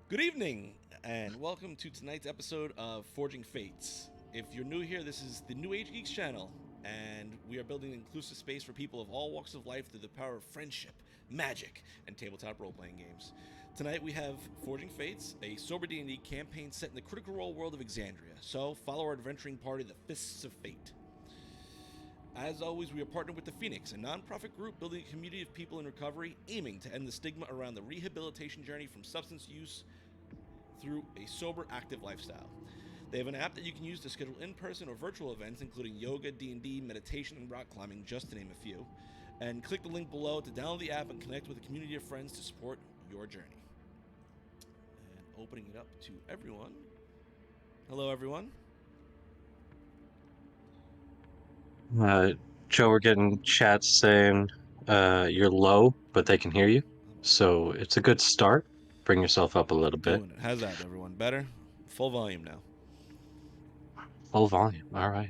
Good evening, and welcome to tonight's episode of Forging Fates. If you're new here, this is the New Age Geeks channel, and we are building an inclusive space for people of all walks of life through the power of friendship, magic, and tabletop role-playing games. Tonight we have Forging Fates, a sober D&D campaign set in the Critical Role world of Exandria. So follow our adventuring party, the Fists of Fate. As always, we are partnered with The Phoenix, a nonprofit group building a community of people in recovery, aiming to end the stigma around the rehabilitation journey from substance use through a sober, active lifestyle. They have an app that you can use to schedule in-person or virtual events, including yoga, D&D, meditation, and rock climbing, just to name a few. And click the link below to download the app and connect with a community of friends to support your journey. And opening it up to everyone. Hello, everyone. Joe, we're getting chats saying you're low, but they can hear you. So it's a good start. Bring yourself up a little bit. Doing it. How's that, everyone? Better? Full volume now. Full volume. All right.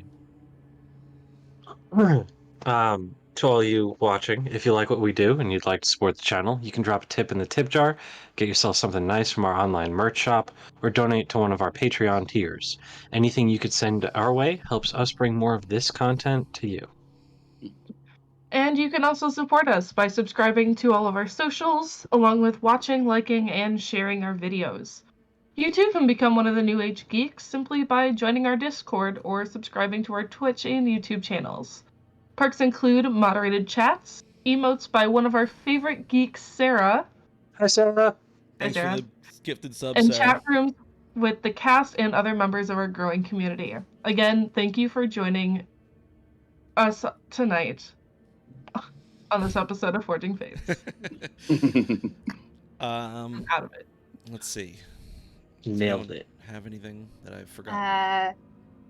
To all you watching, if you like what we do and you'd like to support the channel, you can drop a tip in the tip jar, get yourself something nice from our online merch shop, or donate to one of our Patreon tiers. Anything you could send our way helps us bring more of this content to you. And you can also support us by subscribing to all of our socials, along with watching, liking, and sharing our videos. You too can become one of the New Age Geeks simply by joining our Discord or subscribing to our Twitch and YouTube channels. Perks include moderated chats, emotes by one of our favorite geeks, Sarah. Hi, Sarah. Thanks Sarah. for the gifted sub, And Sarah. chat rooms with the cast and other members of our growing community. Again, thank you for joining us tonight on this episode of Forging Fates. I'm out of it. Let's see. Nailed it. Have anything that I've forgotten?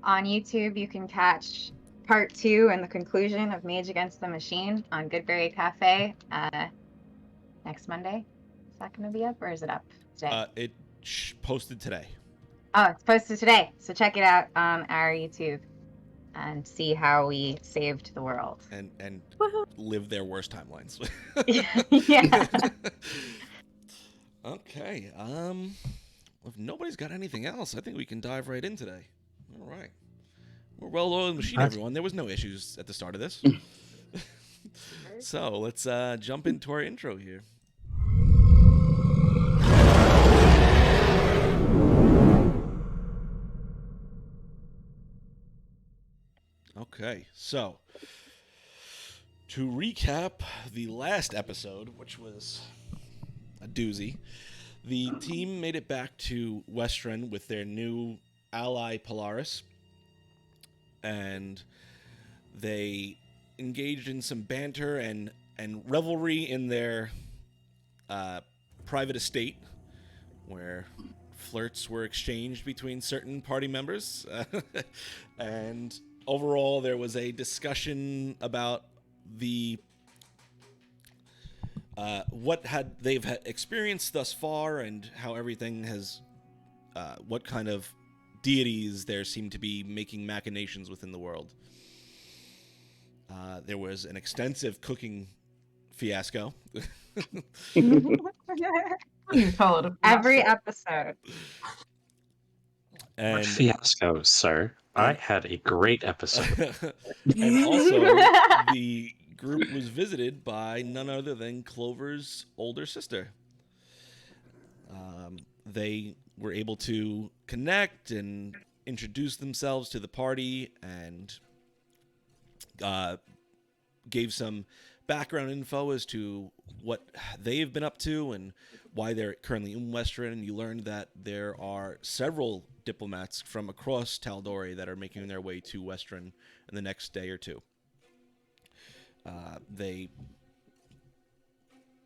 On YouTube, you can catch part 2 and the conclusion of Mage Against the Machine on Goodberry Cafe next Monday. Is that going to be up, or is it up today? It posted today. Oh, it's posted today. So check it out on our YouTube and see how we saved the world. And live their worst timelines. Yeah. Okay. If nobody's got anything else, I think we can dive right in today. All right. We're a well-oiled machine, everyone. There was no issues at the start of this. So let's jump into our intro here. Okay, so to recap the last episode, which was a doozy, the team made it back to Westruun with their new ally Polaris, and they engaged in some banter and revelry in their private estate, where flirts were exchanged between certain party members, and overall there was a discussion about the what they've experienced thus far and how everything has what kind of deities there seem to be making machinations within the world. There was an extensive cooking fiasco. Call it Every episode. And Fiasco, sir. I had a great episode. and also, the group was visited by none other than Clover's older sister. They were able to connect and introduce themselves to the party and gave some background info as to what they've been up to and why they're currently in Westruun. You learned that there are several diplomats from across Tal'Dorei that are making their way to Westruun in the next day or two. They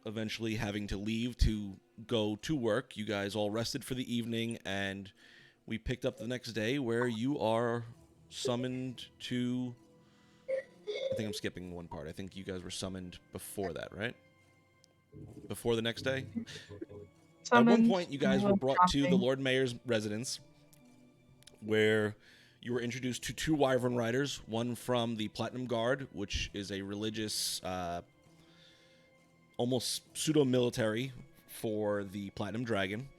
eventually having to leave to go to work. You guys all rested for the evening, and we picked up the next day where you are summoned to... I think I'm skipping one part. I think you guys were summoned before that, right? Before the next day? At one point, you guys were brought to the Lord Mayor's residence, where you were introduced to 2 Wyvern Riders, one from the Platinum Guard, which is a religious, almost pseudo-military for the Platinum Dragon,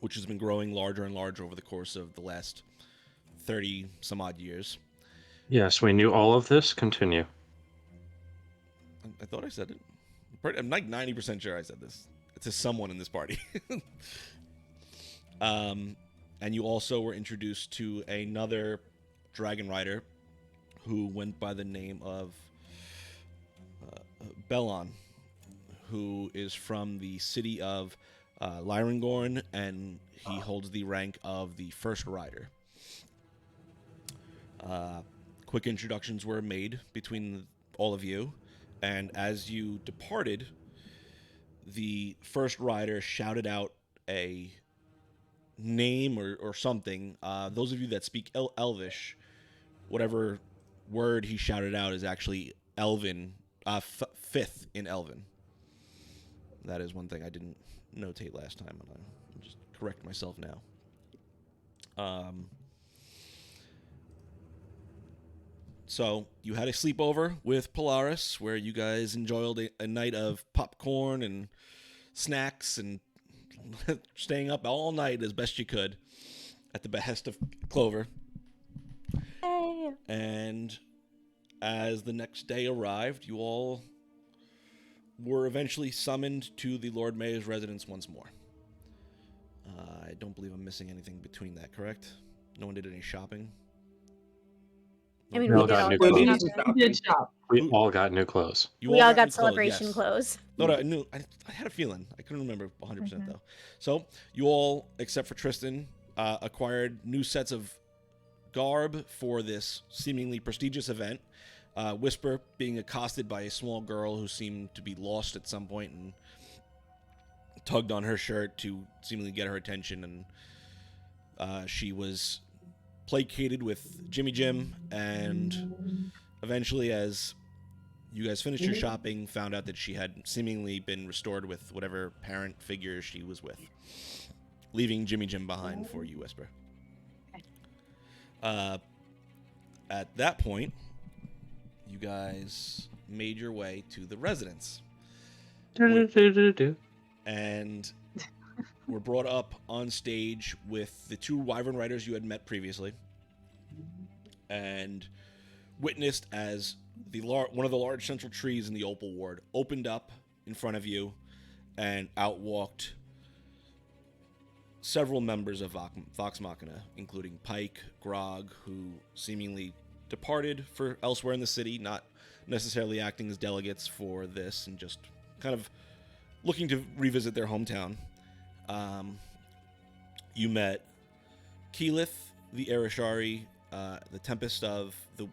which has been growing larger and larger over the course of the last 30 some odd years. Yes, we knew all of this. Continue. I thought I said it. I'm like 90% sure I said this. It says someone in this party. And you also were introduced to another dragon rider who went by the name of Bellon, who is from the city of Lyrangorn, and he holds the rank of the first rider. Quick introductions were made between all of you, and as you departed, the first rider shouted out a name or something. Those of you that speak Elvish, whatever word he shouted out is actually Elven, fifth in Elven. That is one thing I didn't notate last time, and I'll just correct myself now. So you had a sleepover with Polaris where you guys enjoyed a night of popcorn and snacks and staying up all night as best you could at the behest of Clover. Hey. And as the next day arrived, you all were eventually summoned to the Lord Mayor's residence once more. I don't believe I'm missing anything between that, correct? No one did any shopping? I mean, We we all did got all new go clothes. We did shop. We all got new clothes. You we all got new celebration clothes, yes. clothes. No, I had a feeling. I couldn't remember 100% though. So you all, except for Tristan, acquired new sets of garb for this seemingly prestigious event. Whisper being accosted by a small girl who seemed to be lost at some point and tugged on her shirt to seemingly get her attention, and she was placated with Jimmy Jim, and eventually, as you guys finished your shopping, found out that she had seemingly been restored with whatever parent figure she was with, leaving Jimmy Jim behind for you, Whisper. At that point, you guys made your way to the residence. And were brought up on stage with the two wyvern riders you had met previously, and witnessed as one of the large central trees in the Opal Ward opened up in front of you, and out walked several members of Vox Machina, including Pike, Grog, who seemingly departed for elsewhere in the city, not necessarily acting as delegates for this, and just kind of looking to revisit their hometown. You met Keyleth, the Erishari, the Tempest of the...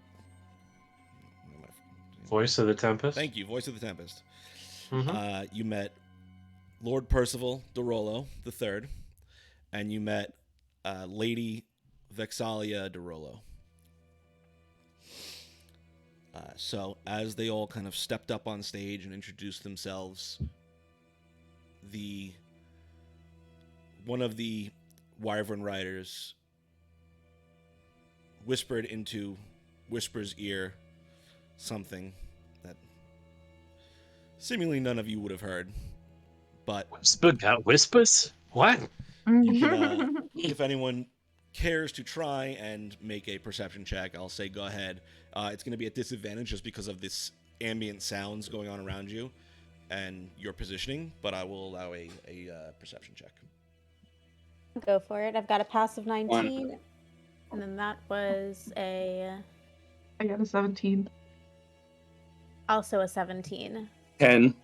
Voice of the Tempest. Thank you, Voice of the Tempest. Mm-hmm. You met Lord Percival DeRollo III, and you met Lady Vexalia DeRollo. So as they all kind of stepped up on stage and introduced themselves, one of the wyvern riders whispered into Whisper's ear something that seemingly none of you would have heard, but Whisper got whispers? What? you can, if anyone cares to try and make a perception check, I'll say go ahead. It's going to be at disadvantage just because of this ambient sounds going on around you and your positioning, but I will allow a perception check. Go for it. I've got a passive 19, and then that was I got a 17. also a 17. 10.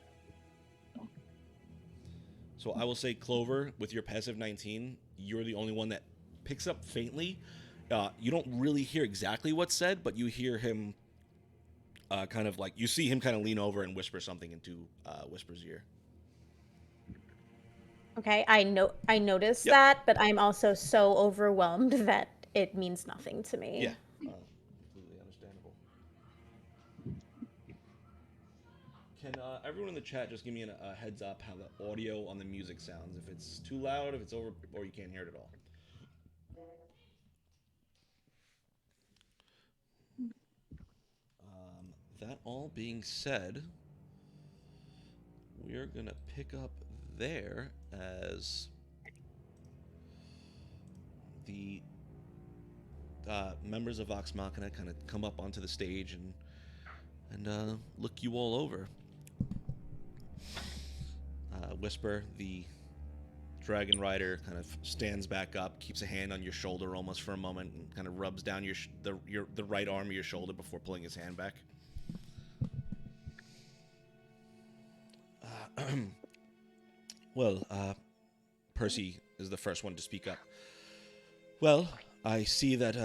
So I will say, Clover, with your passive 19, you're the only one that picks up faintly. You don't really hear exactly what's said, but you hear him kind of like, you see him kind of lean over and whisper something into Whisper's ear. Okay, I noticed Yep. that, but I'm also so overwhelmed that it means nothing to me. Yeah, completely understandable. Can everyone in the chat just give me a heads up how the audio on the music sounds? If it's too loud, if it's over, or you can't hear it at all. That all being said, we're gonna pick up there as the members of Vox Machina kind of come up onto the stage and look you all over. Whisper, the dragon rider, kind of stands back up, keeps a hand on your shoulder almost for a moment, and kind of rubs down the right arm of your shoulder before pulling his hand back. Well, Percy is the first one to speak up. Well, I see that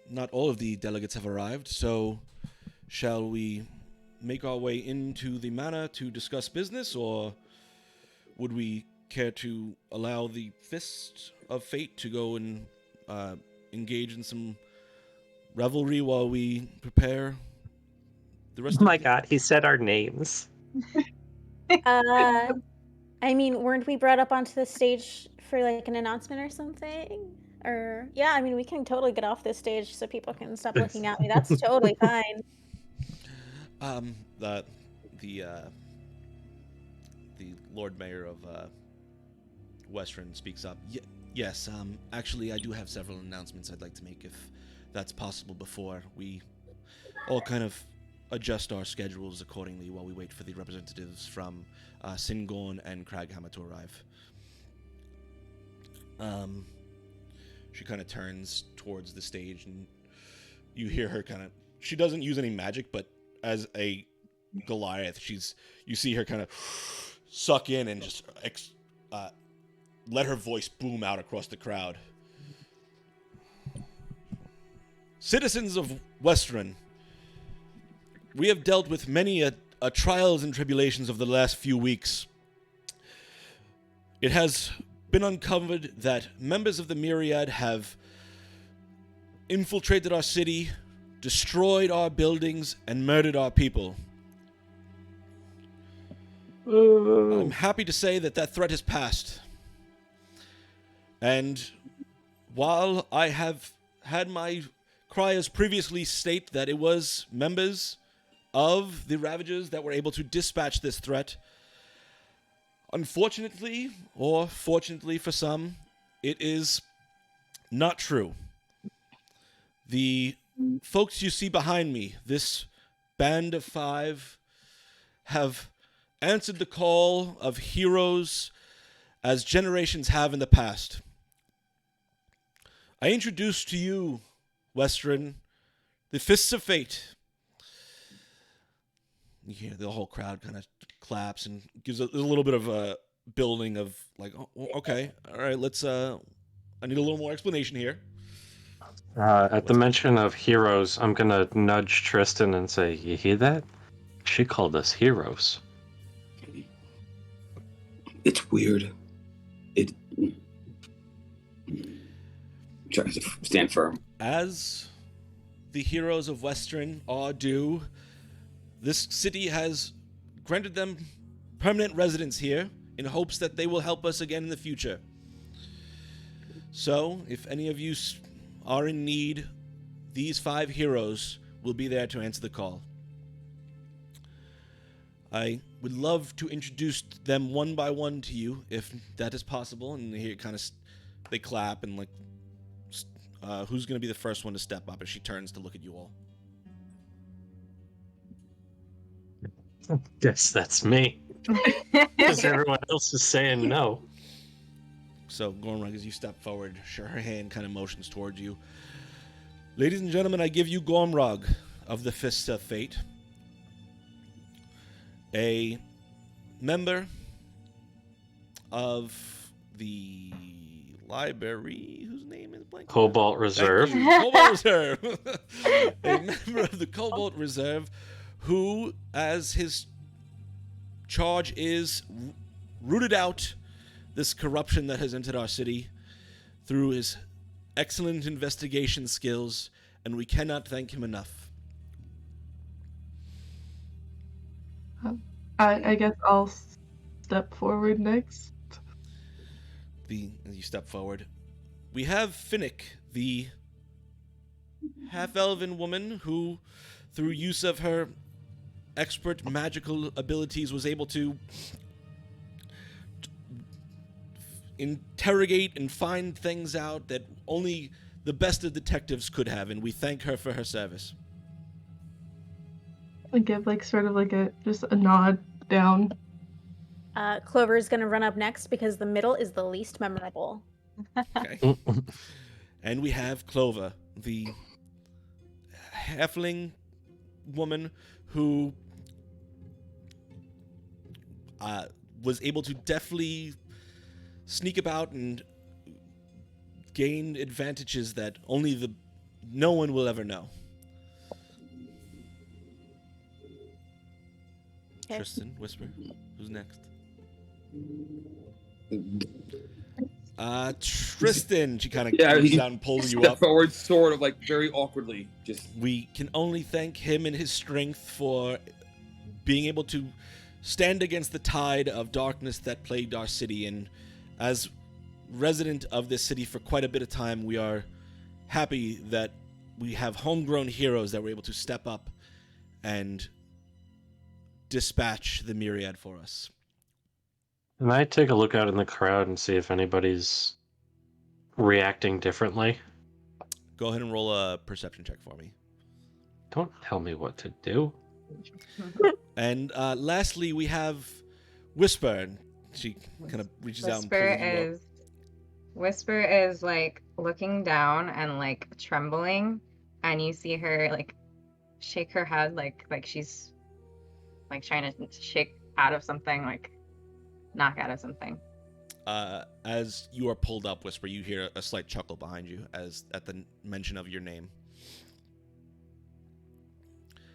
not all of the delegates have arrived, so shall we make our way into the manor to discuss business, or would we care to allow the Fist of Fate to go and engage in some revelry while we prepare the rest Oh my god, he said our names. I mean, weren't we brought up onto the stage for like an announcement or something? Or yeah, I mean, we can totally get off this stage so people can stop looking at me. That's totally fine. The Lord Mayor of Westruun speaks up. Yes, actually, I do have several announcements I'd like to make, if that's possible, before we all kind of adjust our schedules accordingly while we wait for the representatives from Singorn and Craghammer to arrive. She kind of turns towards the stage, and you hear her kind of... She doesn't use any magic, but as a Goliath, you see her kind of suck in and just let her voice boom out across the crowd. Citizens of Westruun, we have dealt with many a trials and tribulations of the last few weeks. It has been uncovered that members of the Myriad have infiltrated our city, destroyed our buildings, and murdered our people. I'm happy to say that threat has passed. And while I have had my criers previously state that it was members of the Ravagers that were able to dispatch this threat, unfortunately, or fortunately for some, it is not true. The folks you see behind me, this band of 5, have answered the call of heroes as generations have in the past. I introduce to you, Westruun, the Fists of Fate. You hear the whole crowd kind of claps and gives a little bit of a building of like, oh, okay, all right, let's, I need a little more explanation here. At the mention of heroes, I'm going to nudge Tristan and say, you hear that? She called us heroes. It's weird. It tries to stand firm. As the heroes of Westruun are due, this city has granted them permanent residence here in hopes that they will help us again in the future. So, if any of you are in need, these 5 heroes will be there to answer the call. I would love to introduce them one by one to you, if that is possible. And here, kind of, they clap and like, who's going to be the first one to step up? As she turns to look at you all. Guess that's me. Because everyone else is saying no. So, Gormrug, as you step forward, her hand kind of motions towards you. Ladies and gentlemen, I give you Gormrug of the Fists of Fate, a member of the library, whose name is blank? Cobalt Reserve. Cobalt Reserve. A member of the Cobalt Reserve who, as his charge is, rooted out this corruption that has entered our city through his excellent investigation skills, and we cannot thank him enough. I guess I'll step forward next. As you step forward, we have Finnick, the half-elven woman who, through use of her expert magical abilities, was able to interrogate and find things out that only the best of detectives could have, and we thank her for her service. I give like sort of like just a nod down. Clover is going to run up next because the middle is the least memorable. Okay. And we have Clover, the halfling woman who was able to deftly sneak about and gain advantages that only no one will ever know. Okay. Tristan, Whisper, who's next? Tristan, she kind of reaches out and pulls you up. Forward, sort of like very awkwardly. Just We can only thank him and his strength for being able to stand against the tide of darkness that plagued our city. And as resident of this city for quite a bit of time, we are happy that we have homegrown heroes that were able to step up and dispatch the myriad for us. Can I take a look out in the crowd and see if anybody's reacting differently? Go ahead and roll a perception check for me. Don't tell me what to do. And lastly, we have Whisper. She kind of reaches out and pulls you up. Whisper is like looking down and like trembling, and you see her like shake her head like she's like trying to shake out of something, like knock out of something. As you are pulled up, Whisper, you hear a slight chuckle behind you as at the mention of your name.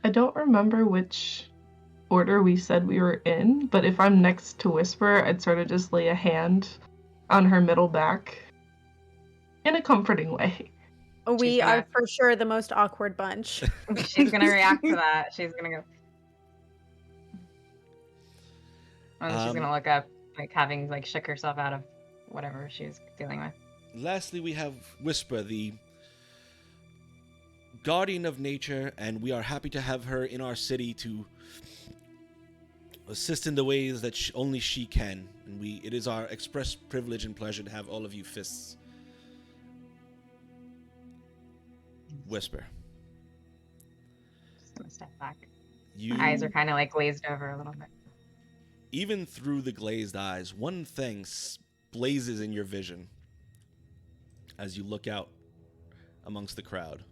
I don't remember which order we said we were in, but if I'm next to Whisper, I'd sort of just lay a hand on her middle back in a comforting way. We are for sure the most awkward bunch. She's gonna react to that. She's gonna go. And she's gonna look up, like having like shook herself out of whatever she was dealing with. Lastly, we have Whisper, the guardian of nature, and we are happy to have her in our city to assist in the ways that only she can. And it is our express privilege and pleasure to have all of you fists. Whisper. Just gonna step back. You, My eyes are kind of like glazed over a little bit. even through the glazed eyes, one thing blazes in your vision as you look out amongst the crowd.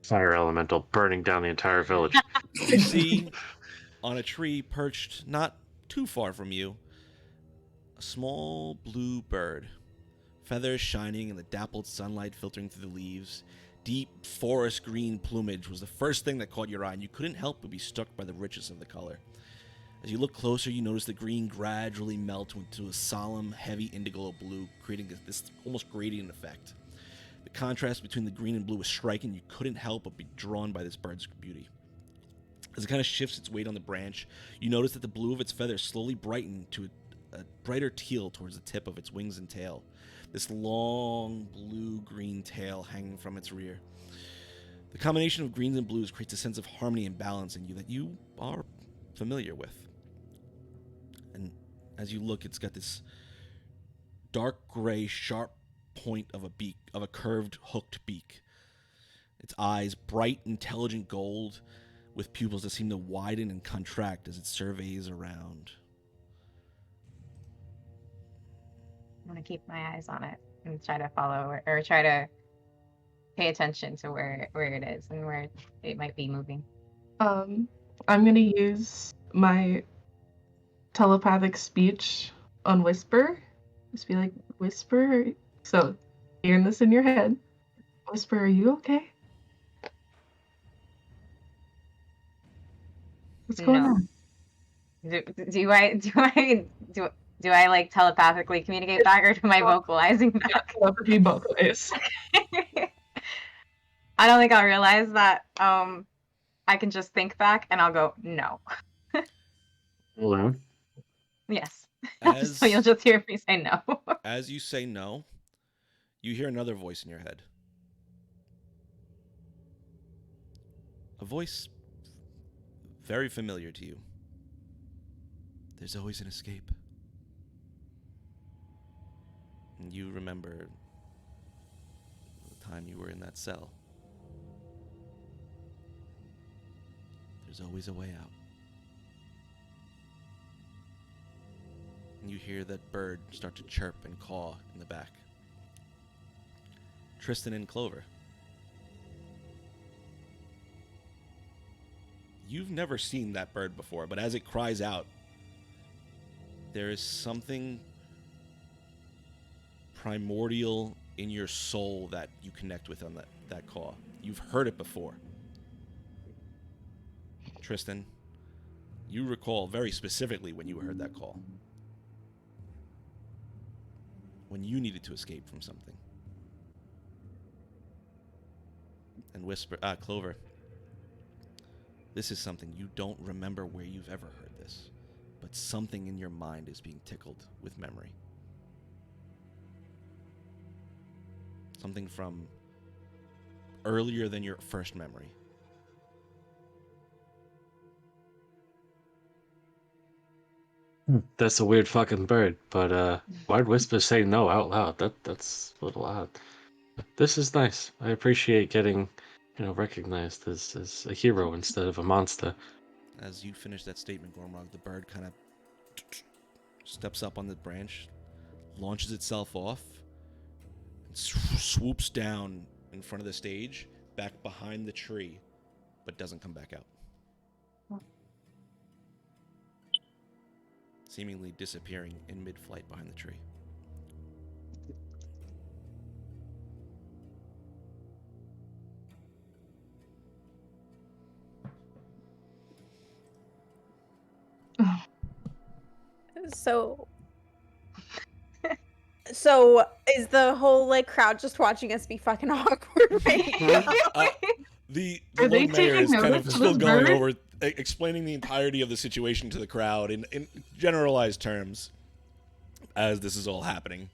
Fire elemental burning down the entire village. You see, on a tree perched not too far from you, a small blue bird, feathers shining in the dappled sunlight filtering through the leaves. Deep forest green plumage was the first thing that caught your eye, and you couldn't help but be struck by the richness of the color. As you look closer, you notice the green gradually melt into a solemn, heavy indigo blue, creating this almost gradient effect. The contrast between the green and blue was striking. You couldn't help but be drawn by this bird's beauty. As it kind of shifts its weight on the branch, you notice that the blue of its feathers slowly brightened to a brighter teal towards the tip of its wings and tail. This long blue-green tail hanging from its rear. The combination of greens and blues creates a sense of harmony and balance in you that you are familiar with. And as you look, it's got this dark gray, sharp point of a beak, of a curved, hooked beak. Its eyes, bright, intelligent gold, with pupils that seem to widen and contract as it surveys around. I'm gonna keep my eyes on it and try to follow or try to pay attention to where it is and where it might be moving. I'm gonna use my telepathic speech on Whisper. Just be like, Whisper. So, hearing this in your head, Whisper, are you okay? What's going on? Do I like telepathically communicate back, or am I vocalizing back? Telepathy both ways. I don't think I'll realize that. I can just think back, and I'll go no. Hello? Yes. So you'll just hear me say no. As you say no, you hear another voice in your head. A voice very familiar to you. There's always an escape. And you remember the time you were in that cell. There's always a way out. And you hear that bird start to chirp and caw in the back. Tristan and Clover. You've never seen that bird before, but as it cries out, there is something primordial in your soul that you connect with on that caw. You've heard it before. Tristan, you recall very specifically when you heard that call. When you needed to escape from something. And Clover, this is something you don't remember where you've ever heard this, but something in your mind is being tickled with memory. Something from earlier than your first memory. That's a weird fucking bird, but why'd Whisper say no out loud? That's a little odd. This is nice. I appreciate getting, recognized as a hero instead of a monster. As you finish that statement, Gormrog, the bird kind of steps up on the branch, launches itself off, and swoops down in front of the stage, back behind the tree, but doesn't come back out. Seemingly disappearing in mid-flight behind the tree. So is the whole crowd just watching us be fucking awkward right now? The Are they Lord Mayor taking is kind of notice of still this going bird? over, explaining the entirety of the situation to the crowd in generalized terms as this is all happening.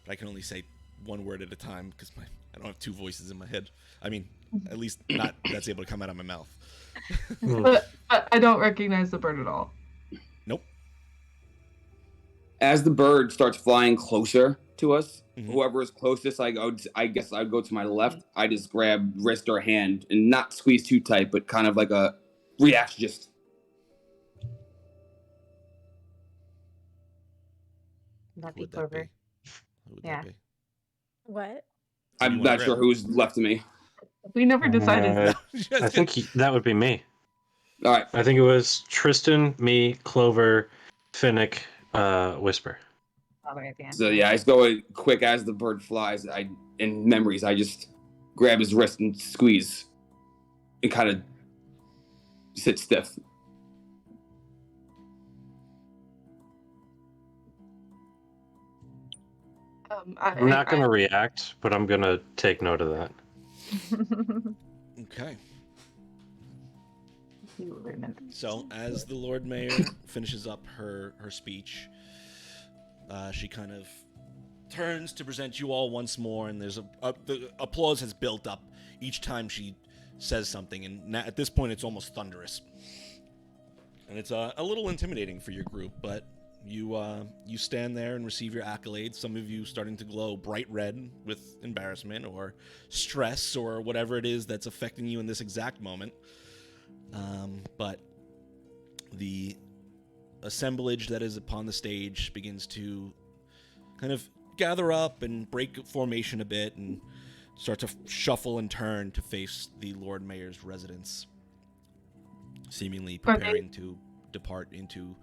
But I can only say one word at a time because I don't have two voices in my head. I mean, at least not that's able to come out of my mouth. But I don't recognize the bird at all. Nope. As the bird starts flying closer to us, Mhm. whoever is closest, I guess I'd go to my left. I just grab wrist or hand and not squeeze too tight, but kind of like a reaction. Just That'd Who be would that Clover. be? Who would Yeah. that be? What? Who do I'm you wanna not sure grab? who's left to me. We never decided. I think that would be me. All right. I think it was Tristan, me, Clover, Finnick, Whisper. All the way at the end. So yeah, I just go quick as the bird flies. In memories, I just grab his wrist and squeeze, and kind of sit stiff. I'm not going to react, but I'm going to take note of that. Okay. You will remember. So, as the Lord Mayor finishes up her speech, she kind of turns to present you all once more, and there's the applause has built up each time she says something, and at this point it's almost thunderous. And it's a little intimidating for your group, but you stand there and receive your accolades, some of you starting to glow bright red with embarrassment or stress or whatever it is that's affecting you in this exact moment. But the assemblage that is upon the stage begins to kind of gather up and break formation a bit and start to shuffle and turn to face the Lord Mayor's residence, seemingly preparing to depart into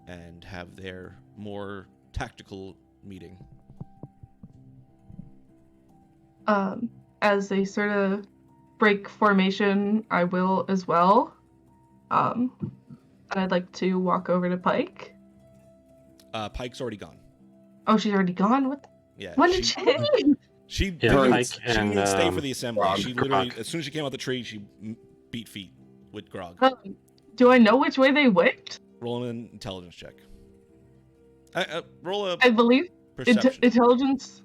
and have their more tactical meeting. As they sort of break formation, I will as well. And I'd like to walk over to Pike. Pike's already gone. Oh, she's already gone? What? Yeah. When did she leave? She Yeah, didn't, Pike she and, didn't stay for the assembly. Grog. She literally, as soon as she came out the tree, she beat feet with Grog. Do I know which way they went? Roll an intelligence check. Roll a I believe perception. intelligence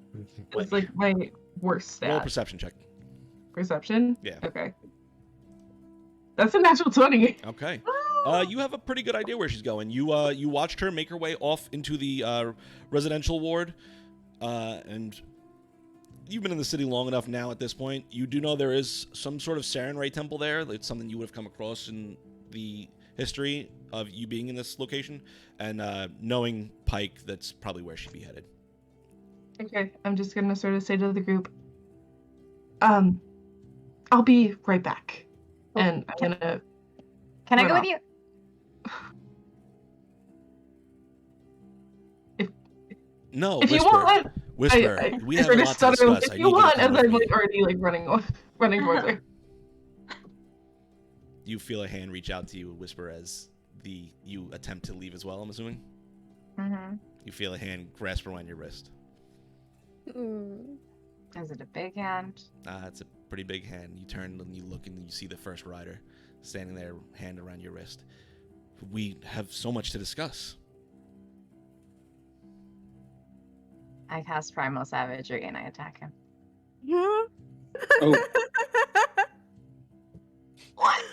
is like my worst Roll a stat. perception check. Perception? Yeah. Okay. That's a natural 20. Okay. You have a pretty good idea where she's going. You watched her make her way off into the residential ward, And you've been in the city long enough now at this point. You do know there is some sort of Sarenrae temple there. It's something you would have come across in the history of you being in this location. And knowing Pike, that's probably where she'd be headed. Okay, I'm just gonna sort of say to the group, I'll be right back. And I'm gonna... Can I run go off. with you? No, If you Whisper. want, Whisper. We have a sort of lot to stutter, discuss. if you want, as I'm like already like running towards her. You feel a hand reach out to you, Whisper, as you attempt to leave as well, I'm assuming? Mm-hmm. You feel a hand grasp around your wrist. Is it a big hand? It's a pretty big hand. You turn and you look and you see the first rider standing there, hand around your wrist. We have so much to discuss. I cast Primal Savagery and I attack him. Yeah. Oh. What?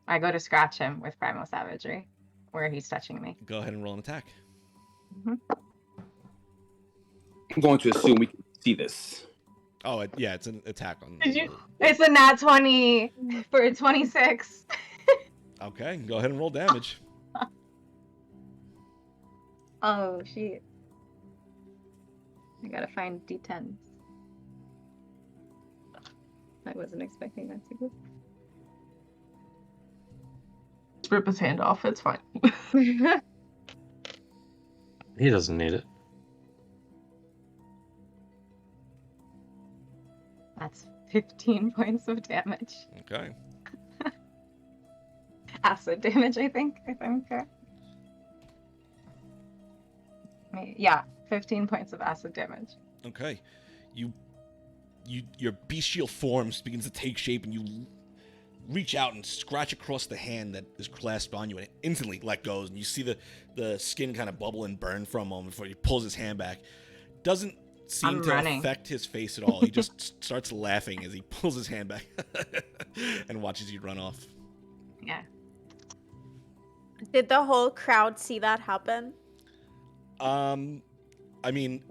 I go to scratch him with Primal Savagery, where he's touching me. Go ahead and roll an attack. Mm-hmm. I'm going to assume we can see this. Oh, yeah, it's an attack on... Did you? It's a nat 20 for a 26. Okay, go ahead and roll damage. Oh, shit. I gotta find D10s. I wasn't expecting that to go. Just rip his hand off, it's fine. He doesn't need it. That's 15 points of damage. Okay. Acid damage, I think, if I'm correct. Yeah, 15 points of acid damage. Okay. Your bestial form begins to take shape, and you reach out and scratch across the hand that is clasped on you, and it instantly let goes, and you see the skin kind of bubble and burn for a moment before he pulls his hand back. Doesn't seem to affect his face at all. He just starts laughing as he pulls his hand back and watches you run off. Yeah. Did the whole crowd see that happen? I mean,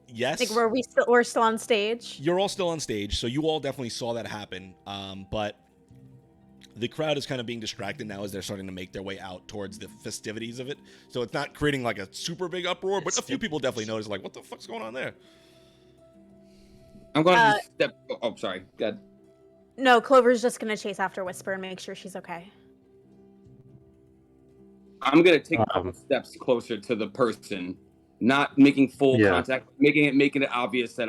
yes. Like, we're still on stage? You're all still on stage, so you all definitely saw that happen. But the crowd is kind of being distracted now as they're starting to make their way out towards the festivities of it. So it's not creating like a super big uproar, but a few people definitely notice, like, what the fuck's going on there? I'm going to step... Oh, sorry. Go ahead. No, Clover's just going to chase after Whisper and make sure she's okay. I'm going to take a couple steps closer to the person, not making full contact, making it obvious that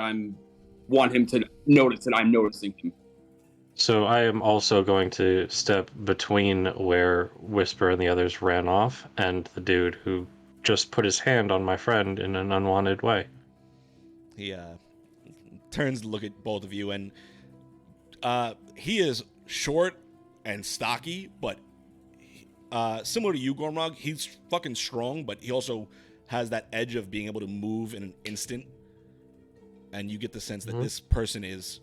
want him to notice that I'm noticing him. So I am also going to step between where Whisper and the others ran off and the dude who just put his hand on my friend in an unwanted way. He turns to look at both of you, and he is short and stocky, but similar to you, Gormrog, he's fucking strong, but he also has that edge of being able to move in an instant. And you get the sense that this person is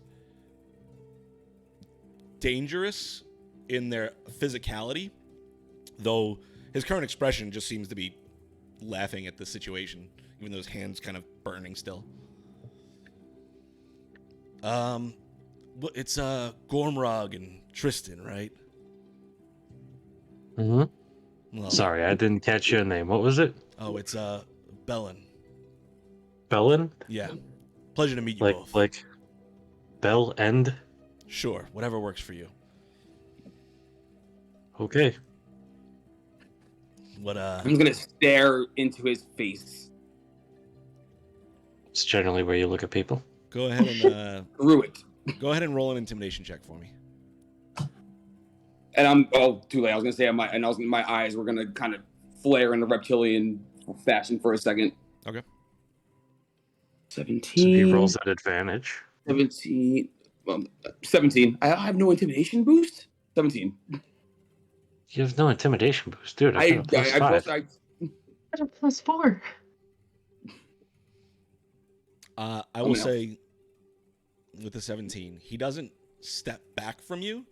dangerous in their physicality, though his current expression just seems to be laughing at the situation, even though his hand's kind of burning still. It's Gormrog and Tristan, right? Mm-hmm. Well, sorry, I didn't catch your name. What was it? Oh, it's Bellin. Bellin? Yeah. Pleasure to meet you both. Like Bell End? Sure, whatever works for you. Okay. What I'm gonna stare into his face. It's generally where you look at people. Go ahead and Screw it. Go ahead and roll an intimidation check for me. And too late. I was gonna say my eyes were gonna kind of flare in the reptilian fashion for a second. Okay. 17. So he rolls at advantage. 17. 17. I have no intimidation boost. 17. You have no intimidation boost, dude. I got a +5. That's a +4. I will say, with the 17, he doesn't step back from you,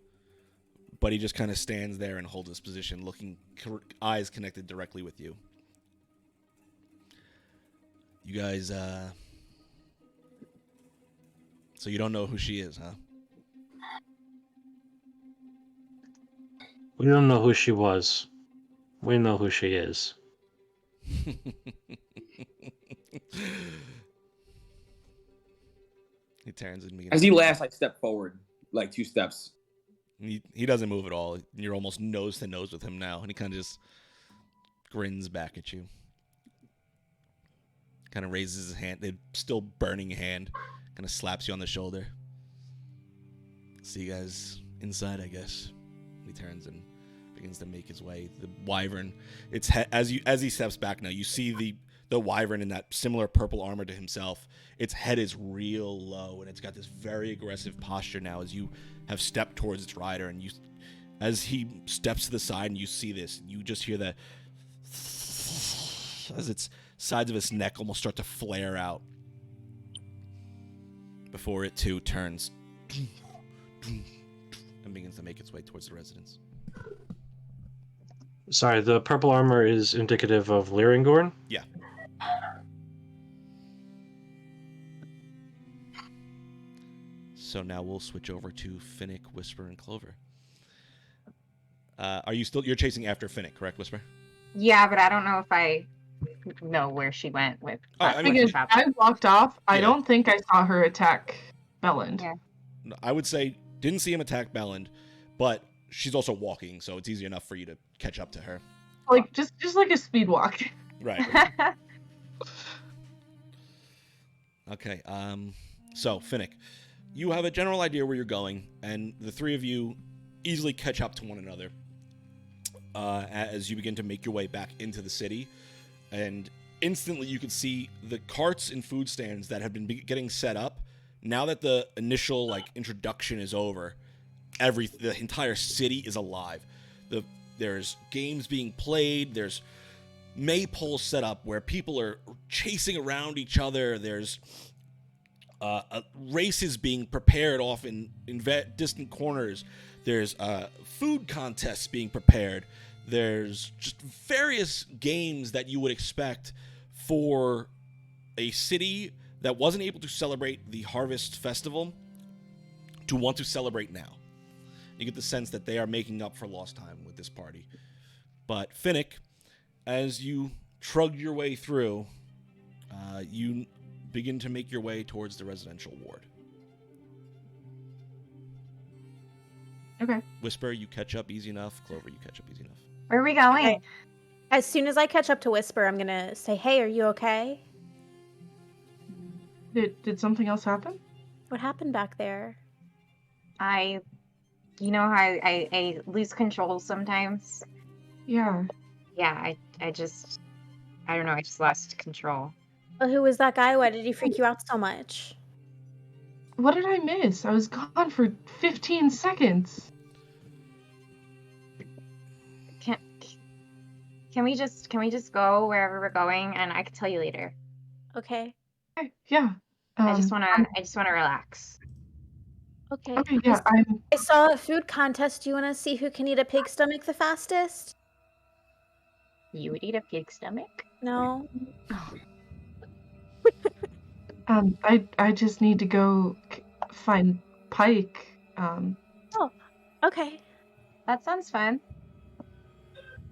but he just kind of stands there and holds his position, looking, eyes connected directly with you. You guys, so you don't know who she is, huh? We don't know who she was. We know who she is. He turns and begins. As he laughs, I step forward, like 2 steps. He doesn't move at all. You're almost nose to nose with him now, and he kind of just grins back at you. Kind of raises his hand, the still burning hand, kind of slaps you on the shoulder. See you guys inside, I guess. He turns and begins to make his way. The wyvern, as he steps back now, you see the wyvern in that similar purple armor to himself. Its head is real low, and it's got this very aggressive posture now as you have stepped towards its rider. And as he steps to the side and you see this, you just hear that as its sides of its neck almost start to flare out before it too turns and begins to make its way towards the residence. Sorry, the purple armor is indicative of Lyringorn? Yeah. So now we'll switch over to Finnick, Whisper, and Clover. You're chasing after Finnick, correct, Whisper? Yeah, but I don't know if I know where she went with. I walked off. I don't think I saw her attack Belland. Yeah. I would say didn't see him attack Belland, but she's also walking, so it's easy enough for you to catch up to her. Like just like a speed walk. Right. Okay. So Finnick, you have a general idea where you're going, and the three of you easily catch up to one another as you begin to make your way back into the city. And instantly you can see the carts and food stands that have been getting set up. Now that the initial introduction is over, the entire city is alive. There's games being played. There's maypoles set up where people are chasing around each other. There's races being prepared off in distant corners. There's food contests being prepared. There's just various games that you would expect for a city that wasn't able to celebrate the Harvest Festival to want to celebrate now. You get the sense that they are making up for lost time with this party. But Finnick, as you trug your way through, you begin to make your way towards the residential ward. Okay. Whisper, you catch up easy enough. Clover, you catch up easy enough. Where are we going? Okay. As soon as I catch up to Whisper, I'm gonna say, "Hey, are you okay? Did something else happen? What happened back there?" You know how I lose control sometimes? Yeah. Yeah, I don't know, I just lost control. Well, who was that guy? Why did he freak you out so much? What did I miss? I was gone for 15 seconds. Can we just go wherever we're going, and I can tell you later. Okay. Okay, yeah. I just wanna relax. Okay. Okay, yeah, I saw a food contest. Do you want to see who can eat a pig stomach the fastest? You would eat a pig stomach? No. I just need to go find Pike. Oh, okay. That sounds fun.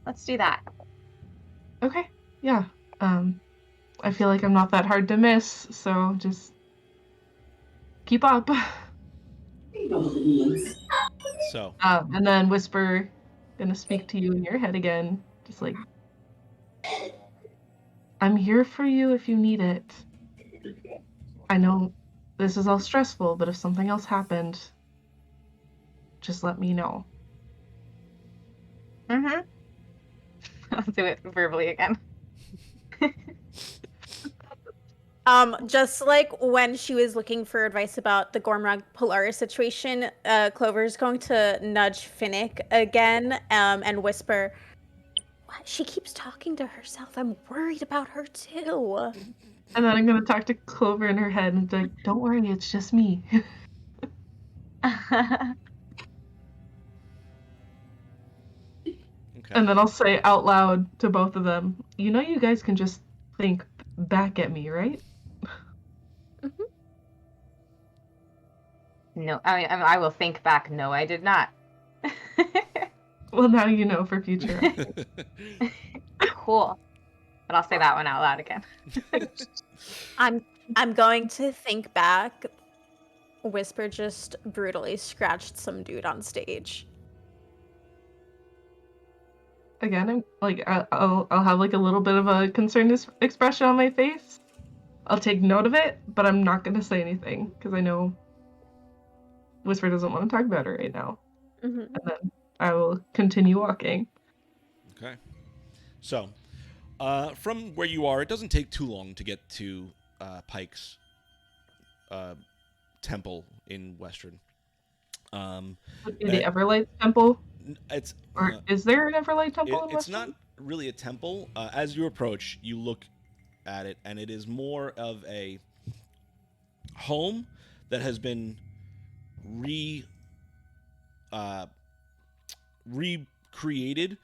Let's do that. Okay, yeah. I feel like I'm not that hard to miss, so just keep up. So. And then Whisper, gonna speak to you in your head again, just like, I'm here for you if you need it. I know this is all stressful, but if something else happened, just let me know. Mm-hmm. I'll do it verbally again. Just like when she was looking for advice about the Gormrog Polaris situation, Clover's going to nudge Finnick again, and whisper, "What? She keeps talking to herself. I'm worried about her too." And then I'm gonna talk to Clover in her head and be like, "Don't worry, it's just me." Okay. And then I'll say out loud to both of them, "You know, you guys can just think back at me, right? No, I will think back. No, I did not. Well, now you know for future. Cool. But I'll say that one out loud again. I'm going to think back. Whisper just brutally scratched some dude on stage. Again, I'm like, I'll have like a little bit of a concerned expression on my face. I'll take note of it, but I'm not gonna say anything because I know Whisper doesn't want to talk about it right now. Mm-hmm. And then I will continue walking. Okay. So, from where you are, it doesn't take too long to get to Pike's temple in Westruun. The Everlight Temple? It's Or is there an Everlight Temple in it's Westruun? not really a temple. As you approach, you look at it, and it is more of a home that has been recreated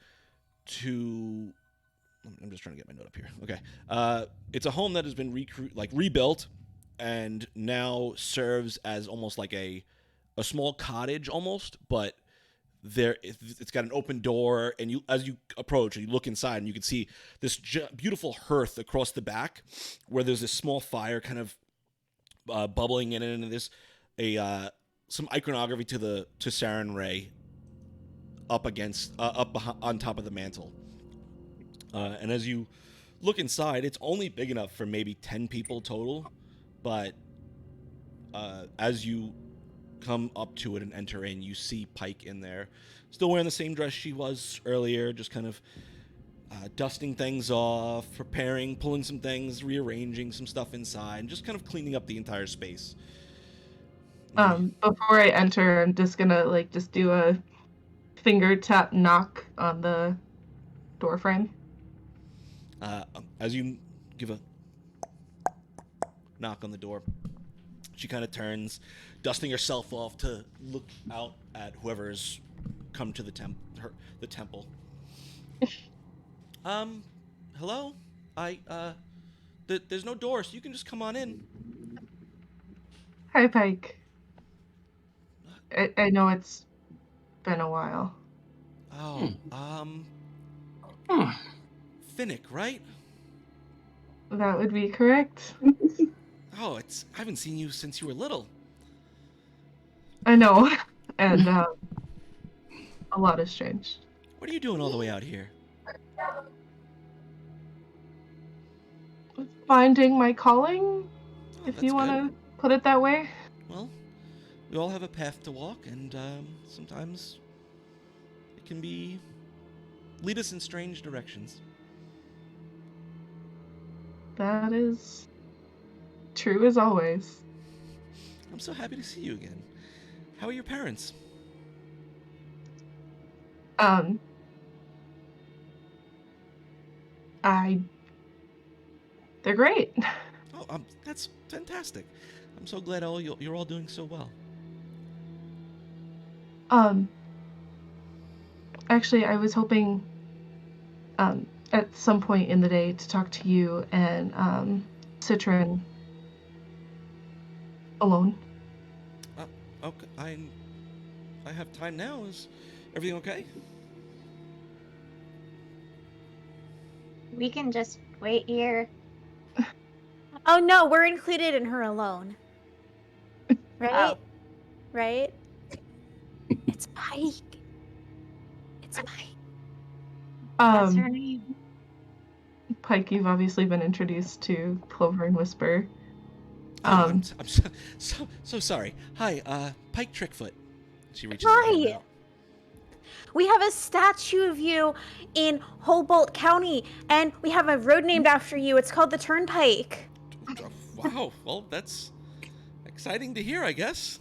to. I'm just trying to get my note up here. Okay, it's a home that has been rebuilt, and now serves as almost like a small cottage, almost, but it's got an open door, and as you approach and you look inside, and you can see this beautiful hearth across the back, where there's this small fire kind of bubbling in it, and there's some iconography to Saren Ray up on top of the mantle. And as you look inside, it's only big enough for maybe 10 people total, but as you come up to it and enter in, you see Pike in there, still wearing the same dress she was earlier, just kind of dusting things off, pulling some things, rearranging some stuff inside, and just kind of cleaning up the entire space. Before I enter, I'm just gonna just do a finger tap knock on the door frame. As you give a knock on the door, she kind of turns, dusting herself off to look out at whoever's come to the temple. Hello? There's no door, so you can just come on in. Hi, Pike. I know it's been a while. Oh, Finnick, right? That would be correct. Oh, I haven't seen you since you were little. I know, and a lot has changed. What are you doing all the way out here? Finding my calling, Oh, if you want to put it that way. Well, we all have a path to walk, and sometimes it can lead us in strange directions. That is true as always. I'm so happy to see you again. How are your parents? They're great. Oh, that's fantastic. I'm so glad you're all doing so well. Actually, I was hoping, at some point in the day to talk to you and, Citron alone. Okay, I have time now. Is everything okay? We can just wait here. Oh no, we're included in her alone. Right? Oh. Right? It's Pike. It's Pike. That's her name. Pike, you've obviously been introduced to Clover and Whisper. Oh, I'm so sorry. Hi, Pike Trickfoot. She reaches her hand Hi. out. We have a statue of you in Humboldt County, and we have a road named after you. It's called the Turnpike. Wow. Well, that's exciting to hear, I guess.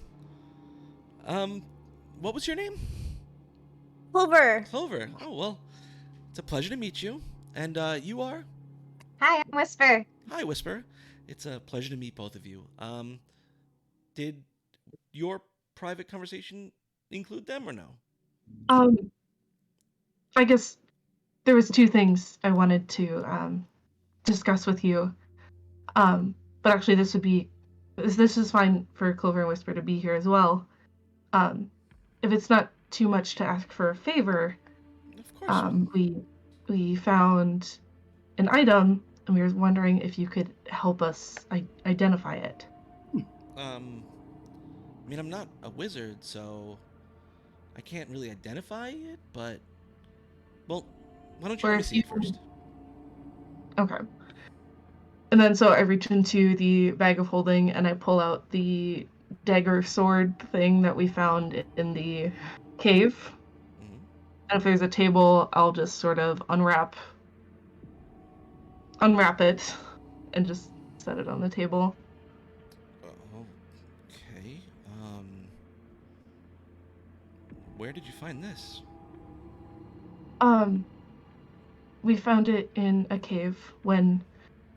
What was your name? Clover. Clover. Oh, well, it's a pleasure to meet you. And you are? Hi, I'm Whisper. Hi, Whisper. It's a pleasure to meet both of you. Did your private conversation include them or no? I guess there was two things I wanted to discuss with you. But actually, this is fine for Clover and Whisper to be here as well. If it's not too much to ask for a favor, Of course. we found an item, and we were wondering if you could help us identify it. I mean, I'm not a wizard, so I can't really identify it, but... Well, why don't you Or let me if see you- it first? Okay. And then so I reach into the bag of holding and I pull out the dagger sword thing that we found in the cave. Mm-hmm. And if there's a table, I'll just sort of unwrap it and just set it on the table. Okay. Where did you find this? We found it in a cave when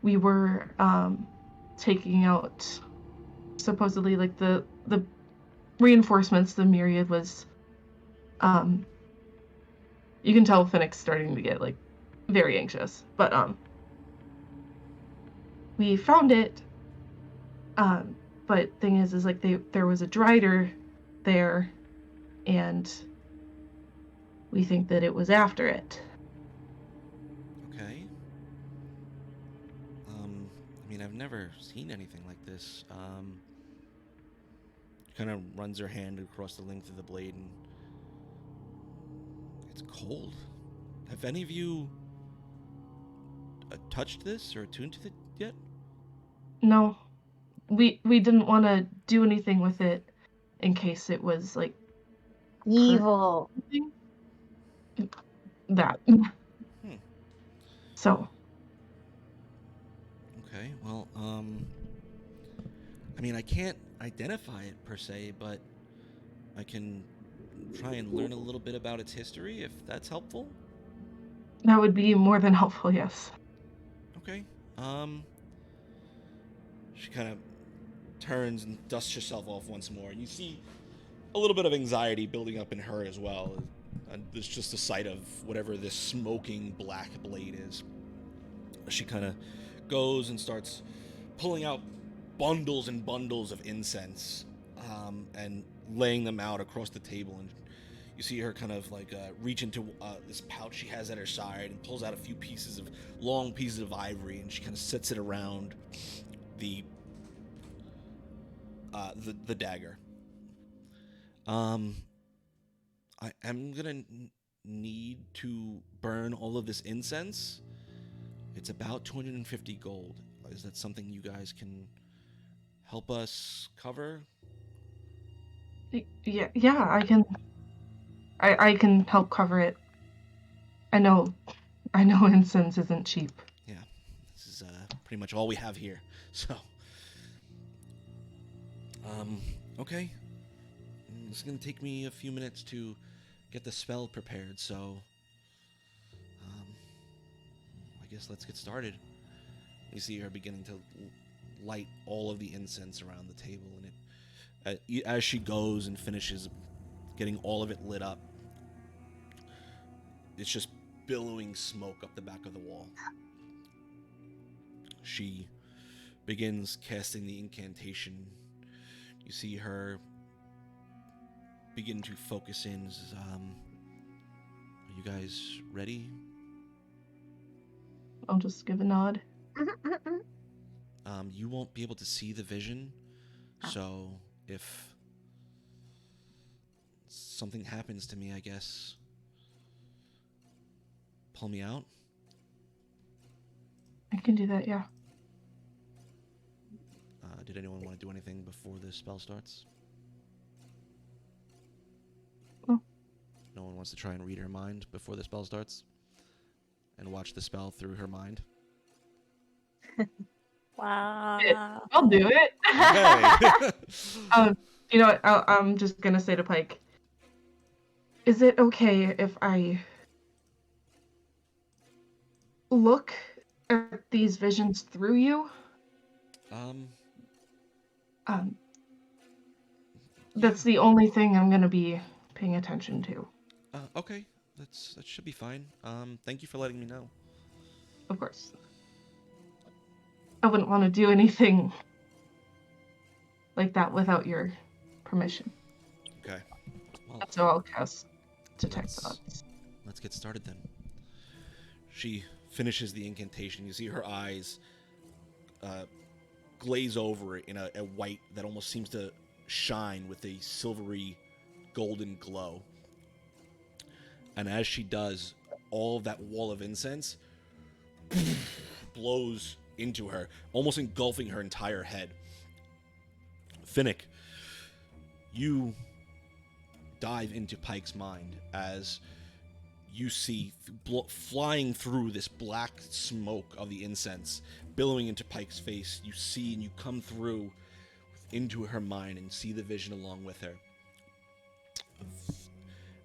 we were taking out supposedly like the reinforcements. The myriad was you can tell Finnick's starting to get like very anxious, but we found it. But thing is like there was a drider there, and we think that it was after it. Okay. I mean, I've never seen anything like this. Kind of runs her hand across the length of the blade, and it's cold. Have any of you touched this or attuned to it yet? No, we didn't want to do anything with it in case it was like Evil. that. So. Okay, well, I mean, I can't identify it per se, but I can try and learn a little bit about its history, if that's helpful. That would be more than helpful, yes. Okay. She kind of turns and dusts herself off once more, and you see a little bit of anxiety building up in her as well. And there's just a sight of whatever this smoking black blade is. She kind of goes and starts pulling out bundles and bundles of incense, and laying them out across the table. And you see her kind of like reach into this pouch she has at her side and pulls out a few long pieces of ivory, and she kind of sets it around the dagger. I am gonna need to burn all of this incense. It's about 250 gold. Is that something you guys can help us cover? Yeah, I can help cover it. I know incense isn't cheap. Yeah, this is pretty much all we have here. So, okay. It's gonna take me a few minutes to get the spell prepared, so I guess let's get started. You see her beginning to light all of the incense around the table, and as she goes and finishes getting all of it lit up, it's just billowing smoke up the back of the wall. She begins casting the incantation. You see her begin to focus in. Are you guys ready? I'll just give a nod. You won't be able to see the vision, so if something happens to me, I guess pull me out. I can do that, yeah. Did anyone want to do anything before the spell starts? No. No one wants to try and read her mind before the spell starts? And watch the spell through her mind? Wow. I'll do it. Okay. You know what? I'm just gonna say to Pike, is it okay if I look at these visions through you? That's the only thing I'm gonna be paying attention to. Okay. That should be fine. Thank you for letting me know. Of course. I wouldn't want to do anything like that without your permission. Okay. Well, So I'll cast Detect let's- Thoughts. let's get started then. She finishes the incantation. You see her eyes glaze over in a white that almost seems to shine with a silvery golden glow. And as she does, all of that wall of incense blows into her, almost engulfing her entire head. Finnick, you dive into Pike's mind as you see flying through this black smoke of the incense, billowing into Pike's face. You see and you come through into her mind and see the vision along with her.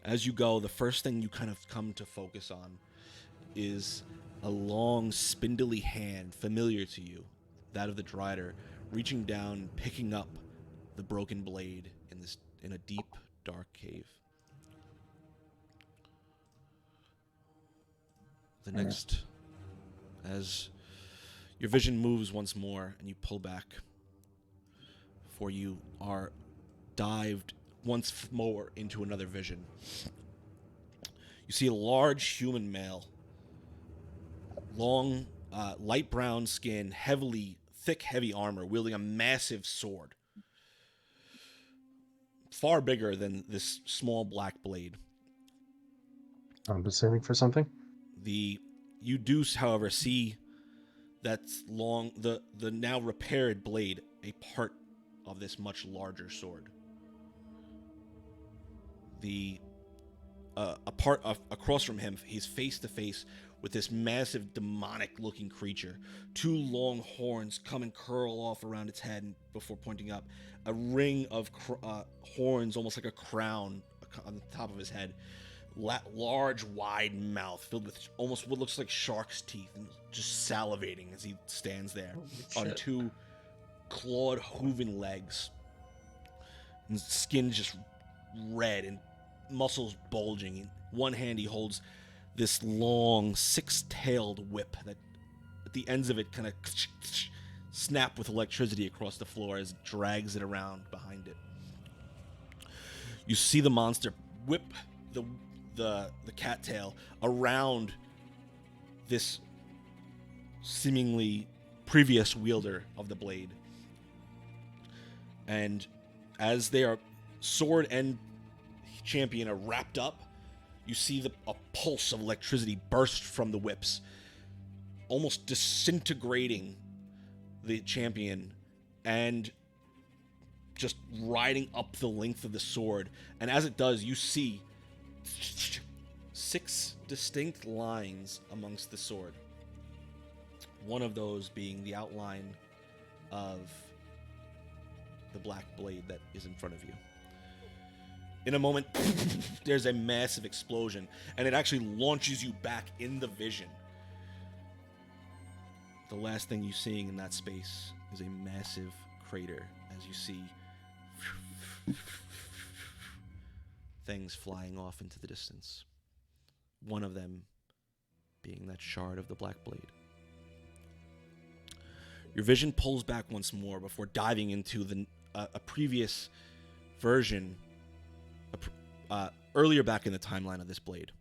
As you go, the first thing you kind of come to focus on is a long, spindly hand familiar to you, that of the Drider, reaching down and picking up the broken blade in a deep, dark cave. The next, as your vision moves once more and you pull back, for you are dived once more into another vision. You see a large human male, long, light brown skin, thick, heavy armor, wielding a massive sword, far bigger than this small black blade. Compensating for something? You do, however, see that the now repaired blade, a part of this much larger sword. Across from him, he's face to face with this massive demonic-looking creature. Two long horns come and curl off around its head before pointing up. A ring of horns, almost like a crown, on the top of his head. Large, wide mouth filled with almost what looks like shark's teeth, and just salivating as he stands there on two clawed, hooven legs. And skin just red and muscles bulging. In one hand, he holds this long, six-tailed whip that at the ends of it kind of snap with electricity across the floor as it drags it around behind it. You see the monster whip the cattail around this seemingly previous wielder of the blade. And as they are sword and champion are wrapped up, you see a pulse of electricity burst from the whips, almost disintegrating the champion and just riding up the length of the sword. And as it does, you see 6 distinct lines amongst the sword. One of those being the outline of the black blade that is in front of you. In a moment, there's a massive explosion, and it actually launches you back in the vision. The last thing you're seeing in that space is a massive crater as you see things flying off into the distance. One of them being that shard of the black blade. Your vision pulls back once more before diving into a previous version, earlier back in the timeline of this blade.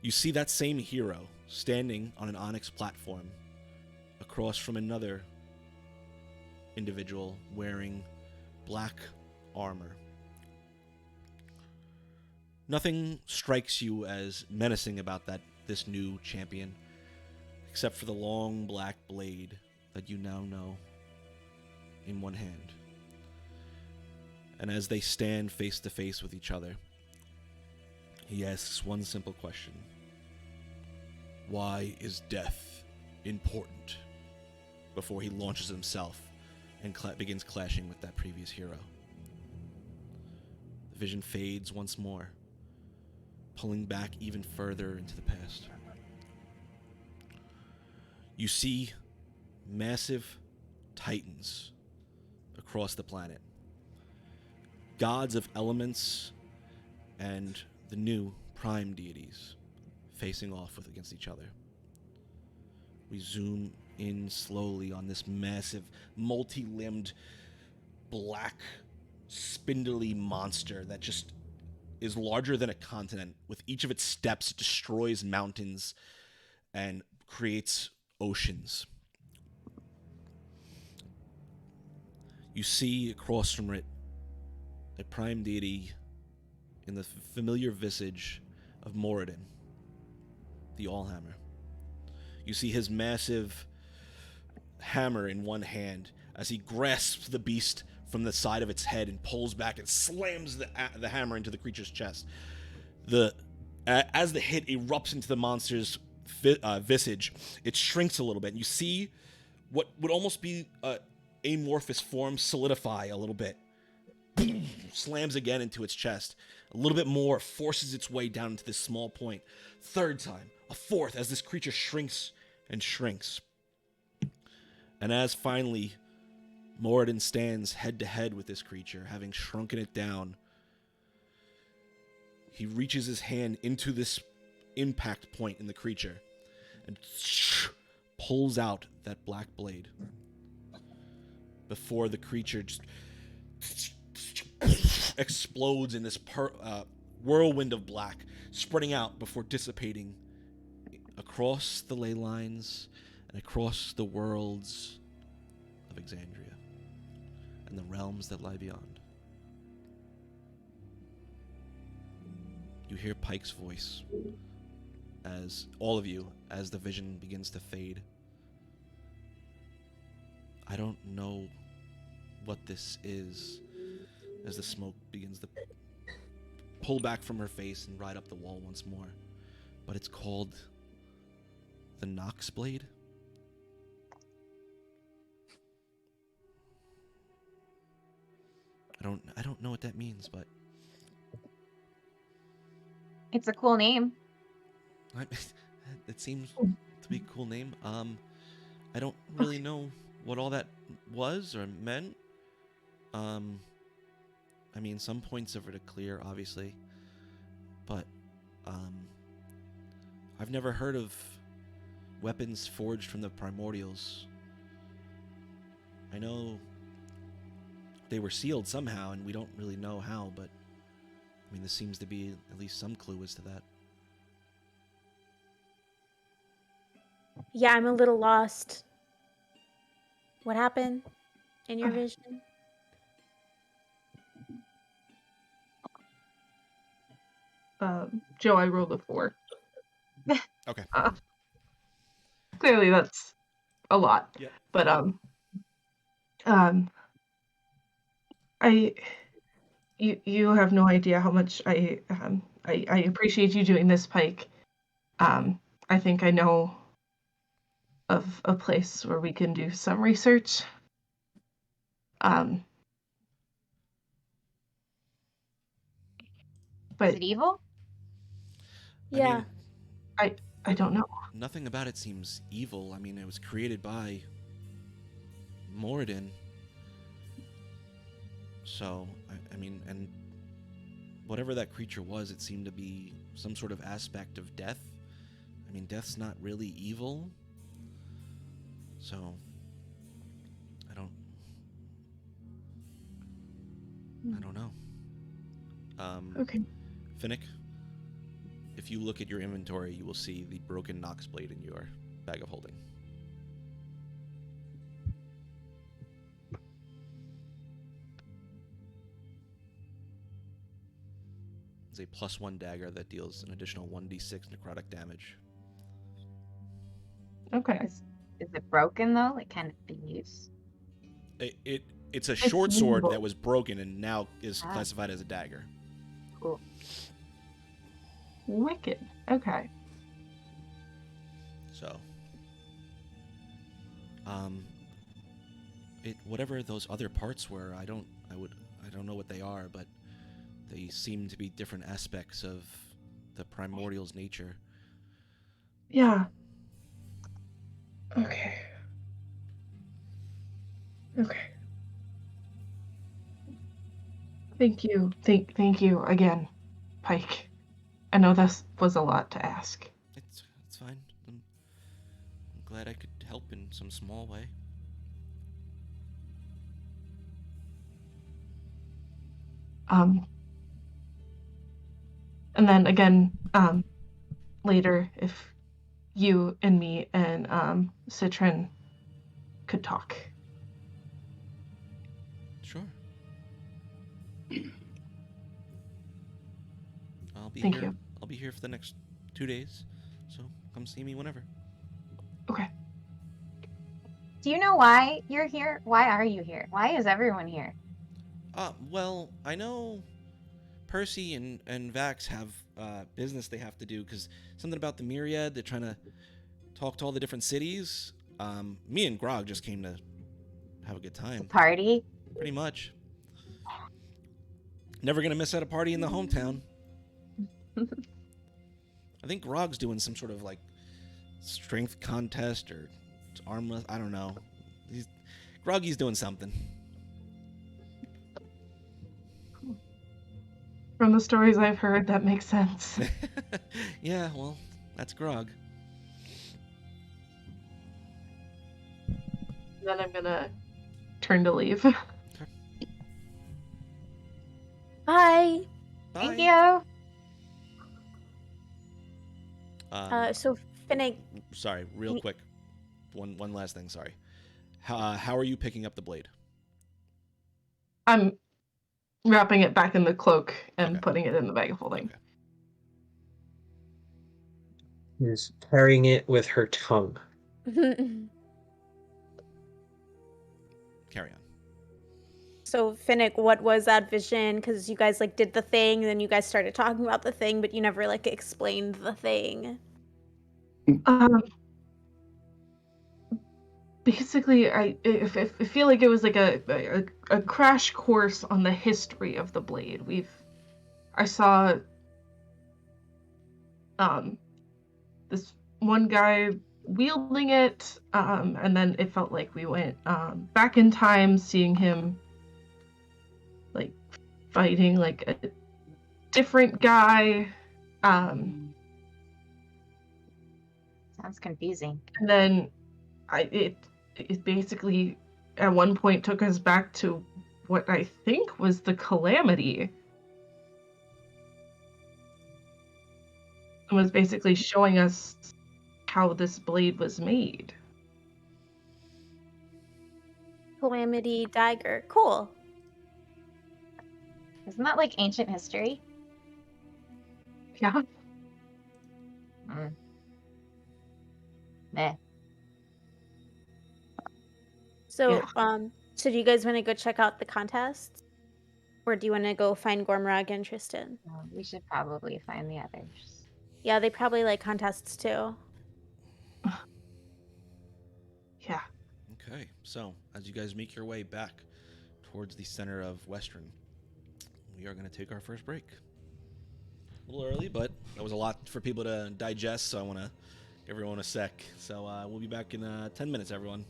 You see that same hero standing on an onyx platform across from another individual wearing black armor. Nothing strikes you as menacing about this new champion, except for the long black blade that you now know in one hand. And as they stand face to face with each other, he asks one simple question. Why is death important? Before he launches himself and begins clashing with that previous hero. The vision fades once more, pulling back even further into the past. You see massive titans across the planet. Gods of elements and the new prime deities facing off against each other. we zoom in slowly on this massive, multi-limbed, black, spindly monster that just is larger than a continent. With each of its steps, it destroys mountains and creates oceans. You see across from it a prime deity in the familiar visage of Moradin, the Allhammer. You see his massive hammer in one hand as he grasps the beast from the side of its head and pulls back and slams the hammer into the creature's chest. As the hit erupts into the monster's visage, it shrinks a little bit, and you see what would almost be amorphous form solidify a little bit. Slams again into its chest. A little bit more, forces its way down into this small point. Third time, a fourth, as this creature shrinks and shrinks. And as finally Moradin stands head to head with this creature, having shrunken it down, he reaches his hand into this impact point in the creature and pulls out that black blade before the creature just explodes in this whirlwind of black, spreading out before dissipating across the ley lines and across the worlds of Exandria and the realms that lie beyond. You hear Pike's voice as all of you, as the vision begins to fade. I don't know what this is, as the smoke begins to pull back from her face and ride up the wall once more. But it's called the Nox Blade. I don't know what that means, but It's a cool name. it seems to be a cool name. I don't really know what all that was or meant. I mean, some points of it are clear, obviously, but I've never heard of weapons forged from the primordials. I know they were sealed somehow, and we don't really know how, but I mean, this seems to be at least some clue as to that. Yeah, I'm a little lost. What happened in your vision? Joe, I rolled a 4. Okay. Clearly that's a lot. Yeah. But you have no idea how much I appreciate you doing this, Pike. I think I know of a place where we can do some research. But Is it evil? Yeah. I don't know. Nothing about it seems evil. I mean, it was created by Moradin. So, I mean, and whatever that creature was, it seemed to be some sort of aspect of death. I mean, death's not really evil. So, I don't know. Okay. Finnick, if you look at your inventory, you will see the broken Nox blade in your bag of holding. It's a +1 dagger that deals an additional 1d6 necrotic damage. Okay. Is it broken though? Like, can it be used? It's a short sword usable. that was broken and now is classified as a dagger. Cool. Wicked. Okay. So, whatever those other parts were, I don't know what they are, but they seem to be different aspects of the primordial's nature. Yeah. Okay. Thank you. Thank you again, Pike. I know this was a lot to ask. It's fine. I'm glad I could help in some small way. And then again, later, if you and me and Citron could talk. Sure. Thank you. I'll be here for the next 2 days, so come see me whenever. Okay. Do you know why you're here? Why are you here? Why is everyone here? Well, I know Percy and Vax have business they have to do, because something about the Myriad, they're trying to talk to all the different cities. Me and Grog just came to have a good time. Party? Pretty much. Never gonna miss out a party in the hometown. I think Grog's doing some sort of like strength contest or armless. I don't know. Groggy's doing something. From the stories I've heard, that makes sense. Yeah, well, that's Grog. Then I'm gonna turn to leave. Okay. Bye. Bye. Thank you. So Finnick, Sorry, real quick. One last thing. Sorry. How are you picking up the blade? I'm wrapping it back in the cloak and Okay. putting it in the bag of holding. Okay. Is carrying it with her tongue. Carry on. So Finnick, what was that vision? Because you guys like did the thing, then you guys started talking about the thing, but you never like explained the thing. Basically, I feel like it was like a crash course on the history of the blade. I saw this one guy wielding it, and then it felt like we went back in time, seeing him like fighting like a different guy. Sounds confusing. And then it basically at one point took us back to what I think was the Calamity. It was basically showing us how this blade was made. Calamity Dagger. Cool. Isn't that like ancient history? Yeah. Meh. So, Yeah. so do you guys want to go check out the contest? Or do you want to go find Gormrag and Tristan? We should probably find the others. Yeah, they probably like contests too. Yeah. Okay, so as you guys make your way back towards the center of Westruun, we are going to take our first break. A little early, but that was a lot for people to digest, so I want to give everyone a sec. So we'll be back in 10 minutes, everyone.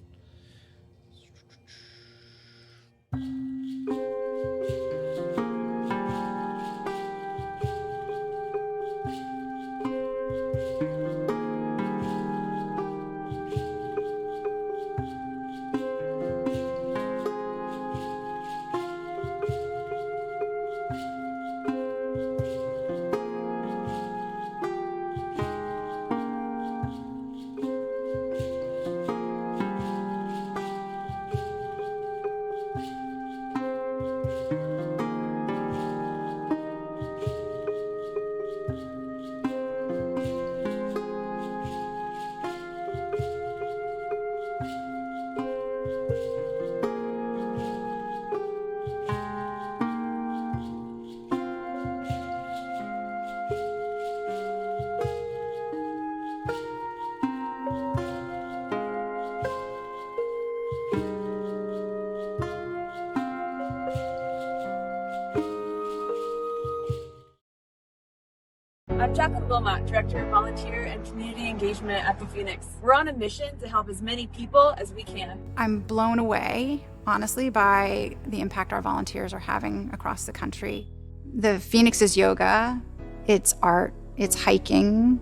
I'm Jacqueline Wilmot, Director of Volunteer and Community Engagement at the Phoenix. We're on a mission to help as many people as we can. I'm blown away, honestly, by the impact our volunteers are having across the country. The Phoenix is yoga, it's art, it's hiking,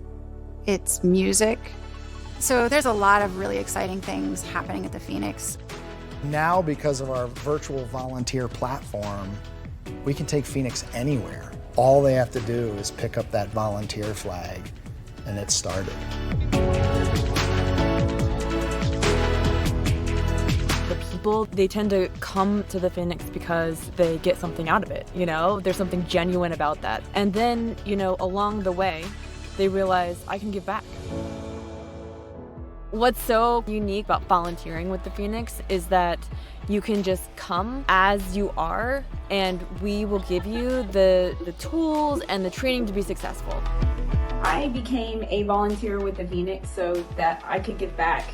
it's music, So there's a lot of really exciting things happening at the Phoenix. Now, because of our virtual volunteer platform, we can take Phoenix anywhere. All they have to do is pick up that volunteer flag, and it's started. The people, they tend to come to the Phoenix because they get something out of it, you know? There's something genuine about that. And then, you know, along the way, they realize I can give back. What's so unique about volunteering with the Phoenix is that you can just come as you are, and we will give you the tools and the training to be successful. I became a volunteer with the Phoenix so that I could give back,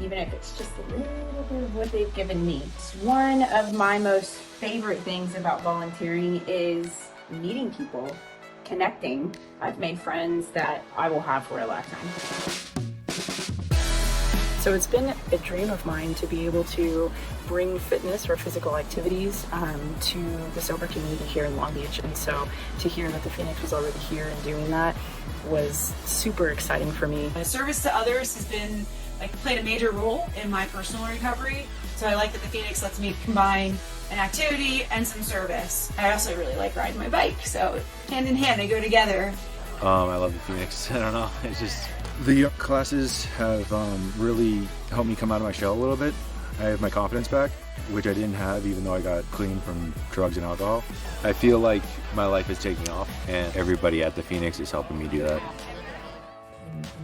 even if it's just a little bit of what they've given me. One of my most favorite things about volunteering is meeting people, connecting. I've made friends that I will have for a lifetime. So it's been a dream of mine to be able to bring fitness or physical activities to the sober community here in Long Beach. And so to hear that the Phoenix was already here and doing that was super exciting for me. My service to others has been played a major role in my personal recovery. So I like that the Phoenix lets me combine an activity and some service. I also really like riding my bike, so hand in hand they go together. I love the Phoenix. I don't know, it's just... The classes have really helped me come out of my shell a little bit. I have my confidence back, which I didn't have even though I got clean from drugs and alcohol. I feel like my life is taking off, and everybody at the Phoenix is helping me do that.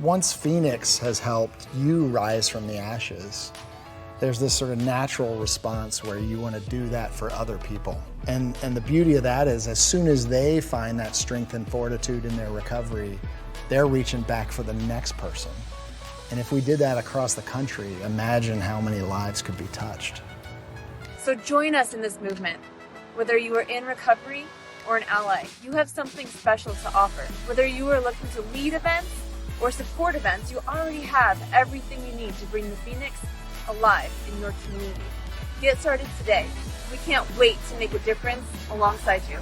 Once Phoenix has helped you rise from the ashes, there's this sort of natural response where you want to do that for other people. And the beauty of that is as soon as they find that strength and fortitude in their recovery, they're reaching back for the next person. And if we did that across the country, imagine how many lives could be touched. So join us in this movement. Whether you are in recovery or an ally, you have something special to offer. Whether you are looking to lead events or support events, you already have everything you need to bring the Phoenix alive in your community. Get started today. We can't wait to make a difference alongside you.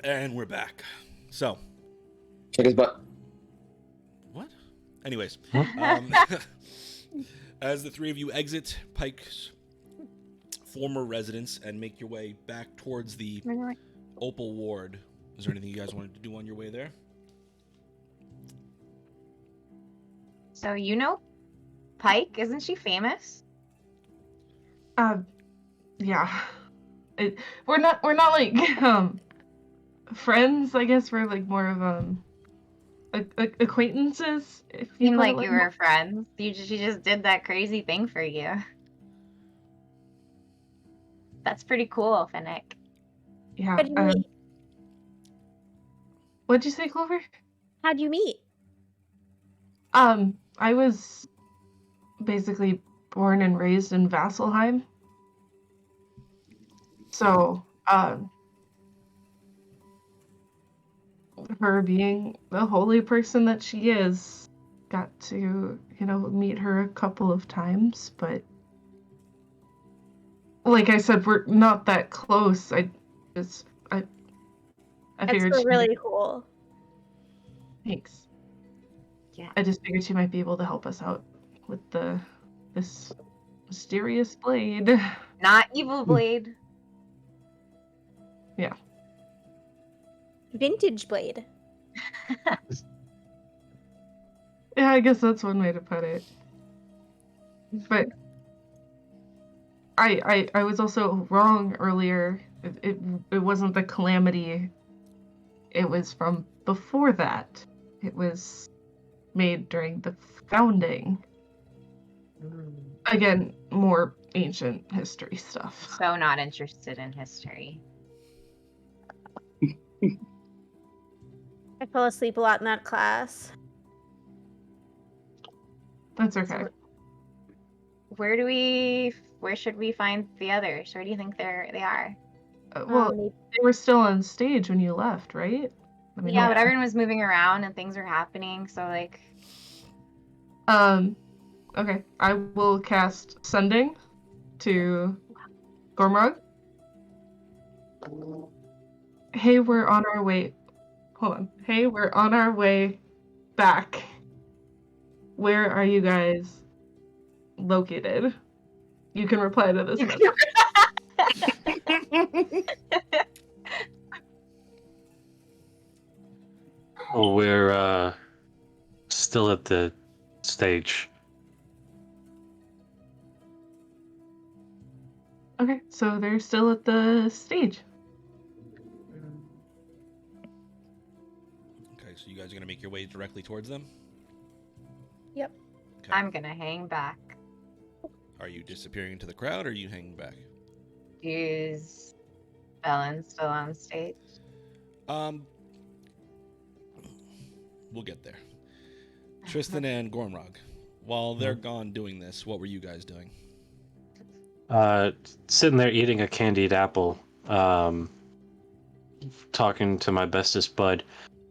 And we're back. So. Check his butt. What? Anyways. As the three of you exit Pike's former residence and make your way back towards the Opal Ward, is there anything you guys wanted to do on your way there? So you know Pike, isn't she famous? Yeah. We're not like friends. I guess we're like more of acquaintances. If you Seemed like put it you were friends. She just did that crazy thing for you. That's pretty cool, Finnick. Yeah. How'd you meet? What'd you say, Clover? How'd you meet? I was basically born and raised in Vasselheim. So, her being the holy person that she is, got to, meet her a couple of times, but like I said, we're not that close. I That's figured still really cool. Thanks. Yeah. I just figured she might be able to help us out with this mysterious blade. Not evil blade. Yeah. Vintage blade. Yeah, I guess that's one way to put it. But I was also wrong earlier. It wasn't the calamity. It was from before that. It was made during the founding. Again, more ancient history stuff. So not interested in history. I fell asleep a lot in that class. That's okay. Where should we find the others? Where do you think they are? Well, they were still on stage when you left, right? I mean, Yeah, but everyone was moving around and things were happening, so like... Okay. I will cast Sending to Gormrog. Hey, we're on our way... Hold on. Hey, we're on our way back. Where are you guys located? You can reply to this message. Oh, we're still at the stage. Okay, so they're still at the stage. Okay, so you guys are going to make your way directly towards them? Yep. Okay. I'm gonna hang back. Are you disappearing into the crowd, or are you hanging back? Is Ellen still on stage? We'll get there. Tristan and Gormrog, while they're gone doing this, what were you guys doing? Sitting there eating a candied apple, talking to my bestest bud.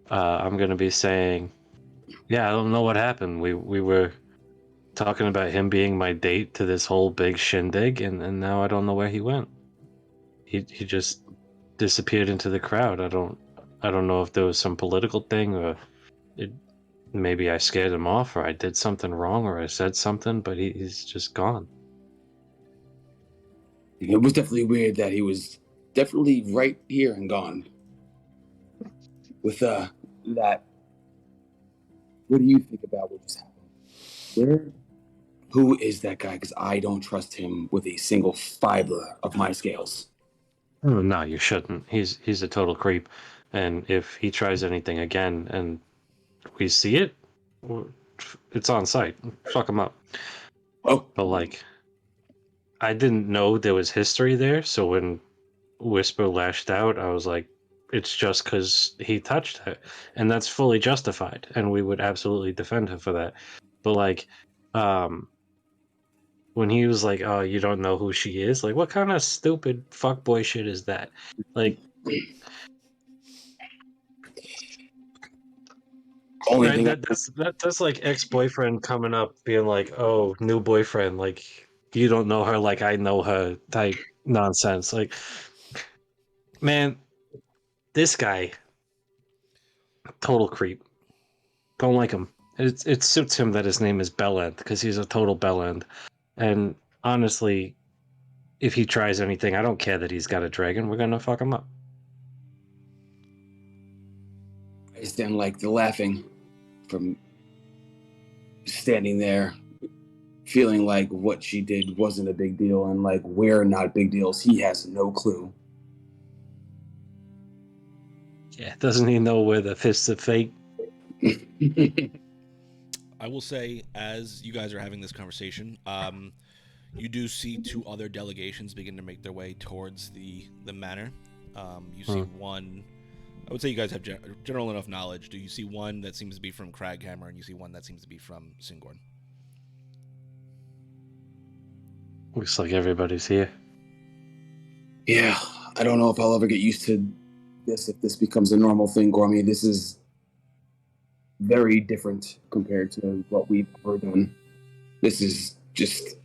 I'm gonna be saying, yeah, I don't know what happened. We were talking about him being my date to this whole big shindig, and now I don't know where he went. He just disappeared into the crowd. I don't know if there was some political thing, or maybe I scared him off, or I did something wrong, or I said something, but he's just gone. It was definitely weird that he was definitely right here and gone. With that, what do you think about what just happened? Who is that guy? Because I don't trust him with a single fiber of my scales. Oh, no, you shouldn't. He's a total creep, and if he tries anything again and we see it, it's on sight. Fuck him up. Oh, but like, I didn't know there was history there, so when Whisper lashed out, I was like, it's just because he touched her, and that's fully justified, and we would absolutely defend her for that. But like, when he was like, "Oh, you don't know who she is," like, what kind of stupid fuckboy shit is that? Like, right, that's like ex-boyfriend coming up, being like, "Oh, new boyfriend, like, you don't know her like I know her," type nonsense. Like, man, This guy, total creep. Don't like him. It suits him that his name is Bellend because he's a total Bellend. And honestly, if he tries anything, I don't care that he's got a dragon. We're gonna fuck him up. I stand like the laughing from standing there, feeling like what she did wasn't a big deal, and like we're not big deals. He has no clue. Yeah, doesn't he know where the fists of fate? I will say, as you guys are having this conversation, you do see 2 other delegations begin to make their way towards the manor. You see one. I would say you guys have general enough knowledge. Do you see one that seems to be from Craghammer, and you see one that seems to be from Singorn? Looks like everybody's here. Yeah, I don't know if I'll ever get used to this, if this becomes a normal thing, Gormy. This is very different compared to what we've ever done. This is just...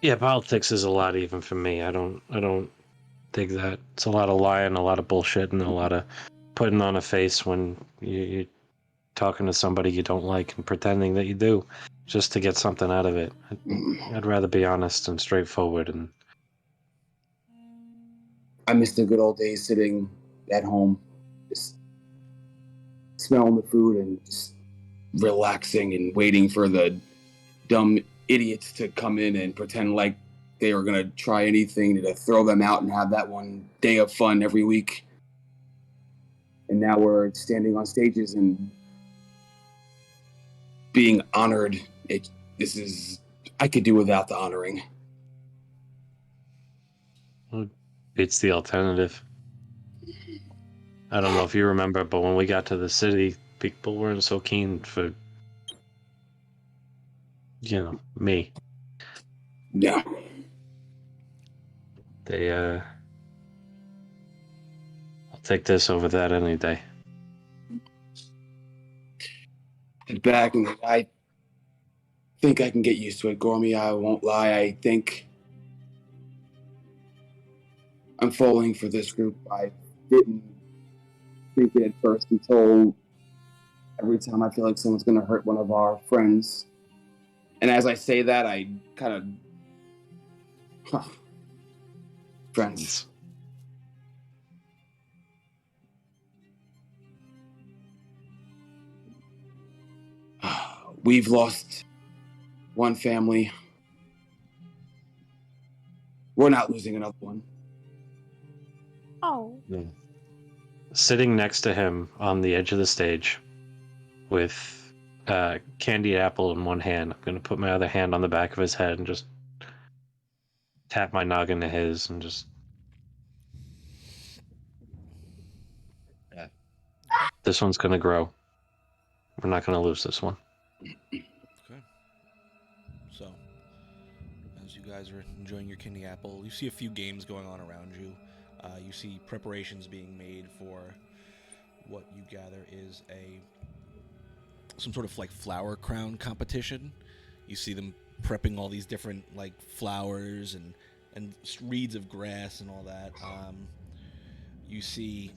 Yeah, politics is a lot even for me. I don't dig that. It's a lot of lying, a lot of bullshit, and a lot of putting on a face when you're talking to somebody you don't like and pretending that you do just to get something out of it. I'd rather be honest and straightforward. And I miss the good old days sitting at home, just smelling the food and just relaxing and waiting for the dumb idiots to come in and pretend like they were going to try anything to throw them out and have that one day of fun every week. And now we're standing on stages and being honored. I could do without the honoring. it's the alternative. I don't know if you remember, but when we got to the city, people weren't so keen for, me. Yeah. I'll take this over that any day. Back, and I think I can get used to it, Gormy. I won't lie. I think I'm falling for this group. I didn't think it at first until every time I feel like someone's going to hurt one of our friends. And as I say that, I kind of... Friends. We've lost one family. We're not losing another one. Oh. Sitting next to him on the edge of the stage with candy apple in one hand, I'm going to put my other hand on the back of his head and just tap my noggin to his and just... This one's going to grow. We're not going to lose this one. Okay. So, as you guys are enjoying your candy apple, you see a few games going on around you. You see preparations being made for what you gather is some sort of like flower crown competition. You see them prepping all these different like flowers and reeds of grass and all that. You see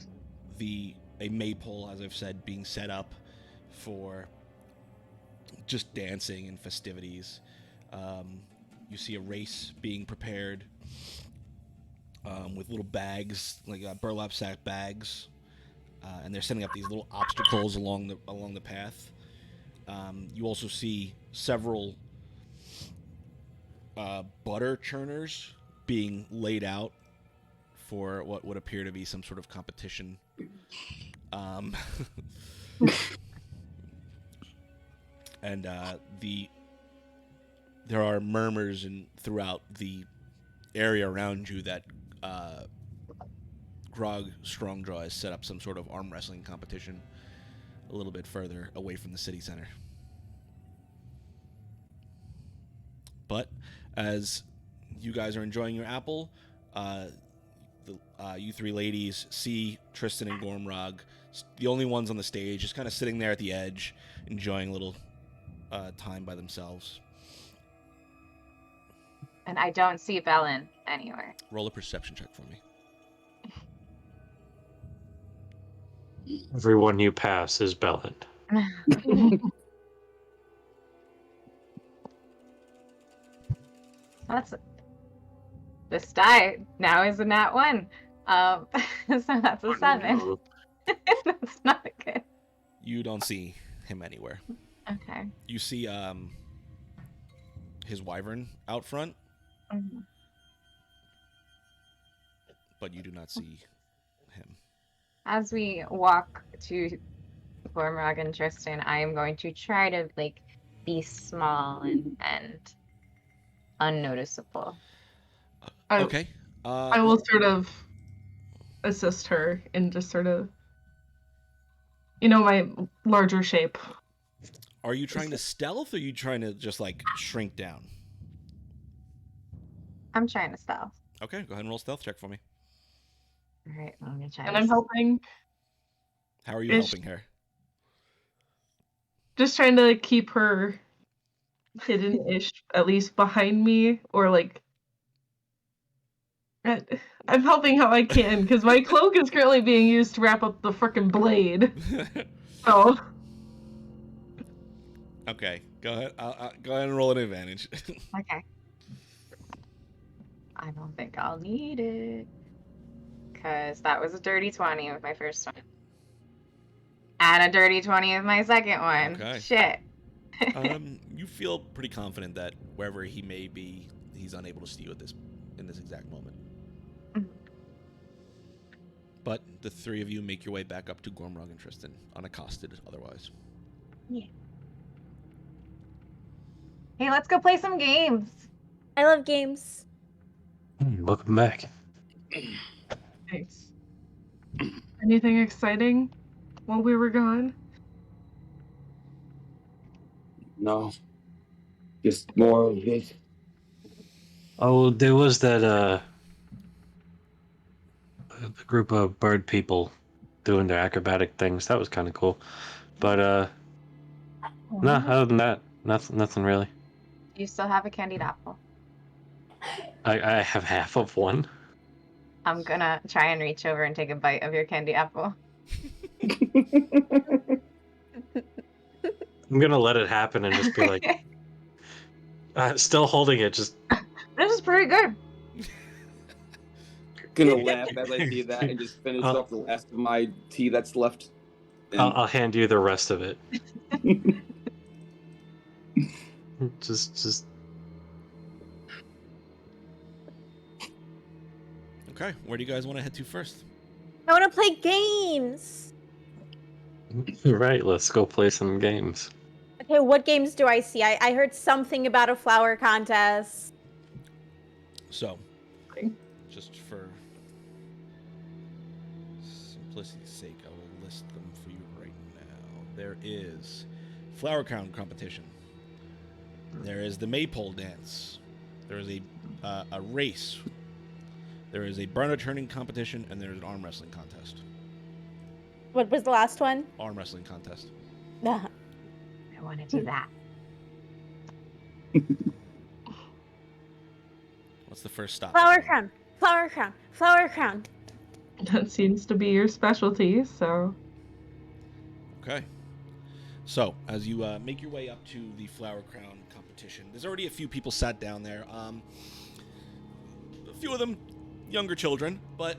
a maypole, as I've said, being set up for just dancing and festivities. You see a race being prepared with little bags, like burlap sack bags, and they're setting up these little obstacles along the path. You also see several butter churners being laid out for what would appear to be some sort of competition. And there are murmurs throughout the area around you that Grog Strongjaw has set up some sort of arm wrestling competition a little bit further away from the city center. But as you guys are enjoying your apple, you 3 ladies see Tristan and Gormrog, the only ones on the stage, just kind of sitting there at the edge, enjoying a little time by themselves. And I don't see Bellin anywhere. Roll a perception check for me. Everyone you pass is Bellin. That's this die now is a nat 1. So that's a 7. That's not good. You don't see him anywhere. Okay. You see his wyvern out front, but you do not see him. As we walk to Gormrog and Tristan, I am going to try to be small and unnoticeable. Okay. I will sort of assist her in just sort of, my larger shape. Are you trying to stealth, or are you trying to just shrink down? I'm trying to stealth. Okay, go ahead and roll a stealth check for me. All right, I'm gonna try. And I'm helping. How are you helping her? Just trying to keep her hidden-ish, at least behind me, or I'm helping how I can, because my cloak is currently being used to wrap up the frickin' blade. So. Okay, go ahead. Go ahead and roll an advantage. Okay. I don't think I'll need it, because that was a dirty 20 with my first one. And a dirty 20 with my second one. Okay. Shit. You feel pretty confident that wherever he may be, he's unable to see you in this exact moment. But the three of you make your way back up to Gormrog and Tristan, unaccosted otherwise. Yeah. Hey, let's go play some games. I love games. Welcome back. Thanks. Anything exciting while we were gone? No. Just more of this. Oh, there was that group of bird people doing their acrobatic things. That was kind of cool. But no, other than that, nothing really. Do you still have a candied apple? I have half of one. I'm gonna try and reach over and take a bite of your candy apple. I'm gonna let it happen and just be like, still holding it. Just this is pretty good. Gonna laugh as I see that and just finish off the last of my tea that's left. I'll hand you the rest of it. just. Okay, where do you guys want to head to first? I want to play games. Right, let's go play some games. Okay, what games do I see? I heard something about a flower contest. So, just for simplicity's sake, I will list them for you right now. There is flower crown competition. There is the maypole dance. There is a race. There is a burner turning competition, and there is an arm wrestling contest. What was the last one? Arm wrestling contest. I want to do that. What's the first stop? Flower crown. Flower crown. Flower crown. That seems to be your specialty, so. Okay. So, as you make your way up to the flower crown competition, there's already a few people sat down there. A few of them younger children, but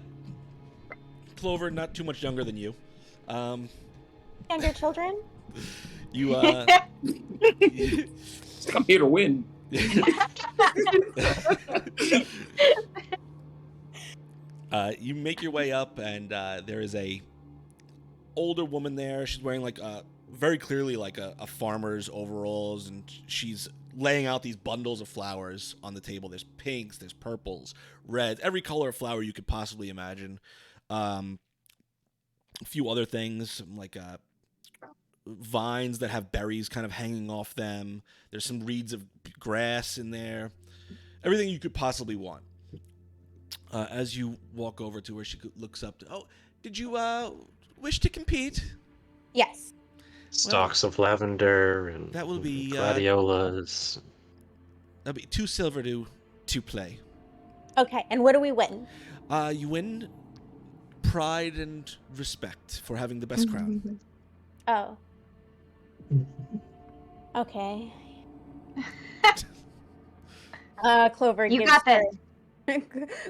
Clover not too much younger than you. Younger children? You I'm here to win. You make your way up, and there is a older woman there. She's wearing very clearly a farmer's overalls, and she's laying out these bundles of flowers on the table. There's pinks, there's purples, reds, every color of flower you could possibly imagine. A few other things like vines that have berries kind of hanging off them. There's some reeds of grass in there. Everything you could possibly want. As you walk over to her, she looks up to, did you wish to compete? Yes. Stalks of lavender and that will be gladiolas. That'll be 2 silver to play. Okay, and what do we win? You win pride and respect for having the best crown. Oh. Okay. Clover You gives got this. her.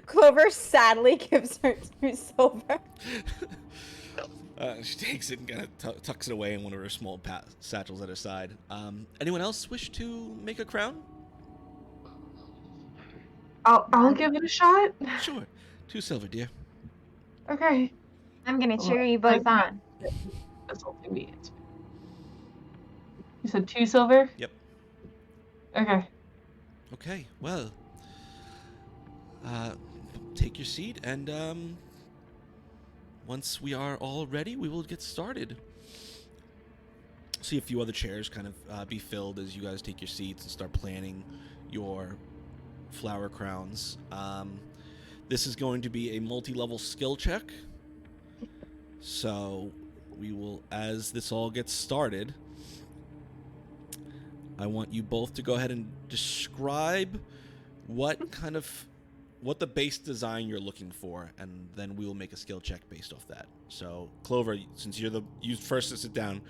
Clover sadly gives her 2 silver. She takes it and kind of tucks it away in one of her small satchels at her side. Anyone else wish to make a crown? I'll give it a shot. Sure. 2 silver, dear. Okay. I'm gonna cheer you both on. That's all me. You said 2 silver? Yep. Okay. Okay, well, take your seat, and once we are all ready, we will get started. See a few other chairs kind of be filled as you guys take your seats and start planning your flower crowns. This is going to be a multi-level skill check, so we will, as this all gets started, I want you both to go ahead and describe what the base design you're looking for, and then we will make a skill check based off that. So, Clover, since you first to sit down,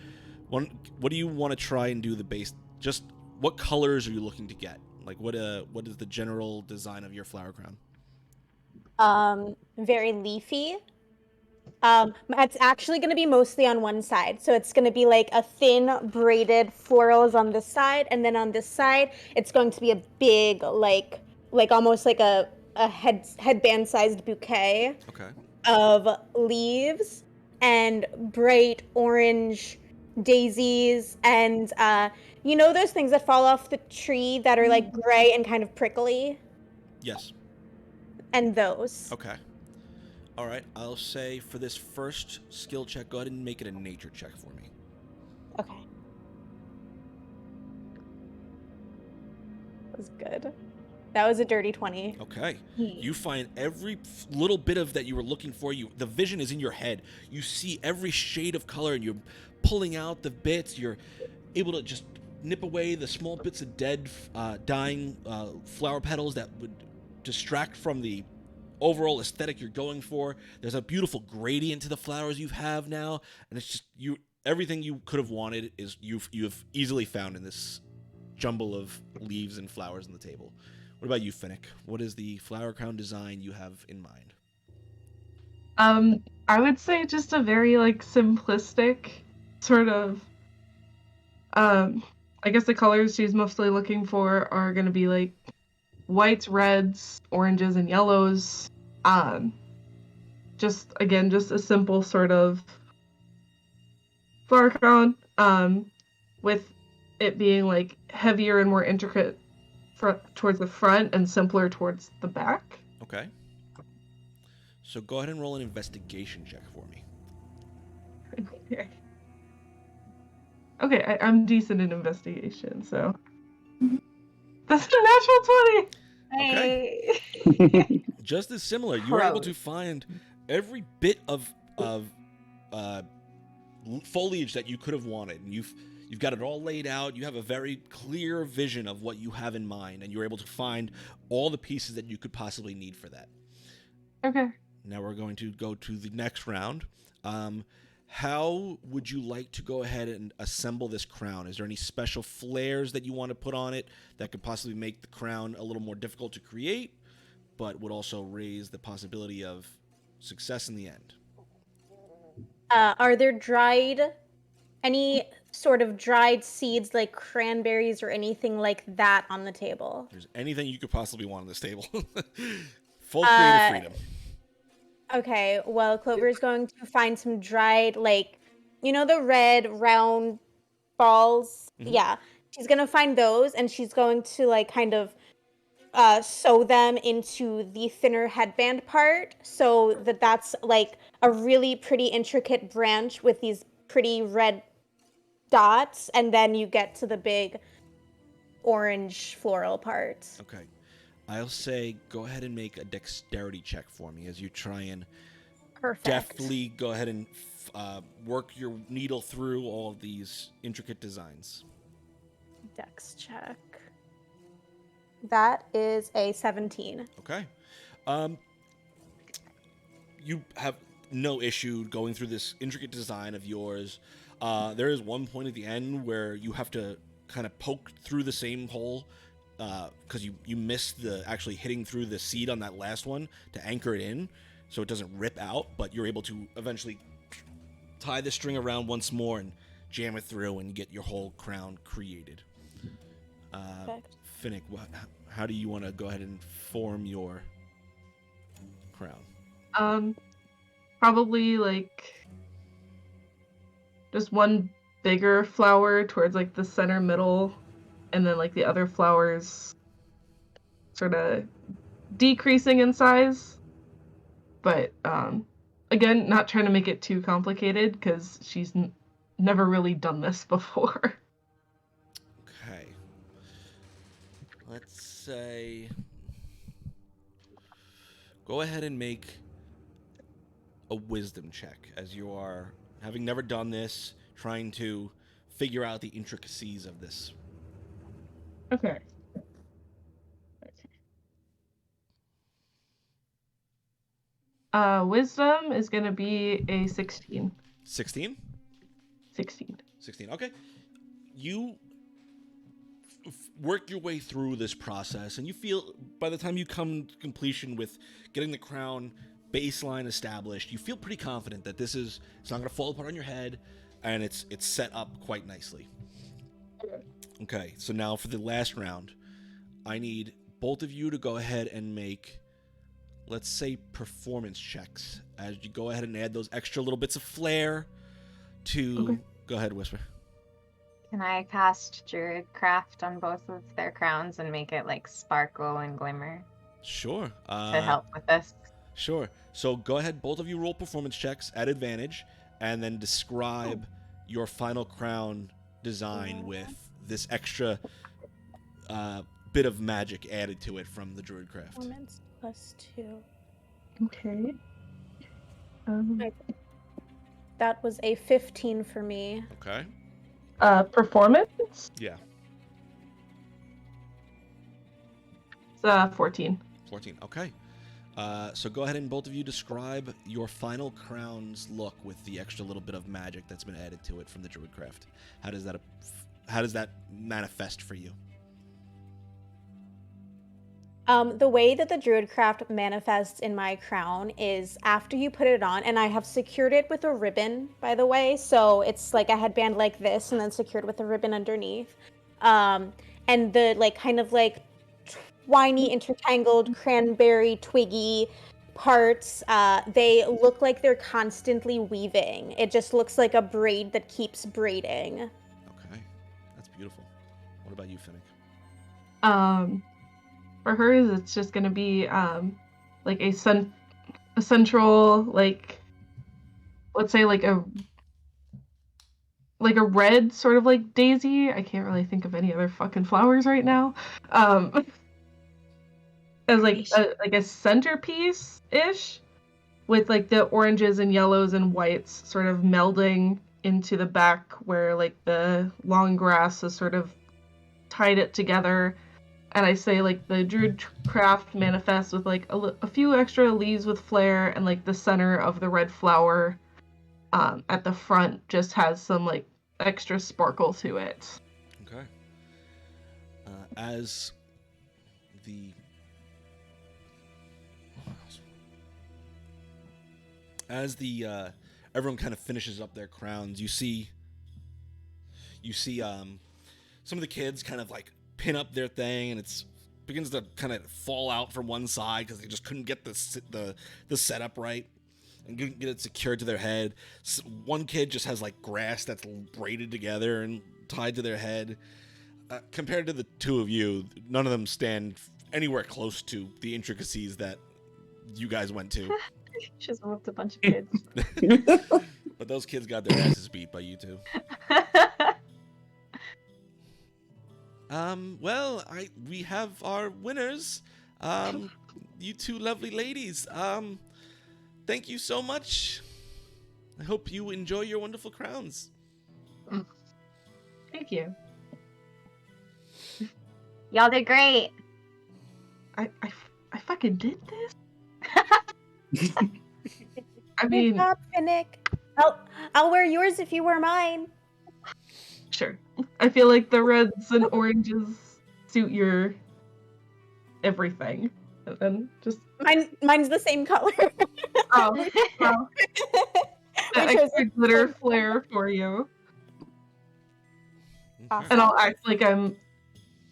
what do you want to try and do the base? Just what colors are you looking to get? Like, what is the general design of your flower crown? Very leafy. It's actually going to be mostly on one side. So it's going to be like a thin braided florals on this side, and then on this side, it's going to be a big, like almost like a headband-sized bouquet of leaves and bright orange daisies, and you know those things that fall off the tree that are like gray and kind of prickly? Yes. And those. Okay. All right, I'll say for this first skill check, go ahead and make it a nature check for me. Okay. That was good. That was a dirty 20. Okay. You find every little bit of that you were looking for. The vision is in your head. You see every shade of color, and you're pulling out the bits. You're able to just nip away the small bits of dead, dying flower petals that would distract from the overall aesthetic you're going for. There's a beautiful gradient to the flowers you have now, and it's just everything you could have wanted is you've easily found in this jumble of leaves and flowers on the table. What about you, Finnick? What is the flower crown design you have in mind? I would say just a very simplistic sort of. I guess the colors she's mostly looking for are going to be like whites, reds, oranges, and yellows. Just a simple sort of flower crown, with it being like heavier and more intricate towards the front and simpler towards the back. Okay. So go ahead and roll an investigation check for me. Okay, I'm decent in investigation, so that's a natural 20. Okay. Just as similar, you were able to find every bit of foliage that you could have wanted, and you've got it all laid out. You have a very clear vision of what you have in mind, and you're able to find all the pieces that you could possibly need for that. Okay. Now we're going to go to the next round. How would you like to go ahead and assemble this crown? Is there any special flares that you want to put on it that could possibly make the crown a little more difficult to create, but would also raise the possibility of success in the end? Are there any sort of dried seeds like cranberries or anything like that on the table? There's anything you could possibly want on this table. Full creative freedom. Okay, well, Clover's going to find some dried, the red round balls? Mm-hmm. Yeah. She's going to find those, and she's going to, sew them into the thinner headband part, so that's, a really pretty intricate branch with these pretty red dots, and then you get to the big orange floral part. Okay. I'll say go ahead and make a dexterity check for me as you try and deftly go ahead and work your needle through all of these intricate designs. Dex check. That is a 17. Okay. You have no issue going through this intricate design of yours. There is one point at the end where you have to kind of poke through the same hole because you missed the actually hitting through the seed on that last one to anchor it in so it doesn't rip out, but you're able to eventually tie the string around once more and jam it through and get your whole crown created. Finnick, how do you want to go ahead and form your crown? Probably like just one bigger flower towards like the center middle, and then like the other flowers sort of decreasing in size. But again, not trying to make it too complicated because she's never really done this before. Okay. Let's say go ahead and make a wisdom check as you are, having never done this, trying to figure out the intricacies of this. Okay. Wisdom is going to be a 16. 16? 16. 16. Okay. You work your way through this process, and you feel by the time you come to completion with getting the crown baseline established, you feel pretty confident that it's not going to fall apart on your head, and it's set up quite nicely. Okay, so now for the last round, I need both of you to go ahead and make, let's say, performance checks as you go ahead and add those extra little bits of flair to... Okay. Go ahead, Whisper. Can I cast Druidcraft on both of their crowns and make it like sparkle and glimmer Sure. to help with this? Sure. So go ahead, both of you roll performance checks at advantage, and then describe your final crown design with this extra bit of magic added to it from the Druidcraft. Performance +2. Okay. That was a 15 for me. Okay. Performance? Yeah. It's 14. 14. Okay. So go ahead and both of you describe your final crown's look with the extra little bit of magic that's been added to it from the Druidcraft. How does that manifest for you? The way that the Druidcraft manifests in my crown is after you put it on, and I have secured it with a ribbon, by the way, so it's like a headband like this and then secured with a ribbon underneath. And the kind of twiny, intertangled, cranberry, twiggy parts, they look like they're constantly weaving. It just looks like a braid that keeps braiding. Okay. That's beautiful. What about you, Finnick? For hers, it's just gonna be like a central, let's say a red sort of like daisy. I can't really think of any other fucking flowers right now. As a centerpiece ish, with the oranges and yellows and whites sort of melding into the back where the long grass has sort of tied it together. And I say the Druidcraft manifests with a few extra leaves with flair, and the center of the red flower at the front just has some extra sparkle to it. Okay. As everyone kind of finishes up their crowns, you see some of the kids kind of pin up their thing, and it begins to kind of fall out from one side because they just couldn't get the setup right and get it secured to their head. One kid just has grass that's braided together and tied to their head. Compared to the two of you, none of them stand anywhere close to the intricacies that you guys went to. Just whooped a bunch of kids. But those kids got their asses beat by you two. Well, we have our winners. You two lovely ladies. Thank you so much. I hope you enjoy your wonderful crowns. Thank you. Y'all did great. I fucking did this? I mean, Good job, Finnick. I'll wear yours if you wear mine. sure. I feel like the reds and oranges suit your everything. And just mine's the same color. oh, well, that chose extra glitter flare for you. Awesome. And I'll act like I'm,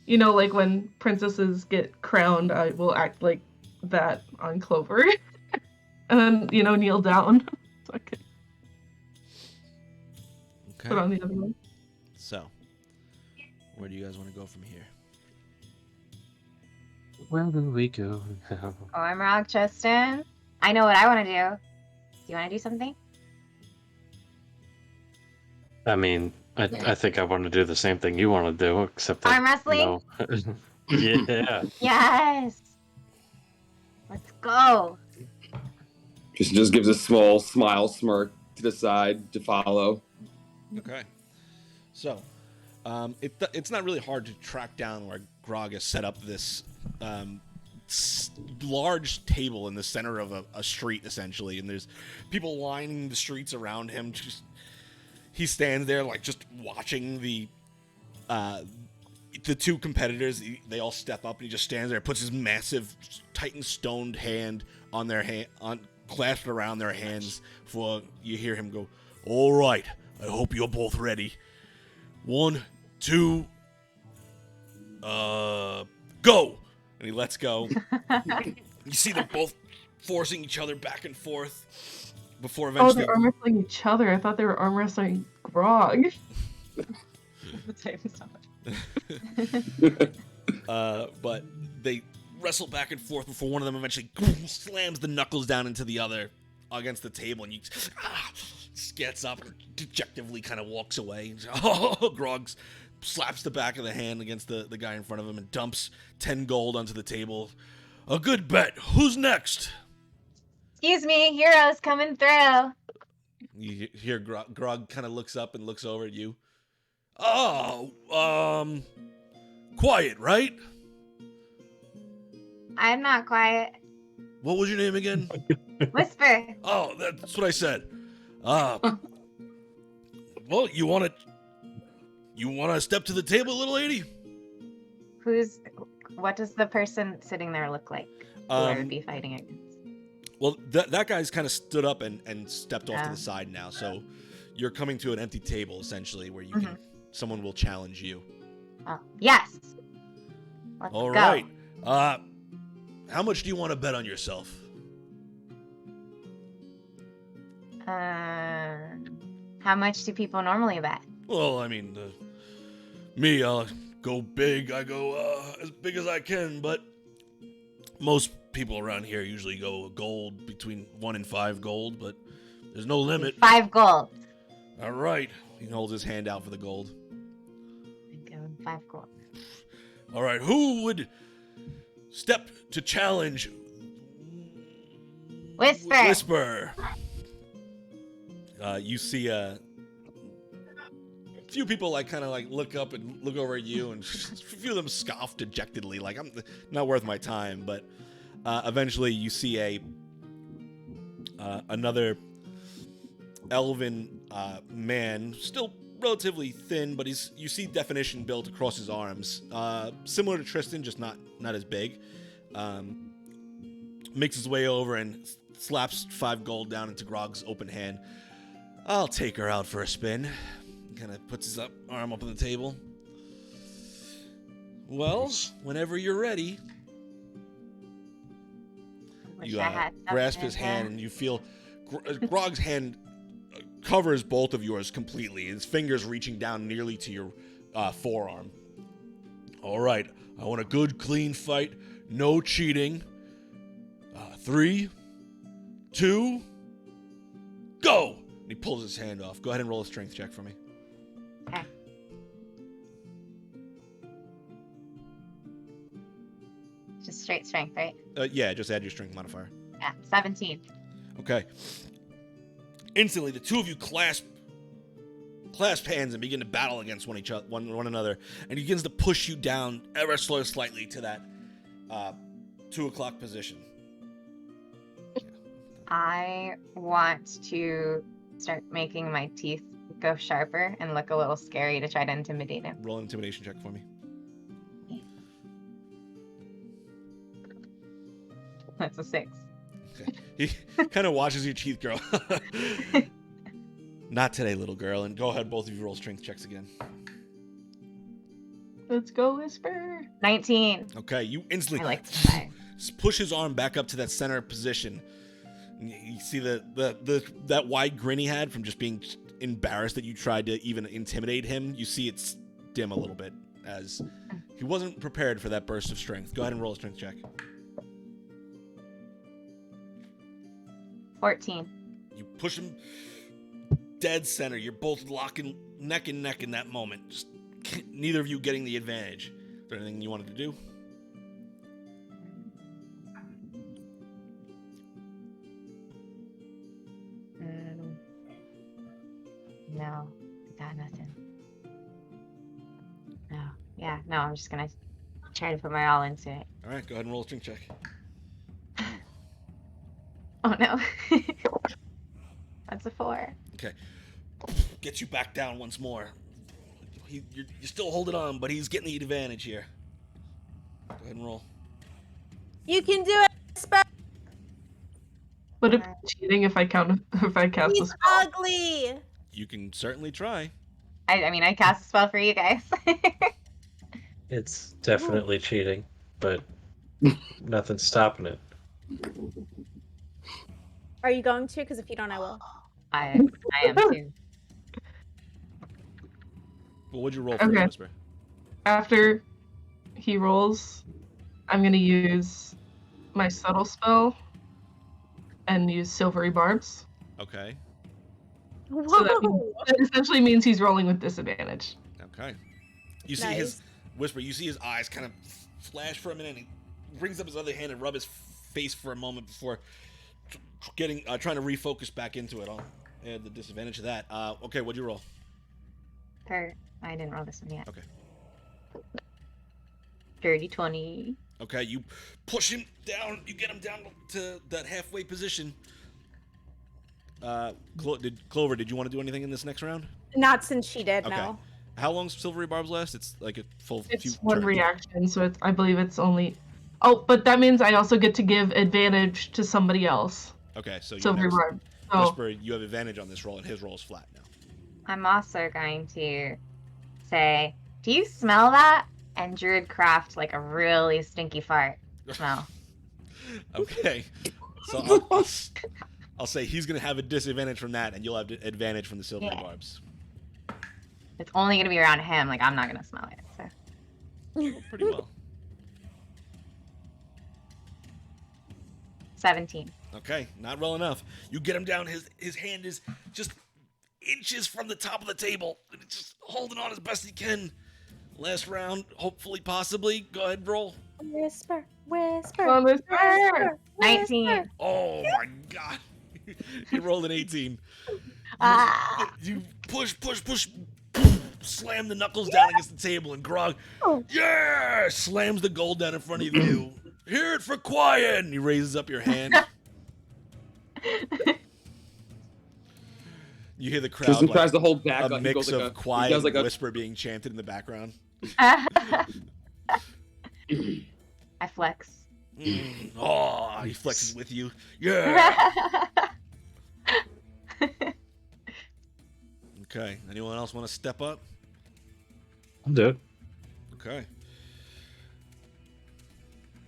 like when princesses get crowned, I will act like that on Clover. And then, kneel down. So I can put on the other one. So, where do you guys want to go from here? Where do we go now? Oh, I'm Rock, Justin. I know what I want to do. Do you want to do something? I mean, I think I want to do the same thing you want to do, except that, Arm wrestling? Yeah. Yes. Let's go. Just gives a small smile smirk to the side to follow. Okay. So, it's not really hard to track down where Grog has set up this large table in the center of a street, essentially, and there's people lining the streets around him. He stands there, like, just watching the two competitors. They all step up, and he just stands there, puts his massive Titan-stoned hand on their clasped around their hands. For you hear him go, "All right, I hope you're both ready. 1, 2, go!" And he lets go. You see them both forcing each other back and forth before eventually. Oh, they're arm wrestling each other. I thought they were arm wrestling Grog. But they wrestle back and forth before one of them eventually slams the knuckles down into the other against the table, and gets up and dejectively kind of walks away. Grog slaps the back of the hand against the guy in front of him and dumps 10 gold onto the table. A good bet. Who's next? Excuse me, heroes coming through. You hear Grog kind of looks up and looks over at you. Oh, quiet, right? I'm not quiet. What was your name again? Whisper. Oh, that's what I said. Well, you want to step to the table, little lady? What does the person sitting there look like? Who I would be fighting against? Well, that guy's kind of stood up and stepped off to the side now. So you're coming to an empty table, essentially, where you someone will challenge you. Oh, yes. Let's All go. right. How much do you want to bet on yourself? How much do people normally bet? Well, I mean, me, I'll go big. I go as big as I can, but most people around here usually go gold, between 1 and 5 gold, but there's no limit. 5 gold. All right. He holds his hand out for the gold. 5 gold. All right. Who would step to challenge Whisper? You see a few people kind of look up and look over at you, and a few of them scoff dejectedly, like, I'm not worth my time. But eventually you see another elven man, still relatively thin, but you see definition built across his arms, similar to Tristan, just not as big. Makes his way over and slaps 5 gold down into Grog's open hand. I'll take her out for a spin. Kind of puts his arm up on the table. Well, whenever you're ready. You grasp his hand, and you feel Grog's hand covers both of yours completely. His fingers reaching down nearly to your forearm. All right, I want a good, clean fight. No cheating. 3, 2, go! And he pulls his hand off. Go ahead and roll a strength check for me. Okay. Just straight strength, right? Yeah, just add your strength modifier. Yeah, 17. Okay. Instantly, the two of you clasp hands and begin to battle against one another, and he begins to push you down ever so slightly to that 2 o'clock position. I want to start making my teeth go sharper and look a little scary to try to intimidate him. Roll an intimidation check for me. That's a 6. Okay. He kind of watches your teeth grow. Not today, little girl. And go ahead, both of you roll strength checks again. Let's go, Whisper. 19. Okay, you instantly I like to try. push his arm back up to that center position. You see that wide grin he had from just being embarrassed that you tried to even intimidate him. You see it dim a little bit as he wasn't prepared for that burst of strength. Go ahead and roll a strength check. 14. You push him dead center. You're both locking neck and neck in that moment. Just neither of you getting the advantage. Is there anything you wanted to do? No, I got nothing. No. Yeah, no, I'm just gonna try to put my all into it. All right, go ahead and roll a strength check. Oh no. That's a 4. Okay. Gets you back down once more. You're still holding on, but he's getting the advantage here. Go ahead and roll. You can do it, Whisper. Would it be cheating if I cast a He's spell? ugly. You can certainly try. I mean, I cast a spell for you guys. It's definitely cheating, but nothing's stopping it. Are you going to? Because if you don't, I will. I am too. Well, what'd you roll for Okay. Whisper? After he rolls, I'm going to use my subtle spell and use silvery barbs. Okay. So that essentially means he's rolling with disadvantage. Okay. You see his Whisper. You see his eyes kind of flash for a minute. And he brings up his other hand and rub his face for a moment before trying to refocus back into it. I'll add the disadvantage to that. Okay, what'd you roll? I didn't roll this one yet. Okay. Dirty 20. Okay, you push him down. You get him down to that halfway position. Clover, did you want to do anything in this next round? Not since she did, Okay. no. How long Silvery Barbs last? It's like a full few It's one turns. reaction, so I believe it's only... Oh, but that means I also get to give advantage to somebody else. Okay, so Silvery barb. So Whisper, you have advantage on this roll, and his roll is flat now. I'm also going to say, do you smell that? And Druid craft like a really stinky fart smell. Okay, so I'll say he's going to have a disadvantage from that, and you'll have advantage from the Silvery Yeah. Barbs. It's only going to be around him. Like, I'm not going to smell it. So. Pretty well. 17. Okay, not well enough. You get him down. His hand is just inches from the top of the table. And it's just holding on as best he can. Last round, hopefully, possibly. Go ahead, roll. Whisper, whisper, Come on, Whisper. whisper. 19. Oh my god. You rolled an 18. You push, slam the knuckles down against the table, and Grog, yeah, slams the gold down in front of you. Hear it for quiet. And he raises up your hand. You hear the crowd Tristan like, tries to hold back. a He mix goes of like quiet he does like and a whisper being chanted in the background. I flex. Oh, he flexes with you. Yeah. Okay. Anyone else want to step up? I'll do it. Okay.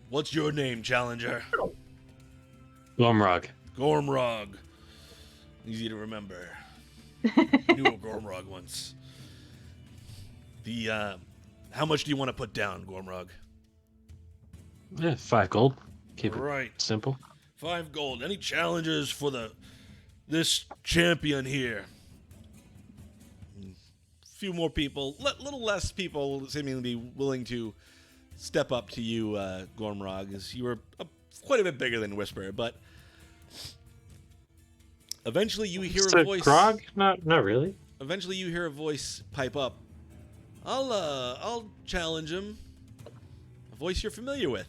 What's your name, Challenger? Glomrog. Gormrog. Easy to remember. Knew a Gormrog once. How much do you want to put down, Gormrog? Yeah, 5 gold. Keep Right. it simple. 5 gold. Any challenges for this champion here? Few more people, little less people seemingly willing to step up to you, Gormrog, as you were quite a bit bigger than Whisper, but eventually you hear a voice. Grog? Not really. Eventually you hear a voice pipe up. I'll challenge him. A voice you're familiar with.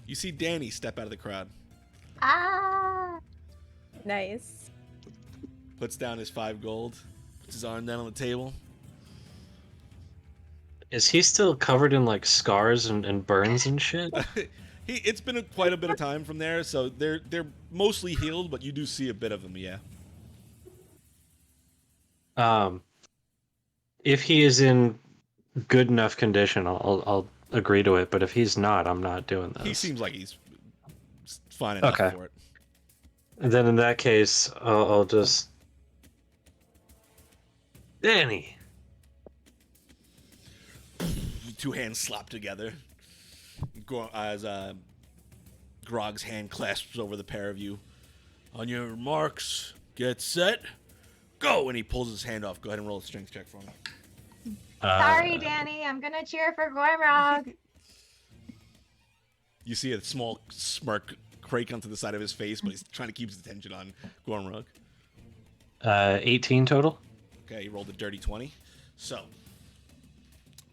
You see Danny step out of the crowd. Ah! Nice. Puts down his 5 gold. Puts his arm down on the table. Is he still covered in like scars and burns and shit? It's been quite a bit of time from there, so they're mostly healed, but you do see a bit of them, yeah. If he is in good enough condition, I'll agree to it. But if he's not, I'm not doing this. He seems like he's fine enough for it. And then in that case, I'll just Danny. Two hands slap together. As Grog's hand clasps over the pair of you. On your marks, get set, go! And he pulls his hand off. Go ahead and roll a strength check for me. Sorry, Danny. I'm gonna cheer for Gormrog. You see a small smirk crake onto the side of his face, but he's trying to keep his attention on Gormrog. 18 total. Okay, he rolled a dirty 20. So,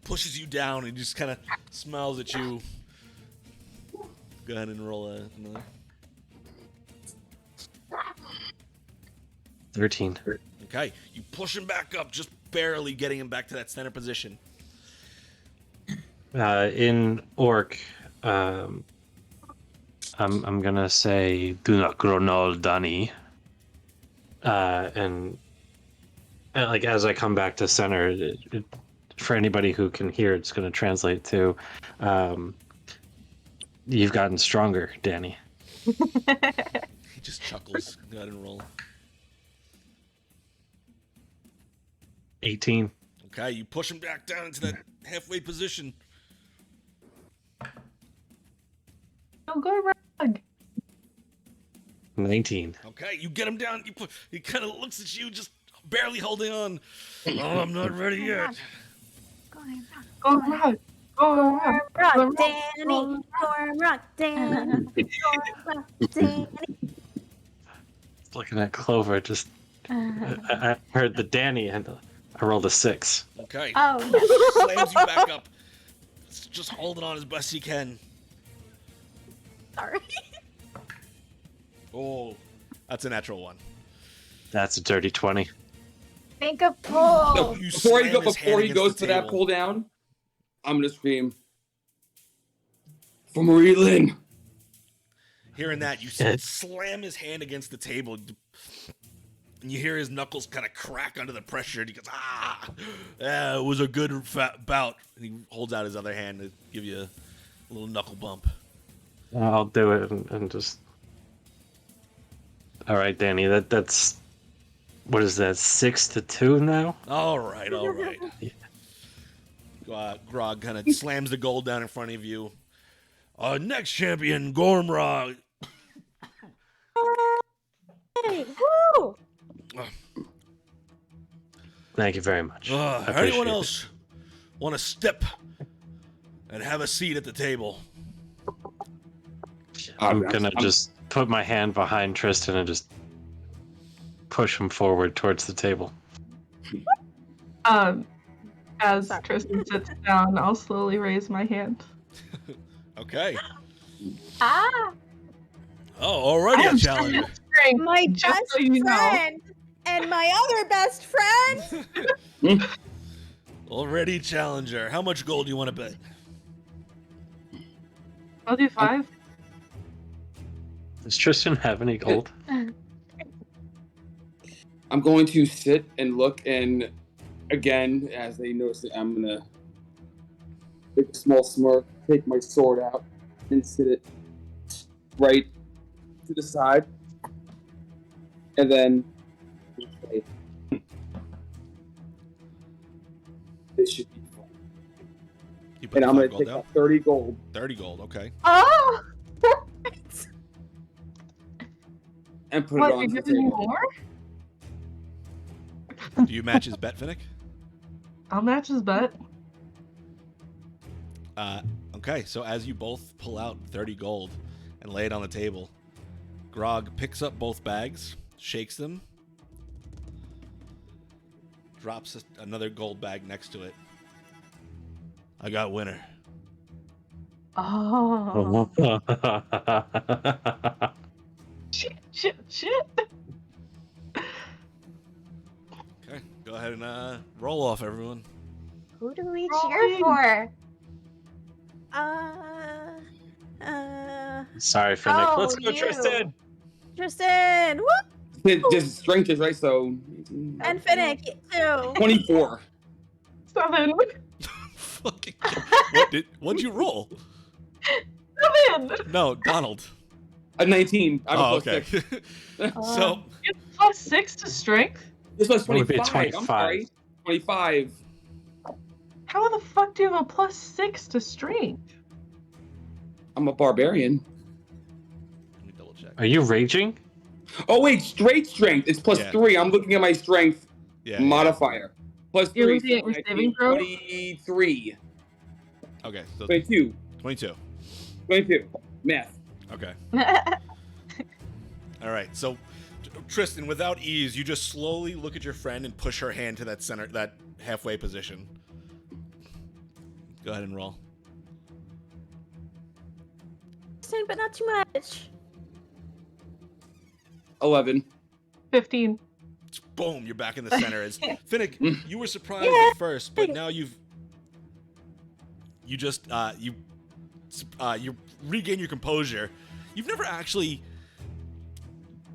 pushes you down and just kind of smiles at you. Go ahead and roll another. 13. Okay, you push him back up, just barely getting him back to that center position. In Orc, I'm gonna say "Do not gronol, Danny," and like as I come back to center, for anybody who can hear, it's gonna translate to, "You've gotten stronger, Danny." He just chuckles. Go ahead and roll. 18. Okay, you push him back down into that halfway position. Oh, Gormrog. 19. Okay, you get him down. He kind of looks at you, just barely holding on. Oh, I'm not ready yet. Gormrog. Gormrog, Danny. Gormrog, Danny. Gormrog, Danny. Looking at Clover, just I heard the Danny and I rolled a 6. Okay. Oh, Slams you back up. Just holding on as best he can. Sorry. Oh, that's a natural 1. That's a dirty 20. Think of pull. No, You before he, slam his hand before he against goes the to that table. pull down, I'm gonna scream for Marie Lynn. Hearing that, you slam his hand against the table, and you hear his knuckles kind of crack under the pressure, and he goes, it was a good bout. And he holds out his other hand to give you a little knuckle bump. I'll do it and just. All right, Danny. That's what is that? 6-2 now. All right. Grog kind of slams the gold down in front of you. Our next champion, Gormrog. Hey, woo! Thank you very much. I appreciate Anyone it. else want to step and have a seat at the table? I'm gonna just put my hand behind Tristan and just push him forward towards the table. As Tristan sits down, I'll slowly raise my hand. Okay. Ah! Oh, already a challenge. My Just best so you know. friend and my other best friend. Already challenger. How much gold do you want to bet? I'll do 5. Does Tristan have any gold? I'm going to sit and look, and again, as they notice it, I'm gonna make a small smirk, take my sword out, and sit it right to the side, and then say, "This should be fun." You put And the I'm gonna 5 gold take down? out 30 gold. 30 gold, okay. Oh! And put What, it on you're the giving me table. more? Do you match his bet, Finnick? I'll match his bet. Okay, so as you both pull out 30 gold and lay it on the table, Grog picks up both bags, shakes them, drops another gold bag next to it. I got winner. Oh. Shit. Okay, go ahead and roll off, everyone. Who do we cheer for? Sorry, Finnick. Let's go, you. Tristan. Tristan, woo! Just strength is right, so And Finnick too. 24. 7. Fucking. What'd you roll? 7. No, Donald. A 19. I'm Oh, a plus okay. 6. So You have plus 6 to strength? This was It would be 25. I'm sorry. 25. How the fuck do you have a plus 6 to strength? I'm a barbarian. Let me double check. Are you raging? Oh wait, straight strength. It's plus Yeah. 3. I'm looking at my strength Yeah. modifier. Plus You're 3. looking at your saving throw? 23. Okay, so 22. 22. 22. Math. Okay. All right. So, Tristan, without ease, you just slowly look at your friend and push her hand to that center, that halfway position. Go ahead and roll. But not too much. 11. 15. Boom! You're back in the center. As Finnick, you were surprised at first, but now you regain your composure. You've never actually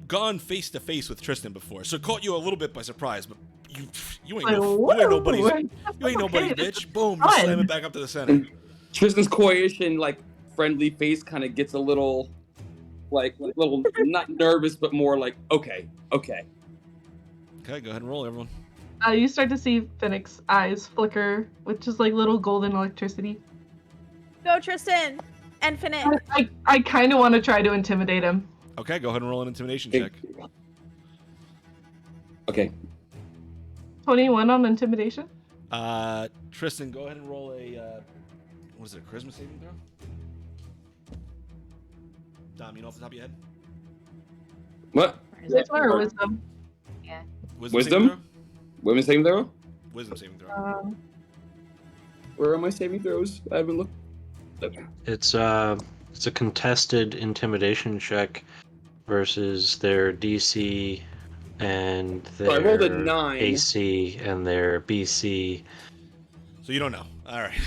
gone face to face with Tristan before, so it caught you a little bit by surprise. But you ain't nobody's bitch. Boom! You slam it back up to the center. Tristan's coyish and like friendly face kind of gets a little, like little not nervous, but more like okay. Okay, go ahead and roll, everyone. You start to see Finnick's eyes flicker with just like little golden electricity. Go, Tristan and Finnick. I kind of want to try to intimidate him. Okay, go ahead and roll an intimidation check. Okay. 21 on intimidation. Tristan, go ahead and roll a what is it? A charisma saving throw? Dom, you know off the top of your head? What? Charisma or wisdom? Yeah. Wisdom? Women's saving throw? Wisdom saving throw. Where are my saving throws? I haven't looked. Okay. It's a contested intimidation check versus their DC and their I rolled a 9. AC and their BC. So you don't know. All right.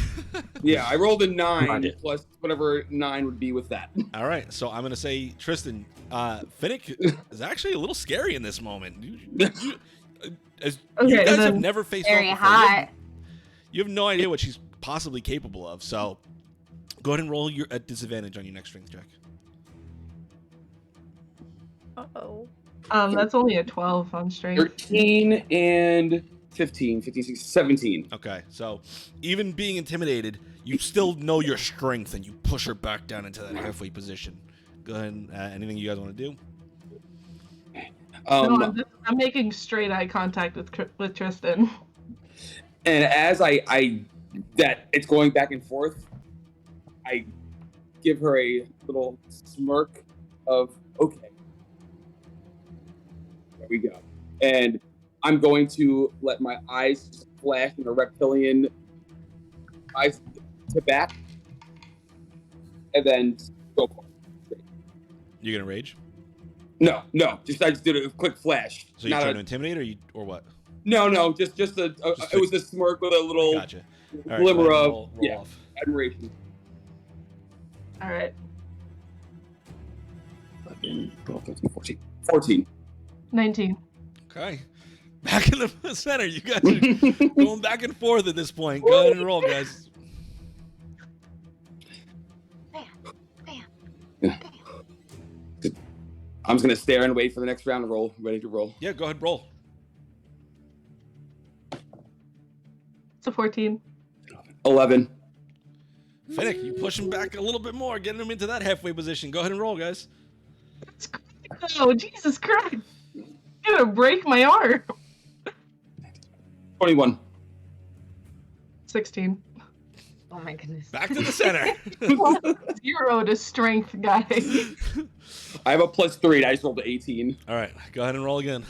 Yeah, I rolled a 9 I did. plus whatever 9 would be with that. All right. So I'm gonna say, Tristan, Finnick is actually a little scary in this moment. You guys have never faced Very off before. hot. You have no idea what she's possibly capable of. So go ahead and roll your at disadvantage on your next strength check. Uh-oh. That's only a 12 on strength. 13 and 15, 16, 17. Okay, so even being intimidated, you still know your strength, and you push her back down into that halfway position. Go ahead and anything you guys want to do? No, I'm making straight eye contact with Tristan. And as I that it's going back and forth, I give her a little smirk of okay. There we go. And I'm going to let my eyes flash in a reptilian eyes to back, and then go for it. You're gonna rage? No. I just did a quick flash. So you're trying to intimidate, or what? No. Just it was a smirk with a little Gotcha. All right, glimmer of roll off. admiration. All right. 11, 12, 13, 14. 14. 19. Okay. Back in the center. You guys are going back and forth at this point. Go ahead and roll, guys. I'm just gonna stare and wait for the next round to roll. Ready to roll. Yeah, go ahead, roll. It's a 14. 11. Finnick, you push him back a little bit more, getting him into that halfway position. Go ahead and roll, guys. Oh, Jesus Christ. You're gonna break my arm. 21. 16. Oh my goodness. Back to the center. 0 to strength, guys. I have a +3. I just rolled an 18. All right, go ahead and roll again.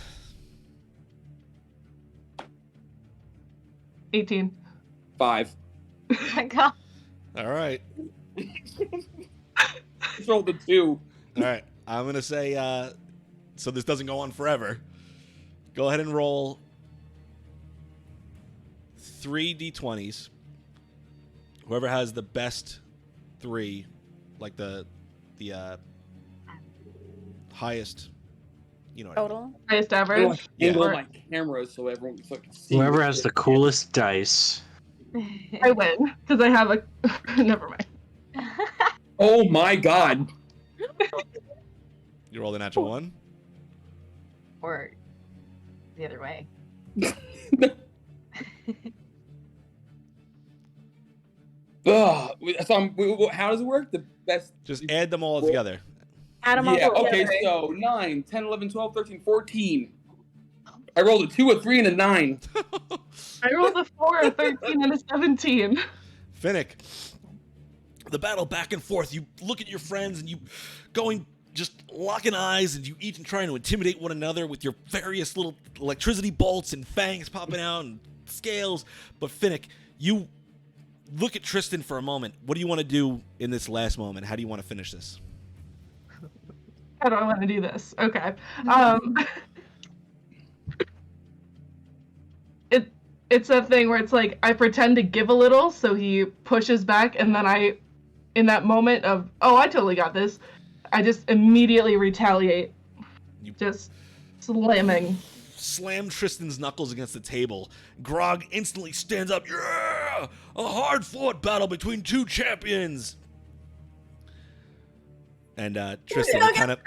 18. 5. Oh my god. All right. Just rolled a 2. All right. I'm gonna say, so this doesn't go on forever, go ahead and roll 3 d20s. Whoever has the best 3, like the highest, you know, Total. Highest I average. want to angle my camera so everyone can fucking see. Whoever this has shit. the coolest dice. I win because I have a. Never mind. Oh my god. You rolled a natural 1. Or the other way. Ugh. So how does it work? The best. Just add them all together. Add them all Yeah, together. okay, so 9, 10, 11, 12, 13, 14. I rolled a 2, a 3, and a 9. I rolled a 4, a 13, and a 17. Finnick, the battle back and forth. You look at your friends and you going, just locking eyes, and you each trying to intimidate one another with your various little electricity bolts and fangs popping out and scales. But Finnick, you look at Tristan for a moment. What do you want to do in this last moment? How do you want to finish this? How do I want to do this? Okay. It's that thing where it's like I pretend to give a little, so he pushes back, and then in that moment of, oh, I totally got this, I just immediately retaliate. Just slamming. Slam Tristan's knuckles against the table. Grog instantly stands up. Yeah! A hard-fought battle between 2 champions. And Tristan kind of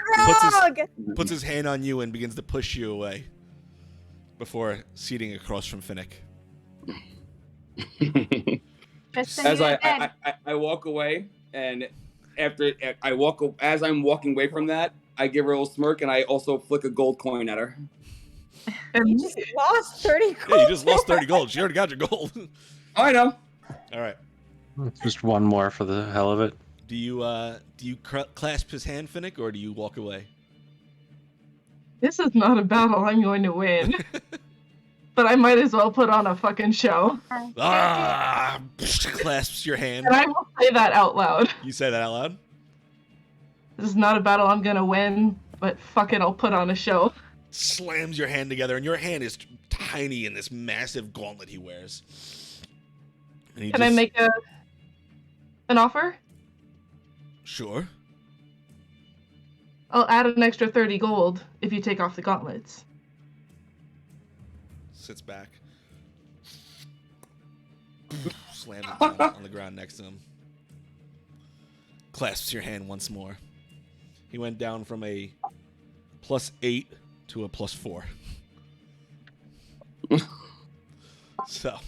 puts his hand on you and begins to push you away before seating across from Finnick. As I walk away, and as I'm walking away from that, I give her a little smirk, and I also flick a gold coin at her. You just lost 30 gold. Yeah, you just lost 30 gold. She already got your gold. I know. All right. Just one more for the hell of it. Do you clasp his hand, Finnick, or do you walk away? This is not a battle I'm going to win. But I might as well put on a fucking show. Clasps your hand. And I will say that out loud. You say that out loud? This is not a battle I'm gonna win, but fuck it, I'll put on a show. Slams your hand together, and your hand is tiny in this massive gauntlet he wears. And Can I make an offer? Sure. I'll add an extra 30 gold if you take off the gauntlets. Sits back. Slams it down on the ground next to him. Clasps your hand once more. He went down from a +8 to a +4. So.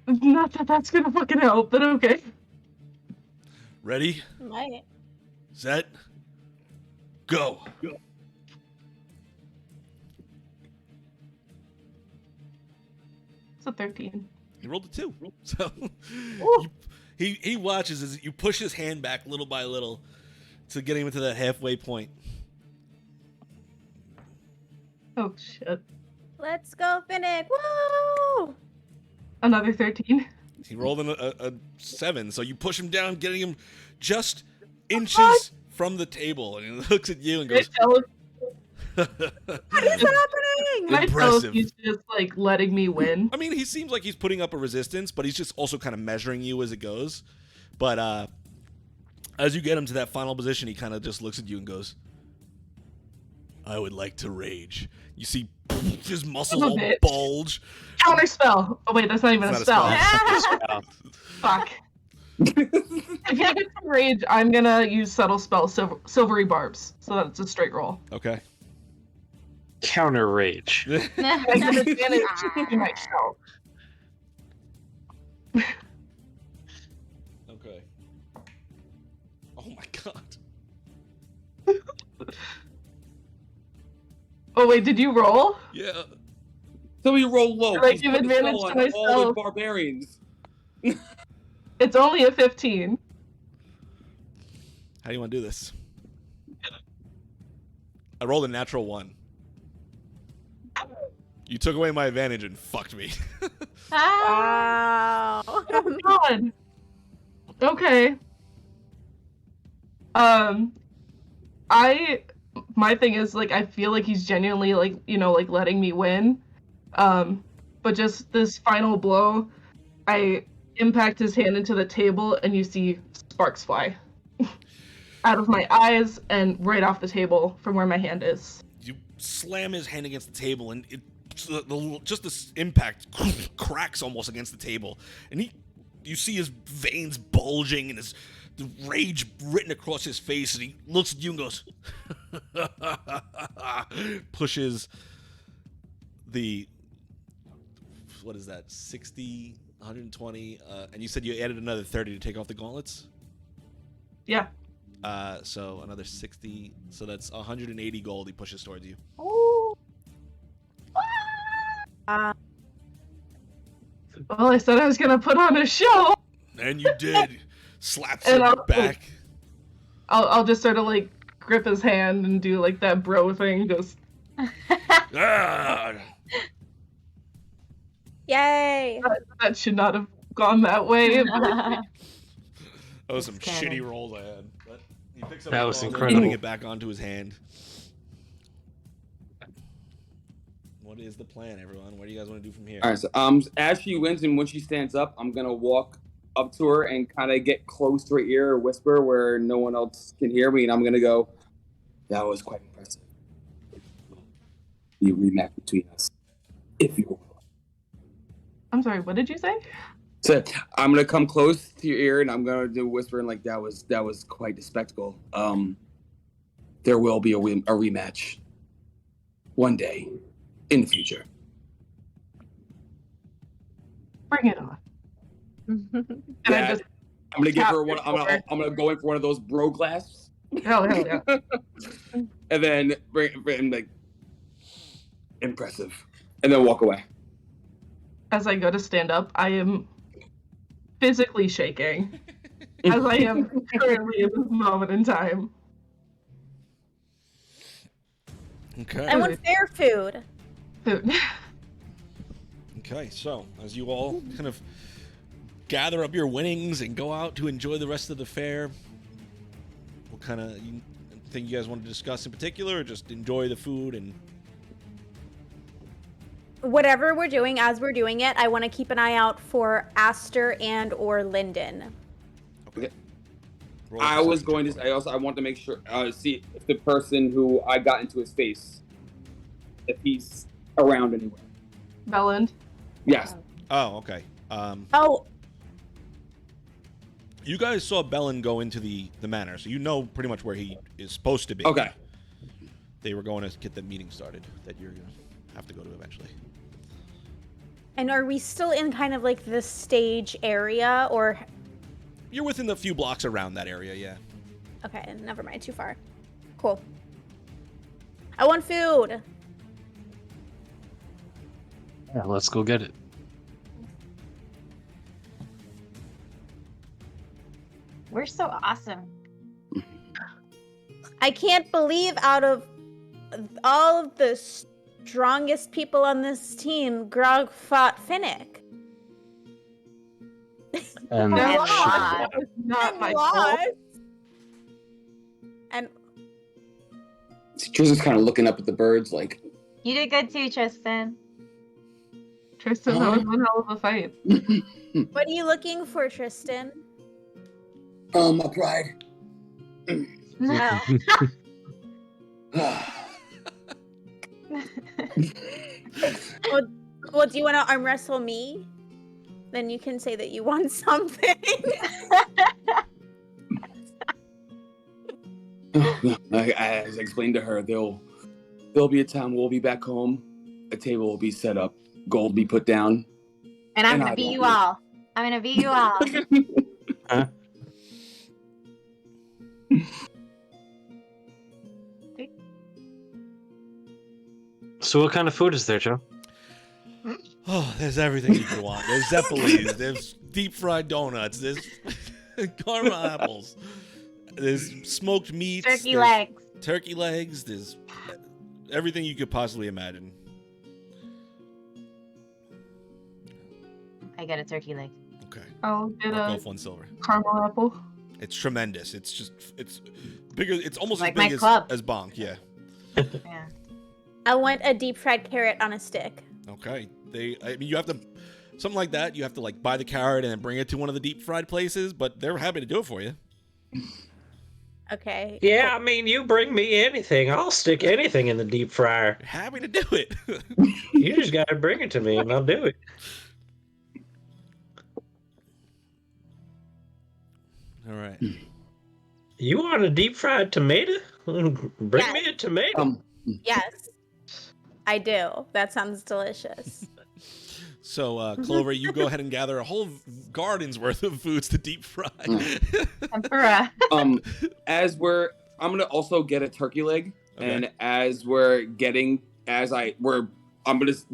Not that that's gonna fucking help, but okay. Ready? Might. Set. Go. It's a 13. He rolled a 2. So he watches as you push his hand back little by little to get him to that halfway point. Oh shit. Let's go, Finnick. Woo! Another 13. He rolled a 7, so you push him down, getting him just inches from the table, and he looks at you and goes, What is happening? Can I tell if he's just like letting me win? I mean, he seems like he's putting up a resistance, but he's just also kind of measuring you as it goes. But as you get him to that final position, he kind of just looks at you and goes, I would like to rage. You see his muscles all bulge. Counter spell. Oh wait, that's not even a spell. Fuck. If you get some rage, I'm gonna use subtle spell, silvery barbs, so that it's a straight roll. Okay. Counter rage. I get advantage to myself. Okay. Oh my god. Oh wait, did you roll? Yeah. So we roll low. Or I give advantage to All myself. the barbarians. It's only a 15. How do you want to do this? I rolled a natural 1. You took away my advantage and fucked me. Wow. Oh god. Okay. my thing is, like, I feel like he's genuinely, like, you know, like, letting me win. But just this final blow, I impact his hand into the table, and you see sparks fly out of my eyes and right off the table from where my hand is. You slam his hand against the table, and just this impact cracks almost against the table, and you see his veins bulging and the rage written across his face, and he looks at you and goes, pushes the, what is that, 60, 120, and you said you added another 30 to take off the gauntlets? Yeah. So another 60, so that's 180 gold he pushes towards you. Ooh. Well, I said I was gonna put on a show. And you did. Slaps him back. I'll just sort of like grip his hand and do like that bro thing. Goes. Yay! That should not have gone that way. That was some shitty rolls I had. But he picks up that the was ball, incredible. putting it back onto his hand. What is the plan, everyone? What do you guys want to do from here? All right, so as she wins and when she stands up, I'm gonna walk up to her and kind of get close to her ear, or whisper where no one else can hear me, and I'm gonna go, "That was quite impressive. The rematch between us, if you will." I'm sorry. What did you say? So I'm gonna come close to your ear and I'm gonna do whispering like that was quite a spectacle. There will be a rematch one day in the future. Bring it on. And I'm gonna give her one. I'm gonna go in for one of those bro clasps. Hell yeah. And then bring like impressive, and then walk away. As I go to stand up, I am physically shaking, as I am currently in this moment in time. Okay. I want fair food. Food. Okay, so as you all kind of gather up your winnings and go out to enjoy the rest of the fair, what kind of thing you guys want to discuss in particular, or just enjoy the food and... Whatever we're doing, as we're doing it, I want to keep an eye out for Aster and or Lyndon. Okay. I was going to. I want to make sure see if the person who I got into his face, if he's around anywhere. Belland. Yes. Oh, okay. Oh. You guys saw Belland go into the manor, so you know pretty much where he is supposed to be. Okay. They were going to get the meeting started that you're going to have to go to eventually. And are we still in kind of like the stage area, or? You're within the few blocks around that area, yeah. Okay, never mind, too far. Cool. I want food. Yeah, let's go get it. We're so awesome. I can't believe out of all of the strongest people on this team, Grog fought Finnick. And That was not my fault. And Tristan's kind of looking up at the birds like... You did good too, Tristan. Tristan, that was one hell of a fight. What are you looking for, Tristan? My pride. No. Well, do you want to arm wrestle me? Then you can say that you want something. As I explained to her, there'll be a time we'll be back home. A table will be set up. Gold be put down. And I'm gonna beat you all. I'm gonna beat you all. Huh? So what kind of food is there, Joe? Oh, there's everything you could want. There's Zeppelins, there's deep fried donuts, there's caramel apples, there's smoked meats, Turkey legs. Turkey legs, there's everything you could possibly imagine. I get a turkey leg. Okay. I'll get Mark a off 1 silver. caramel apple. It's tremendous. It's bigger. It's almost Like as my big club. as Bonk. Yeah. Yeah. I want a deep fried carrot on a stick. Okay. You have to, something like that, you have to like buy the carrot and then bring it to one of the deep fried places, but they're happy to do it for you. Okay. Yeah, I mean, you bring me anything. I'll stick anything in the deep fryer. Happy to do it. You just gotta bring it to me and I'll do it. All right. You want a deep fried tomato? Bring me a tomato. Yes, I do. That sounds delicious. So, Clover, you go ahead and gather a whole garden's worth of foods to deep fry. Tempura. I'm gonna also get a turkey leg, and I'm gonna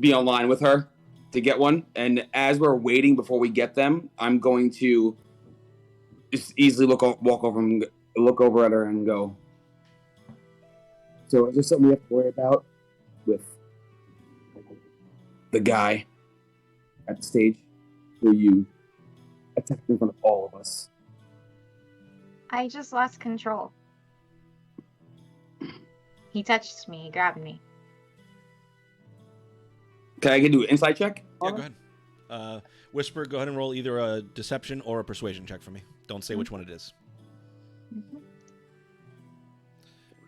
be online with her to get one. And as we're waiting before we get them, I'm going to just easily look over at her and go. So is there something we have to worry about with the guy at the stage who you attacked in front of all of us? I just lost control. He touched me, he grabbed me. Can I do an insight check? Yeah, go ahead. Whisper, go ahead and roll either a deception or a persuasion check for me. Don't say which one it is.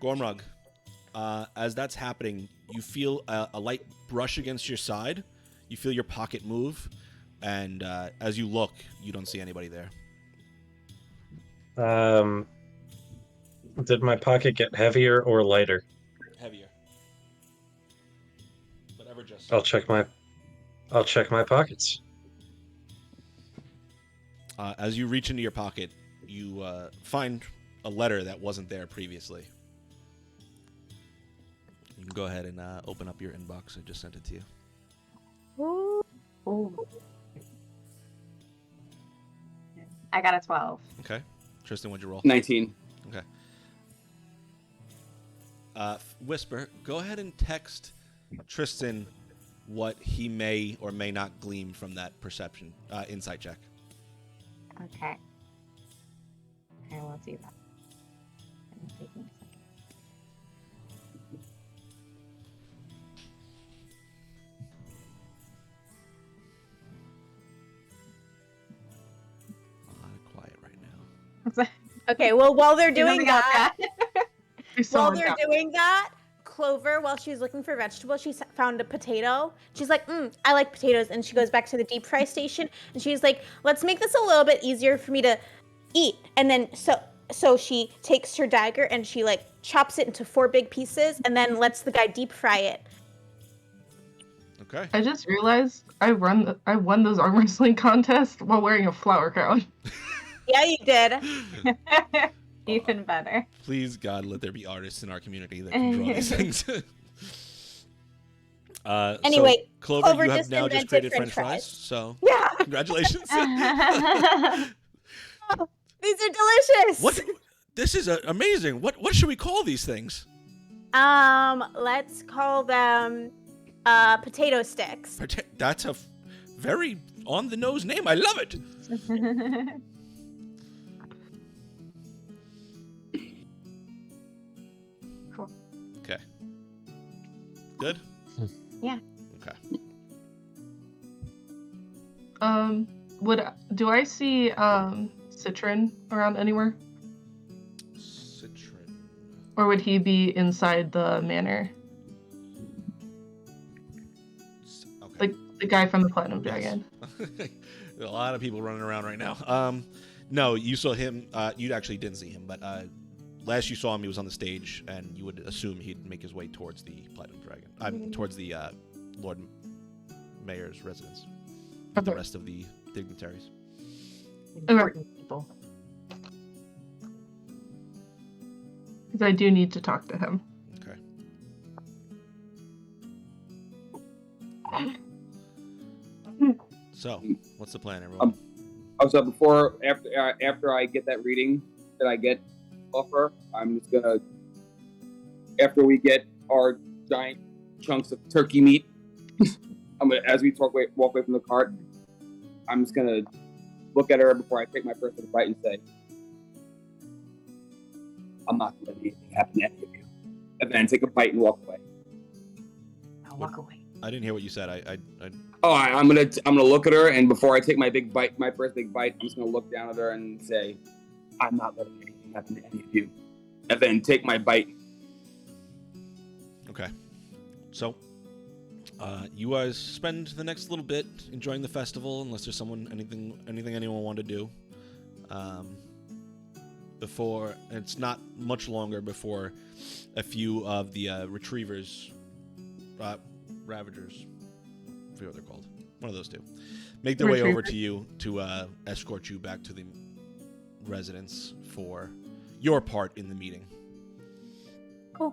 Gormrug, as that's happening, you feel a light brush against your side. You feel your pocket move, and as you look, you don't see anybody there. Did my pocket get heavier or lighter? Heavier. Whatever, just. I'll check my pockets. As you reach into your pocket, you find a letter that wasn't there previously. You can go ahead and open up your inbox. I just sent it to you. Ooh. I got a 12. Okay. Tristan, what'd you roll? 19. Okay. Whisper, go ahead and text Tristan what he may or may not glean from that perception insight check. Okay. I will do that. It'll take me a second. Quiet right now. Okay, well, while they're doing Nothing else, that, while they're got- doing that, Clover, while she was looking for vegetables, she found a potato. She's like, I like potatoes. And she goes back to the deep fry station. And she's like, let's make this a little bit easier for me to eat. And then so she takes her dagger and she like chops it into 4 big pieces and then lets the guy deep fry it. Okay. I just realized I won those arm wrestling contests while wearing a flower crown. Yeah, you did. Even better. Please, God, let there be artists in our community that can draw these things. Anyway, so, Clover, Clover you have just now just invented created French French fries. So, Yeah. Congratulations. These are delicious. What? This is amazing. What should we call these things? Let's call them potato sticks. That's a very on the nose name. I love it. Cool. Okay. Good? Yeah. Okay. Do I see Citron around anywhere? Citron. Or would he be inside the manor? Okay. Like the guy from the Platinum Dragon. A lot of people running around right now. No, you saw him. You actually didn't see him, but last you saw him, he was on the stage, and you would assume he'd make his way towards the Platinum Dragon, towards the Lord Mayor's residence, with the rest of the dignitaries. Important people. Because I do need to talk to him. Okay. So, what's the plan, everyone? So after I get that reading that I get off her, I'm just gonna, after we get our giant chunks of turkey meat, as we walk away from the cart, I'm just gonna look at her before I take my first bite and say, I'm not gonna let anything happen to any of you. and then take a bite and walk away. I'll walk away. I didn't hear what you said. I'm gonna look at her, and before I take my first big bite, I'm just gonna look down at her and say, "I'm not letting anything happen to any of you," and then take my bite. Okay. So, you guys spend the next little bit enjoying the festival, unless there's anything anyone wanted to do. Before it's not much longer before a few of the retrievers, ravagers, I forget what they're called. One of those two. Make their way over to you to escort you back to the residence for your part in the meeting. Cool.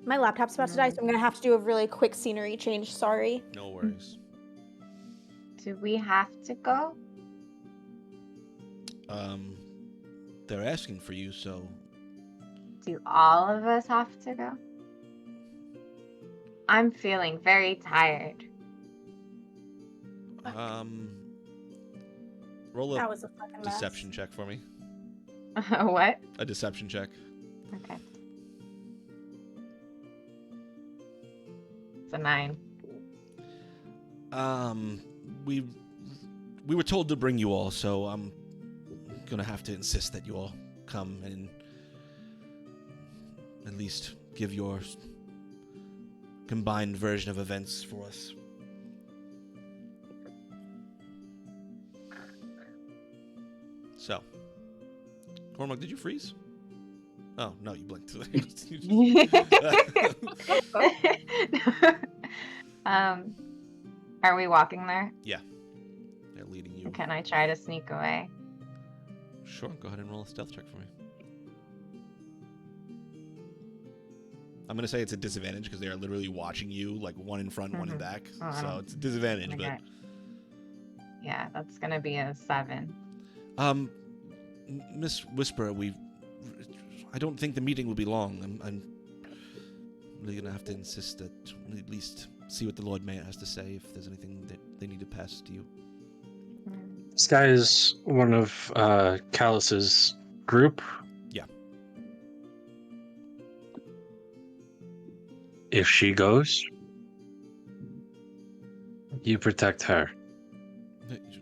My laptop's about to die, so I'm gonna have to do a really quick scenery change. Sorry. No worries. Do we have to go? They're asking for you, so. Do all of us have to go? I'm feeling very tired. Roll That a was a fucking mess. deception check for me. What? A deception check. Okay. It's a 9. We were told to bring you all, so I'm gonna have to insist that you all come and at least give your combined version of events for us. So, Cormac, did you freeze? Oh, no, you blinked. Are we walking there? Yeah. They're leading you. Can I try to sneak away? Sure, go ahead and roll a stealth check for me. I'm going to say it's a disadvantage because they are literally watching you, like one in front, one in back. So it's a disadvantage, but... Yeah, that's going to be a 7. Miss Whisper, I don't think the meeting will be long. I'm really going to have to insist that we at least see what the Lord Mayor has to say if there's anything that they need to pass to you. This guy is one of Callus's group. Yeah. If she goes, you protect her.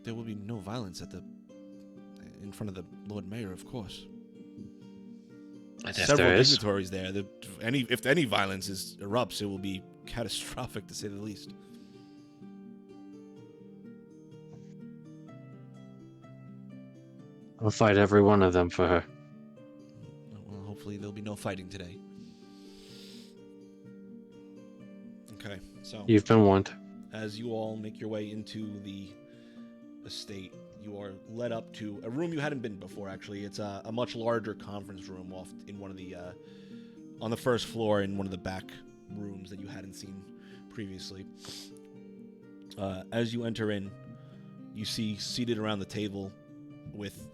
There will be no violence in front of the Lord Mayor, of course. Several dignitaries there. If any violence erupts, it will be catastrophic, to say the least. I'll fight every one of them for her. Well, hopefully there'll be no fighting today. Okay, so... You've been warned. As you all make your way into the estate, you are led up to a room you hadn't been before, actually. It's a much larger conference room off in one of the... on the first floor in one of the back rooms that you hadn't seen previously. As you enter in, you see seated around the table with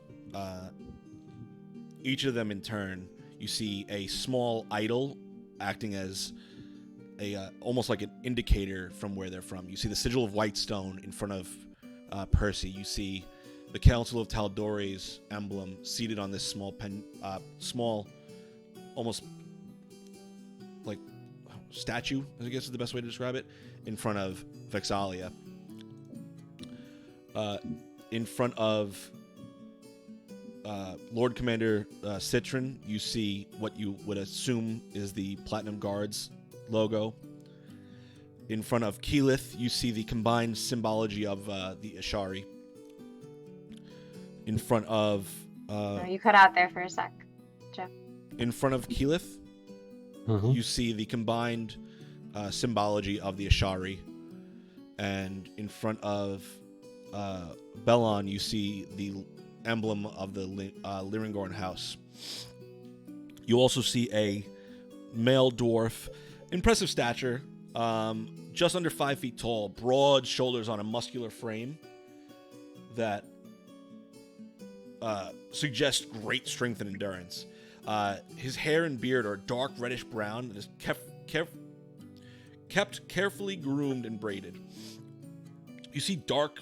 each of them in turn, you see a small idol acting as almost like an indicator from where they're from. You see the sigil of white stone in front of Percy. You see the Council of Tal'Dorei's emblem seated on this small, almost like statue, I guess is the best way to describe it, in front of Vexalia. In front of Lord Commander Citron, you see what you would assume is the Platinum Guards logo. In front of Keyleth, you see the combined symbology of the Ashari. In front of... you cut out there for a sec, Jeff. In front of Keyleth, you see the combined symbology of the Ashari. And in front of Bellon, you see the emblem of the Lyringorn house. You also see a male dwarf, impressive stature, just under 5 feet tall, broad shoulders on a muscular frame that suggests great strength and endurance. His hair and beard are dark reddish brown and is kept carefully groomed and braided. You see dark,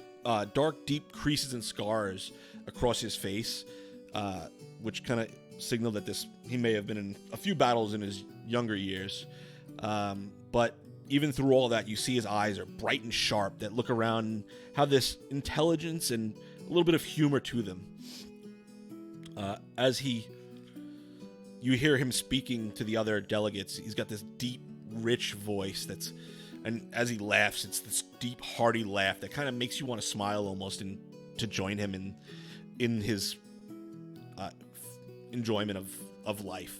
deep creases and scars across his face, which kind of signal that he may have been in a few battles in his younger years. But even through all that, you see his eyes are bright and sharp, that look around and have this intelligence and a little bit of humor to them. You hear him speaking to the other delegates. He's got this deep, rich voice and as he laughs, it's this deep, hearty laugh that kind of makes you want to smile almost and to join him in his enjoyment of life.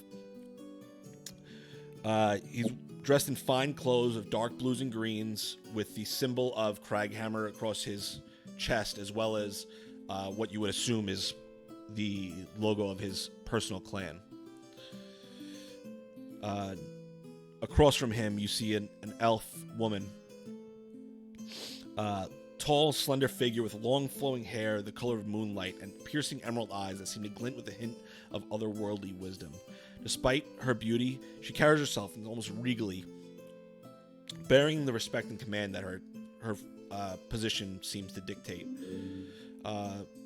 He's dressed in fine clothes of dark blues and greens with the symbol of Craghammer across his chest, as well as what you would assume is the logo of his personal clan. Across from him, you see an elf woman. Tall, slender figure with long flowing hair, the color of moonlight, and piercing emerald eyes that seem to glint with a hint of otherworldly wisdom. Despite her beauty, she carries herself almost regally, bearing the respect and command that her position seems to dictate.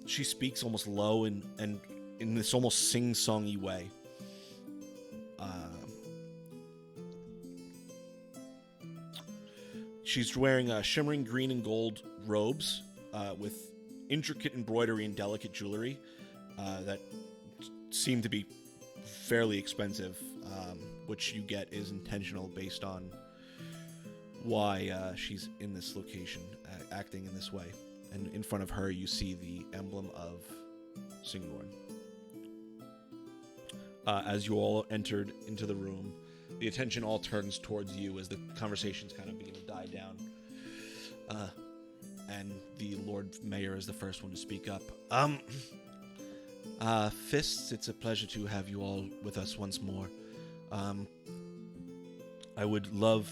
She speaks almost low and in this almost sing-songy way. She's wearing shimmering green and gold robes with intricate embroidery and delicate jewelry that seem to be fairly expensive, which you get is intentional based on why she's in this location, acting in this way. And in front of her, you see the emblem of Singorn. As you all entered into the room, the attention all turns towards you as the conversations kind of begin to die down. And the Lord Mayor is the first one to speak up. Fists, it's a pleasure to have you all with us once more. I would love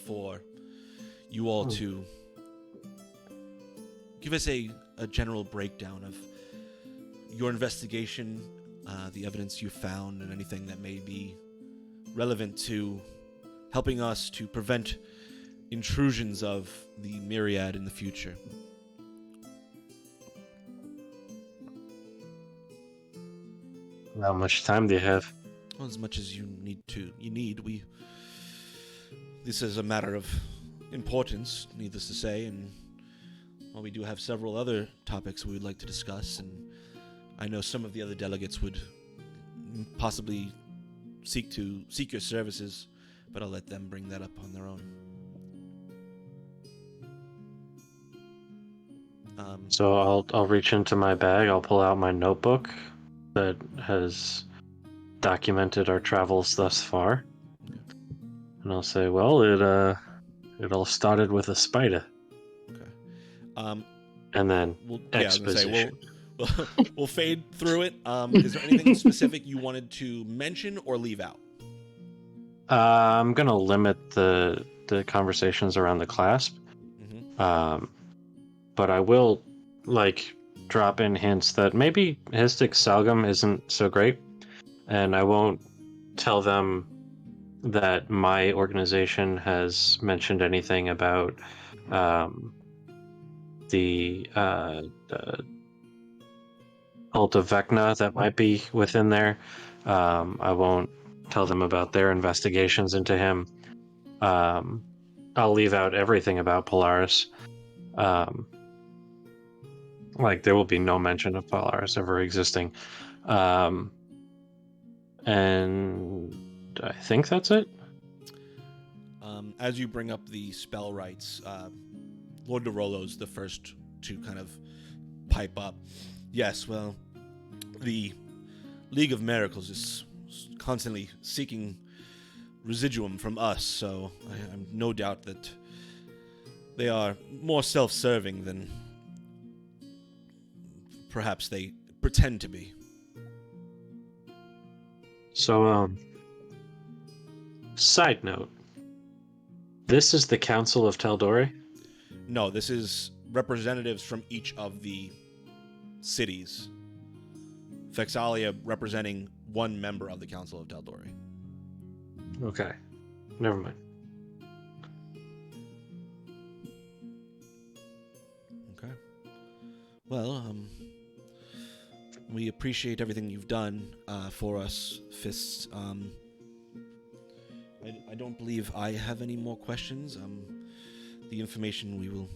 for you all to give us a general breakdown of your investigation, the evidence you found, and anything that may be relevant to helping us to prevent intrusions of the Myriad in the future. How much time do you have? Well, as much as you need. This is a matter of importance, needless to say, and well, we do have several other topics we would like to discuss, and I know some of the other delegates would possibly seek your services, but I'll let them bring that up on their own. So I'll reach into my bag. I'll pull out my notebook that has documented our travels thus far, and I'll say, well, it all started with a spider. Okay. And then exposition. We'll fade through it. Is there anything specific you wanted to mention or leave out? I'm gonna limit the conversations around the clasp. Mm-hmm. But I will drop in hints that maybe Histic Salgam isn't so great, and I won't tell them that my organization has mentioned anything about the cult of Vecna that might be within there. I won't tell them about their investigations into him. I'll leave out everything about Polaris. There will be no mention of Polaris ever existing. And I think that's it. As you bring up the spell rights, Lord DeRolo's the first to kind of pipe up. Yes, well, the League of Miracles is constantly seeking residuum from us, so I have no doubt that they are more self-serving than perhaps they pretend to be. So, side note. This is the Council of Tal'Dorei? No, this is representatives from each of the cities. Fexalia representing one member of the Council of Tal'Dorei. Okay. Never mind. Okay. Well, We appreciate everything you've done for us, Fists. I don't believe I have any more questions. The information, we will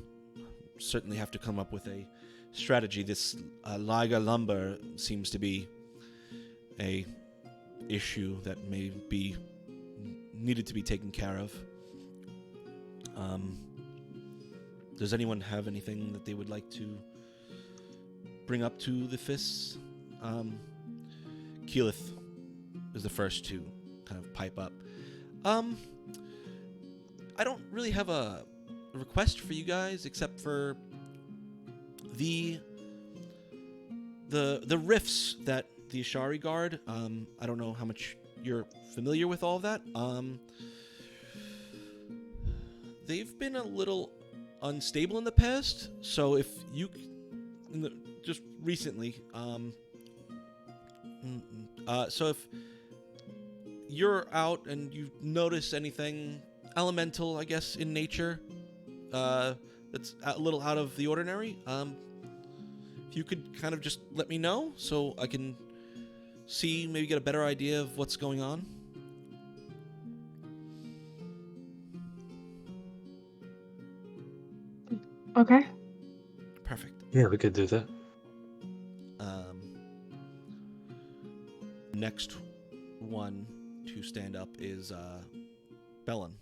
certainly have to come up with a strategy. This Liga lumber seems to be a issue that may be needed to be taken care of. Does anyone have anything that they would like to bring up to the Fists? Keyleth is the first to kind of pipe up. I don't really have a request for you guys except for the riffs that the Ashari guard. I don't know how much you're familiar with all of that. They've been a little unstable in the past, so if you just recently, so if you're out and you notice anything elemental, I guess, in nature, that's a little out of the ordinary, if you could kind of just let me know so I can see, maybe get a better idea of what's going on. Okay. Perfect. Yeah, we could do that. Next one to stand up is Bellin.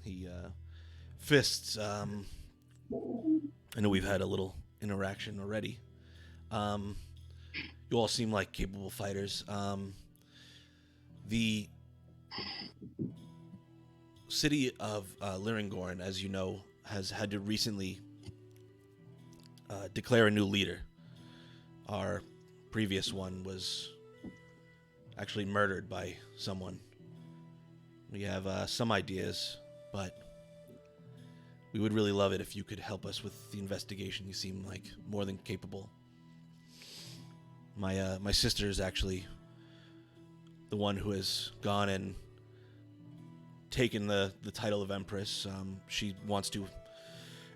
He Fists. I know we've had a little interaction already. You all seem like capable fighters. The city of Lyringorn, as you know, has had to recently declare a new leader. Our previous one was actually murdered by someone. We have some ideas, but we would really love it if you could help us with the investigation. You seem like more than capable. My sister is actually the one who has gone and taken the title of Empress. She wants to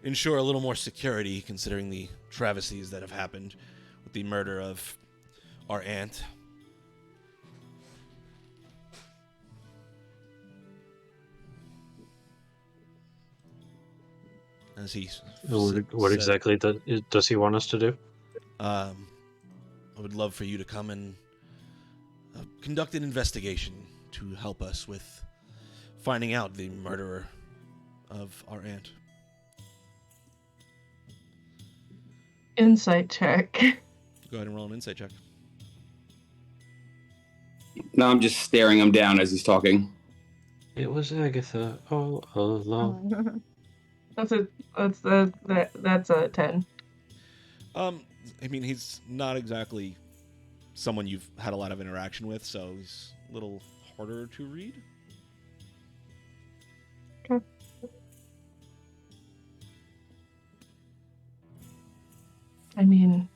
ensure a little more security considering the travesties that have happened with the murder of our aunt. As he What exactly does he want us to do? I would love for you to come and conduct an investigation to help us with finding out the murderer of our aunt. Insight check. Go ahead and roll an insight check. No, I'm just staring him down as he's talking. It was Agatha all along. That's a 10. I mean, he's not exactly someone you've had a lot of interaction with, so he's a little harder to read. Okay. I mean,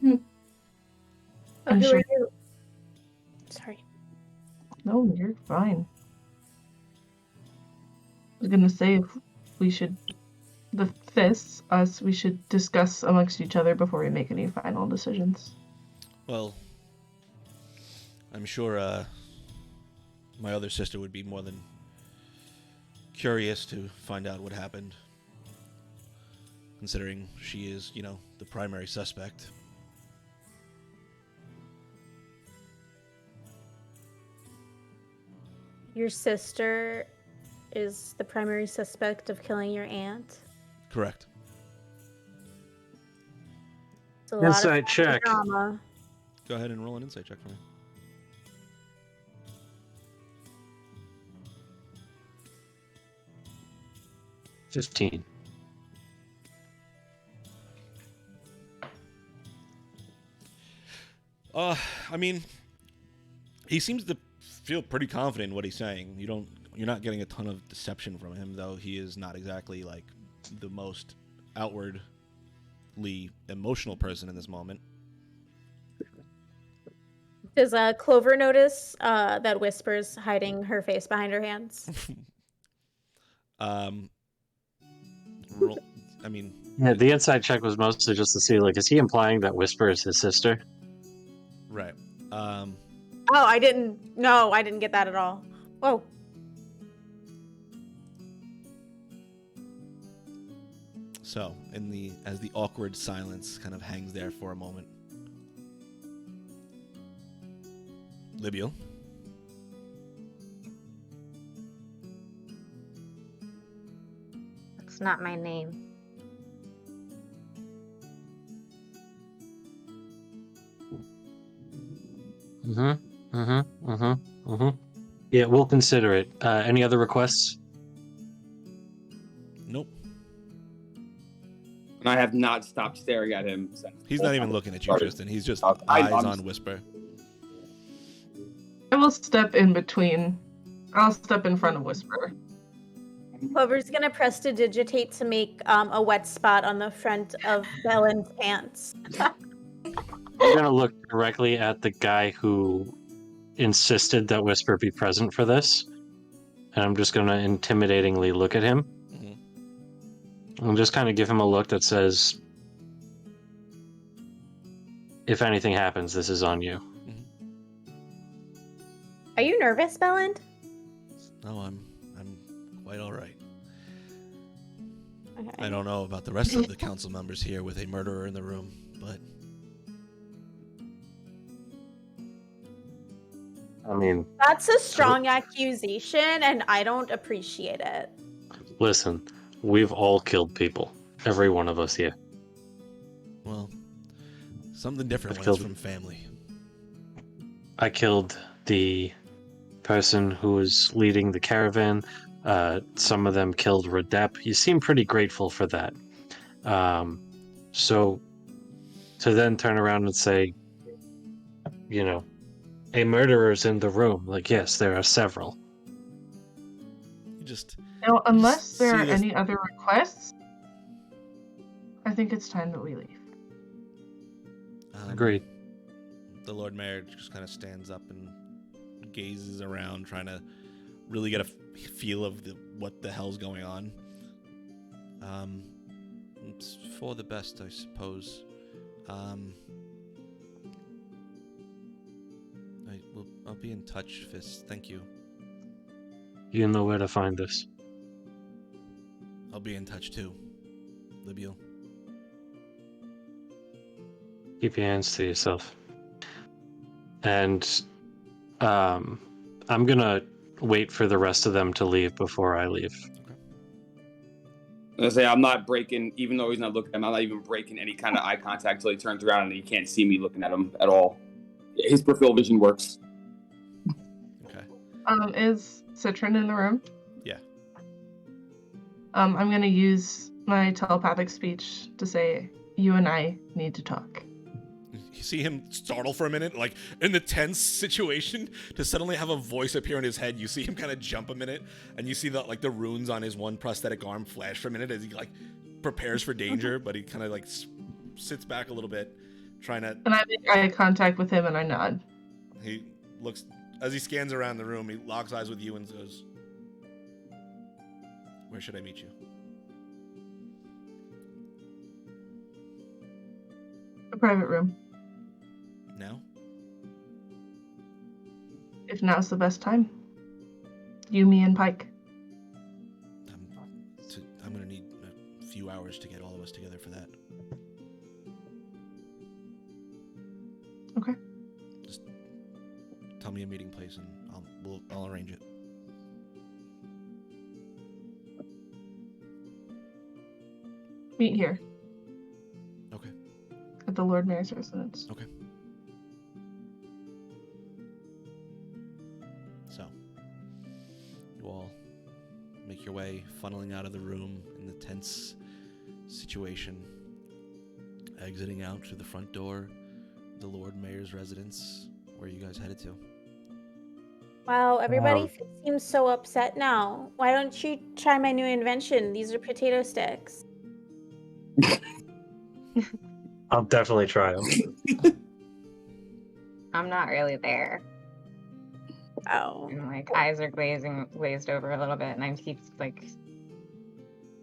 I'm Who sure. are you? Sorry. No, you're fine. I was gonna say if we should, the Fists, us, we should discuss amongst each other before we make any final decisions. Well, I'm sure my other sister would be more than curious to find out what happened, considering she is, the primary suspect. Your sister is the primary suspect of killing your aunt? Correct. It's a lot Insight of check. drama. Go ahead and roll an insight check for me. $15. I mean, he seems to feel pretty confident in what he's saying. You're not getting a ton of deception from him, though he is not exactly like the most outwardly emotional person in this moment. Does Clover notice that Whisper's hiding her face behind her hands? Yeah, the inside check was mostly just to see, like, is he implying that Whisper is his sister? Right. Oh, I didn't. No, I didn't get that at all. Whoa. So, as the awkward silence kind of hangs there for a moment, Libiel. That's not my name. Yeah, we'll consider it. Any other requests? Nope. And I have not stopped staring at him since. He's not even looking at you, Tristan. He's just eyes on Whisper. I will step in between. I'll step in front of Whisper. Clover's gonna prestidigitate to make a wet spot on the front of Belen's pants. We're gonna look directly at the guy who insisted that Whisper be present for this, and I'm just gonna intimidatingly look at him. And just kind of give him a look that says, if anything happens, this is on you. Are you nervous, Belen? No, I'm quite all right. Okay. I don't know about the rest of the council members here with a murderer in the room, but I mean, that's a strong accusation, and I don't appreciate it. Listen, we've all killed people. Every one of us here. Well, something different when it's from family. I killed the person who was leading the caravan. Some of them killed Redep. You seem pretty grateful for that. So to then turn around and say, you know, a murderer's in the room. Like, yes, there are several. You just... Now, unless there are any other requests, I think it's time that we leave. Agreed. The Lord Mayor just kind of stands up and gazes around, trying to really get a feel of what the hell's going on. It's for the best, I suppose. I'll be in touch, Fist. Thank you. You know where to find us. I'll be in touch too, Libiel. Keep your hands to yourself. And I'm gonna wait for the rest of them to leave before I leave. I say I'm not breaking, even though he's not looking at him, I'm not even breaking any kind of eye contact until he turns around and he can't see me looking at him at all. His peripheral vision works. Okay. Is Citron in the room? Yeah. I'm gonna use my telepathic speech to say, you and I need to talk. You see him startle for a minute, like in the tense situation, to suddenly have a voice appear in his head. You see him kind of jump a minute, and you see the runes on his one prosthetic arm flash for a minute as he prepares for danger, but he kind of sits back a little bit, trying to. And I make eye contact with him, and I nod. He looks as he scans around the room. He locks eyes with you and goes, "Where should I meet you?" A private room. Now? If now's the best time. You, me, and Pike. I'm gonna need a few hours to get all of us together for that. Okay. Just tell me a meeting place and I'll arrange it. Meet here. Okay. At the Lord Mayor's residence. Okay. So, you all make your way, funneling out of the room in the tense situation, exiting out through the front door, the Lord Mayor's residence. Where are you guys headed to? Wow, everybody seems so upset now. Why don't you try my new invention? These are potato sticks. I'll definitely try them. I'm not really there. Oh. And eyes are glazed over a little bit, and I keep going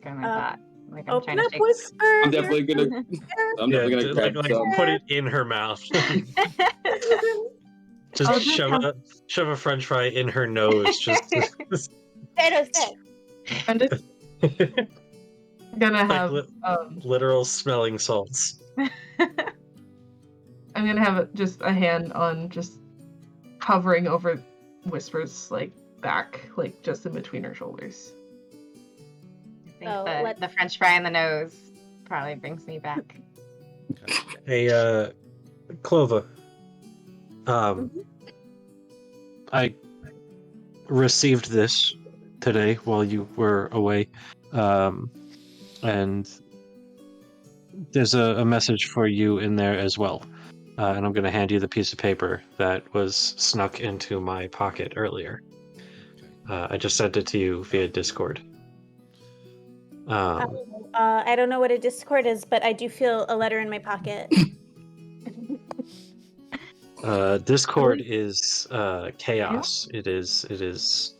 like that. Like I'm Open trying to up, shake. Whisper. I'm definitely gonna. I'm definitely gonna grab some. put it in her mouth. Just shove a French fry in her nose. Just I'm just gonna have literal smelling salts. I'm gonna have just a hand on just hovering over Whisper's like back, like just in between her shoulders. I think the French fry in the nose probably brings me back. Hey, Clova. I received this today while you were away, and there's a message for you in there as well. And I'm going to hand you the piece of paper that was snuck into my pocket earlier. I just sent it to you via Discord. I don't know what a Discord is, but I do feel a letter in my pocket. Discord is chaos. It is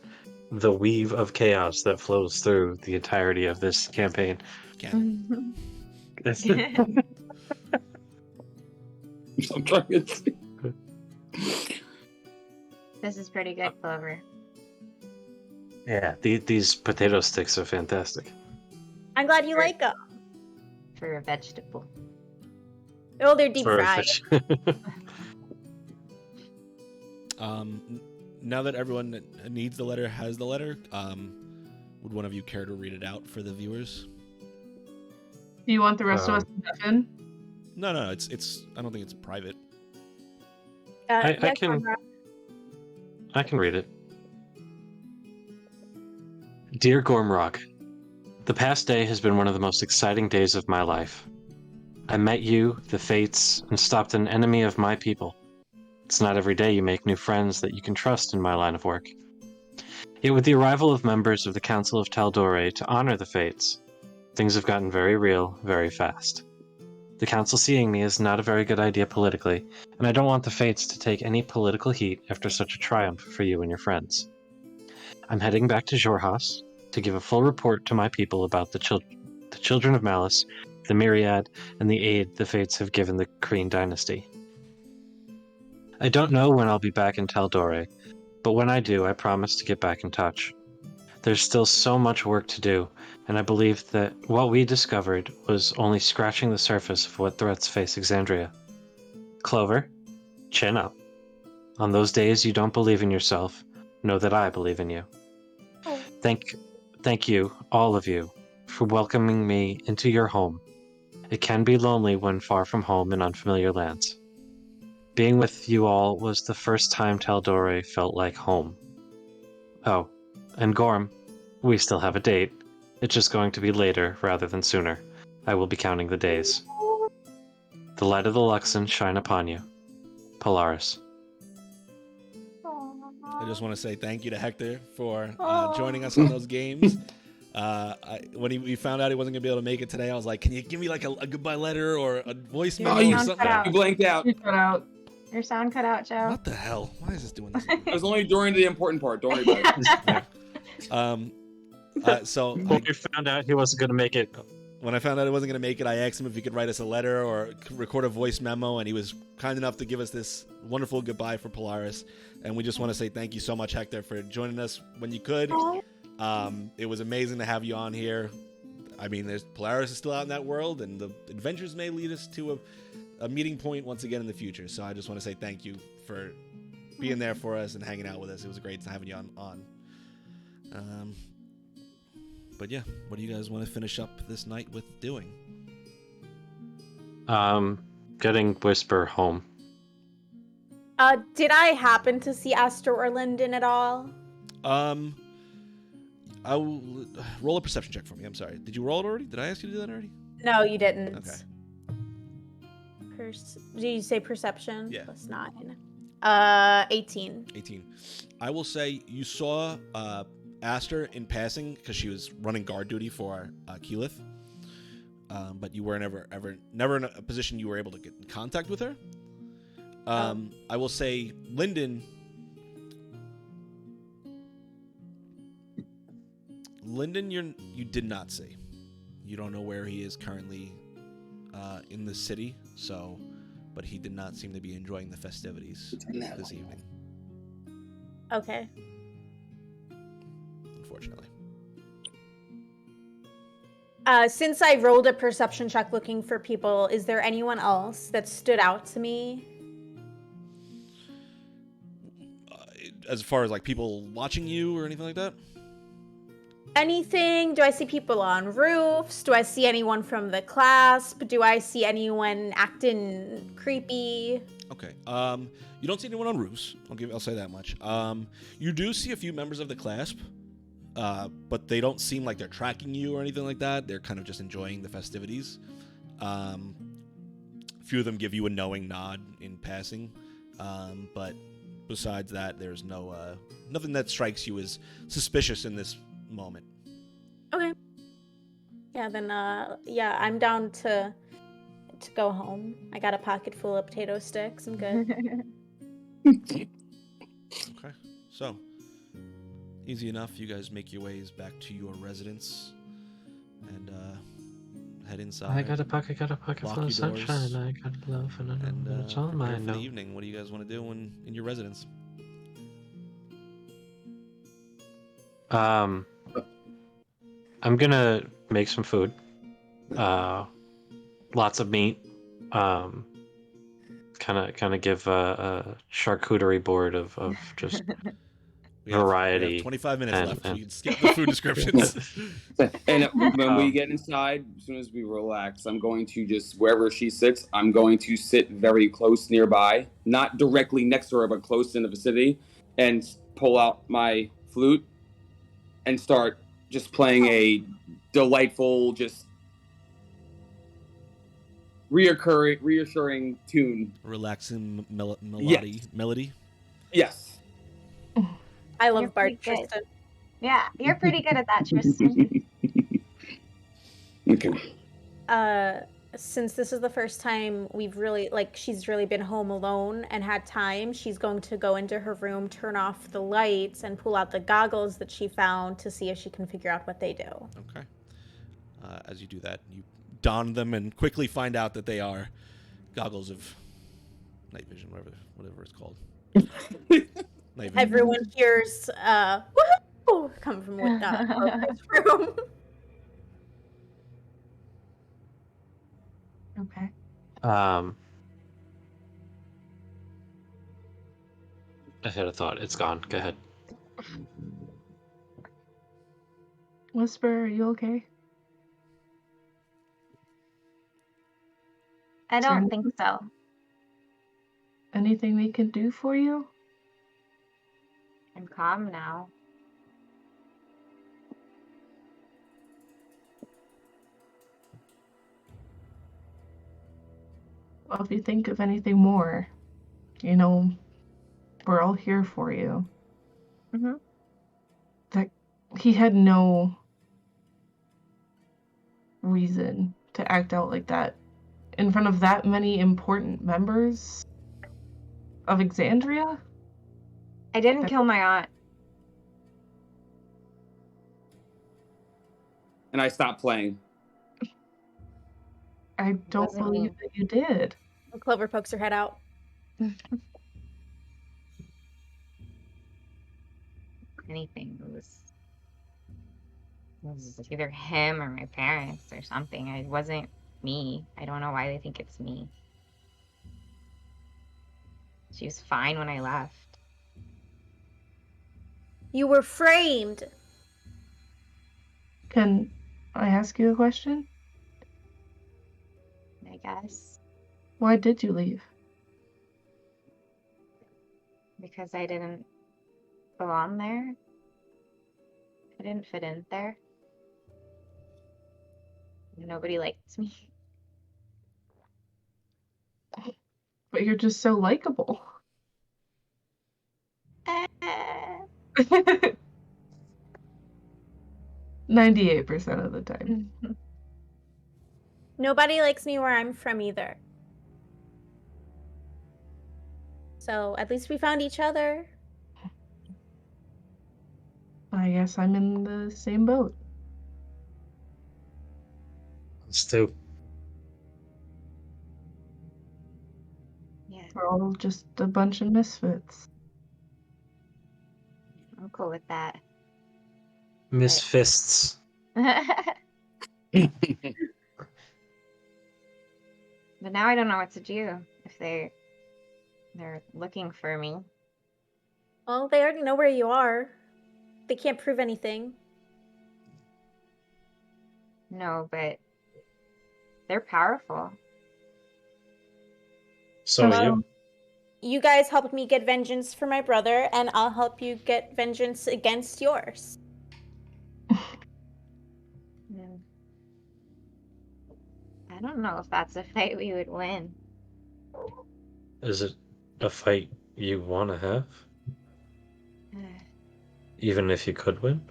the weave of chaos that flows through the entirety of this campaign. I'm trying to see. This is pretty good, Clover. Yeah, these potato sticks are fantastic. I'm glad you like them. For a vegetable. Oh, they're deep fried. Now that everyone that needs the letter has the letter, would one of you care to read it out for the viewers? Do you want the rest of us to step in? No, it's. I don't think it's private. I can read it. Dear Gormrock, the past day has been one of the most exciting days of my life. I met you, the Fates, and stopped an enemy of my people. It's not every day you make new friends that you can trust in my line of work. Yet with the arrival of members of the Council of Tal'Dorei to honor the Fates, things have gotten very real, very fast. The Council seeing me is not a very good idea politically, and I don't want the Fates to take any political heat after such a triumph for you and your friends. I'm heading back to Xhorhas to give a full report to my people about the Children of Malice, the Myriad, and the aid the Fates have given the Kreen dynasty. I don't know when I'll be back in Tal'Dorei, but when I do, I promise to get back in touch. There's still so much work to do, and I believe that what we discovered was only scratching the surface of what threats face Exandria. Clover, chin up. On those days you don't believe in yourself, know that I believe in you. Thank you, all of you, for welcoming me into your home. It can be lonely when far from home in unfamiliar lands. Being with you all was the first time Tal'Dorei felt like home. Oh, and Gorm, we still have a date. It's just going to be later rather than sooner. I will be counting the days. The light of the Luxon shine upon you. Polaris. I just want to say thank you to Hector for joining us on those games. When we found out he wasn't going to be able to make it today, I was like, can you give me like a goodbye letter or a voice memo or something? You blanked out. You cut out. Your sound cut out, Joe. What the hell? Why is this doing this? It was only during the important part. Don't worry about it. So when we found out he wasn't going to make it. When I found out he wasn't going to make it, I asked him if he could write us a letter or record a voice memo, and he was kind enough to give us this wonderful goodbye for Polaris. And we just want to say thank you so much, Hector, for joining us when you could. It was amazing to have you on here. I mean, Polaris is still out in that world, and the adventures may lead us to a meeting point once again in the future. So I just want to say thank you for being there for us and hanging out with us. It was great having you on. But yeah, what do you guys want to finish up this night with doing? Getting Whisper home. Did I happen to see Aster or Lyndon at all? I will roll a perception check for me. I'm sorry. Did you roll it already? Did I ask you to do that already? No, you didn't. Okay. Did you say perception? Yeah. Plus 9. 18. 18. I will say you saw Aster in passing because she was running guard duty for Keyleth, but you were never in a position you were able to get in contact with her. I will say Lyndon, you did not see. You don't know where he is currently in the city, but he did not seem to be enjoying the festivities this evening. Okay. Unfortunately. Since I rolled a perception check looking for people, is there anyone else that stood out to me? As far as like people watching you or anything like that? Anything? Do I see people on roofs? Do I see anyone from the clasp? Do I see anyone acting creepy? Okay. You don't see anyone on roofs. I'll say that much. You do see a few members of the clasp, but they don't seem like they're tracking you or anything like that. They're kind of just enjoying the festivities. A few of them give you a knowing nod in passing, but besides that, there's nothing that strikes you as suspicious in this moment. Okay. Yeah, then I'm down to go home. I got a pocket full of potato sticks. I'm good. Okay. So, easy enough. You guys make your ways back to your residence and head inside. I got a pocket full of sunshine. I got love and it's all mine for now. the evening. What do you guys want to do in your residence? I'm gonna make some food. Lots of meat. Kind of give a charcuterie board of just variety. We have 25 minutes left. We can skip the food descriptions. And when we get inside, as soon as we relax, I'm going to just, wherever she sits, I'm going to sit very close nearby, not directly next to her, but close in the vicinity, and pull out my flute and start just playing a delightful, just reassuring tune. Relaxing melody? Yes. I love Bart Tristan. Yeah, you're pretty good at that, Tristan. Okay. Since this is the first time she's really been home alone and had time, she's going to go into her room, turn off the lights, and pull out the goggles that she found to see if she can figure out what they do. Okay. As you do that, you don them and quickly find out that they are goggles of night vision, whatever it's called. Night vision. Everyone hears woohoo come from Orpheus' room. Okay. I had a thought. It's gone. Go ahead. Whisper, are you okay? I don't think so. Anything we can do for you? I'm calm now. Well, if you think of anything more, we're all here for you. Mm-hmm. That he had no reason to act out like that in front of that many important members of Exandria. I didn't kill my aunt. And I stopped playing. I don't believe that you did. Clover pokes her head out. Anything. It was either him or my parents or something. It wasn't me. I don't know why they think it's me. She was fine when I left. You were framed. Can I ask you a question? I guess. Why did you leave? Because I didn't belong there. I didn't fit in there. Nobody liked me. But you're just so likable. 98% of the time. Nobody likes me where I'm from either. So at least we found each other. I guess I'm in the same boat. Let's do. Yeah, We're all just a bunch of misfits. I'm cool with that. Misfists. But now I don't know what to do if they're looking for me. Well, they already know where you are. They can't prove anything. No, but they're powerful. So are you. You guys helped me get vengeance for my brother, and I'll help you get vengeance against yours. I don't know if that's a fight we would win. Is it a fight you want to have? Even if you could win?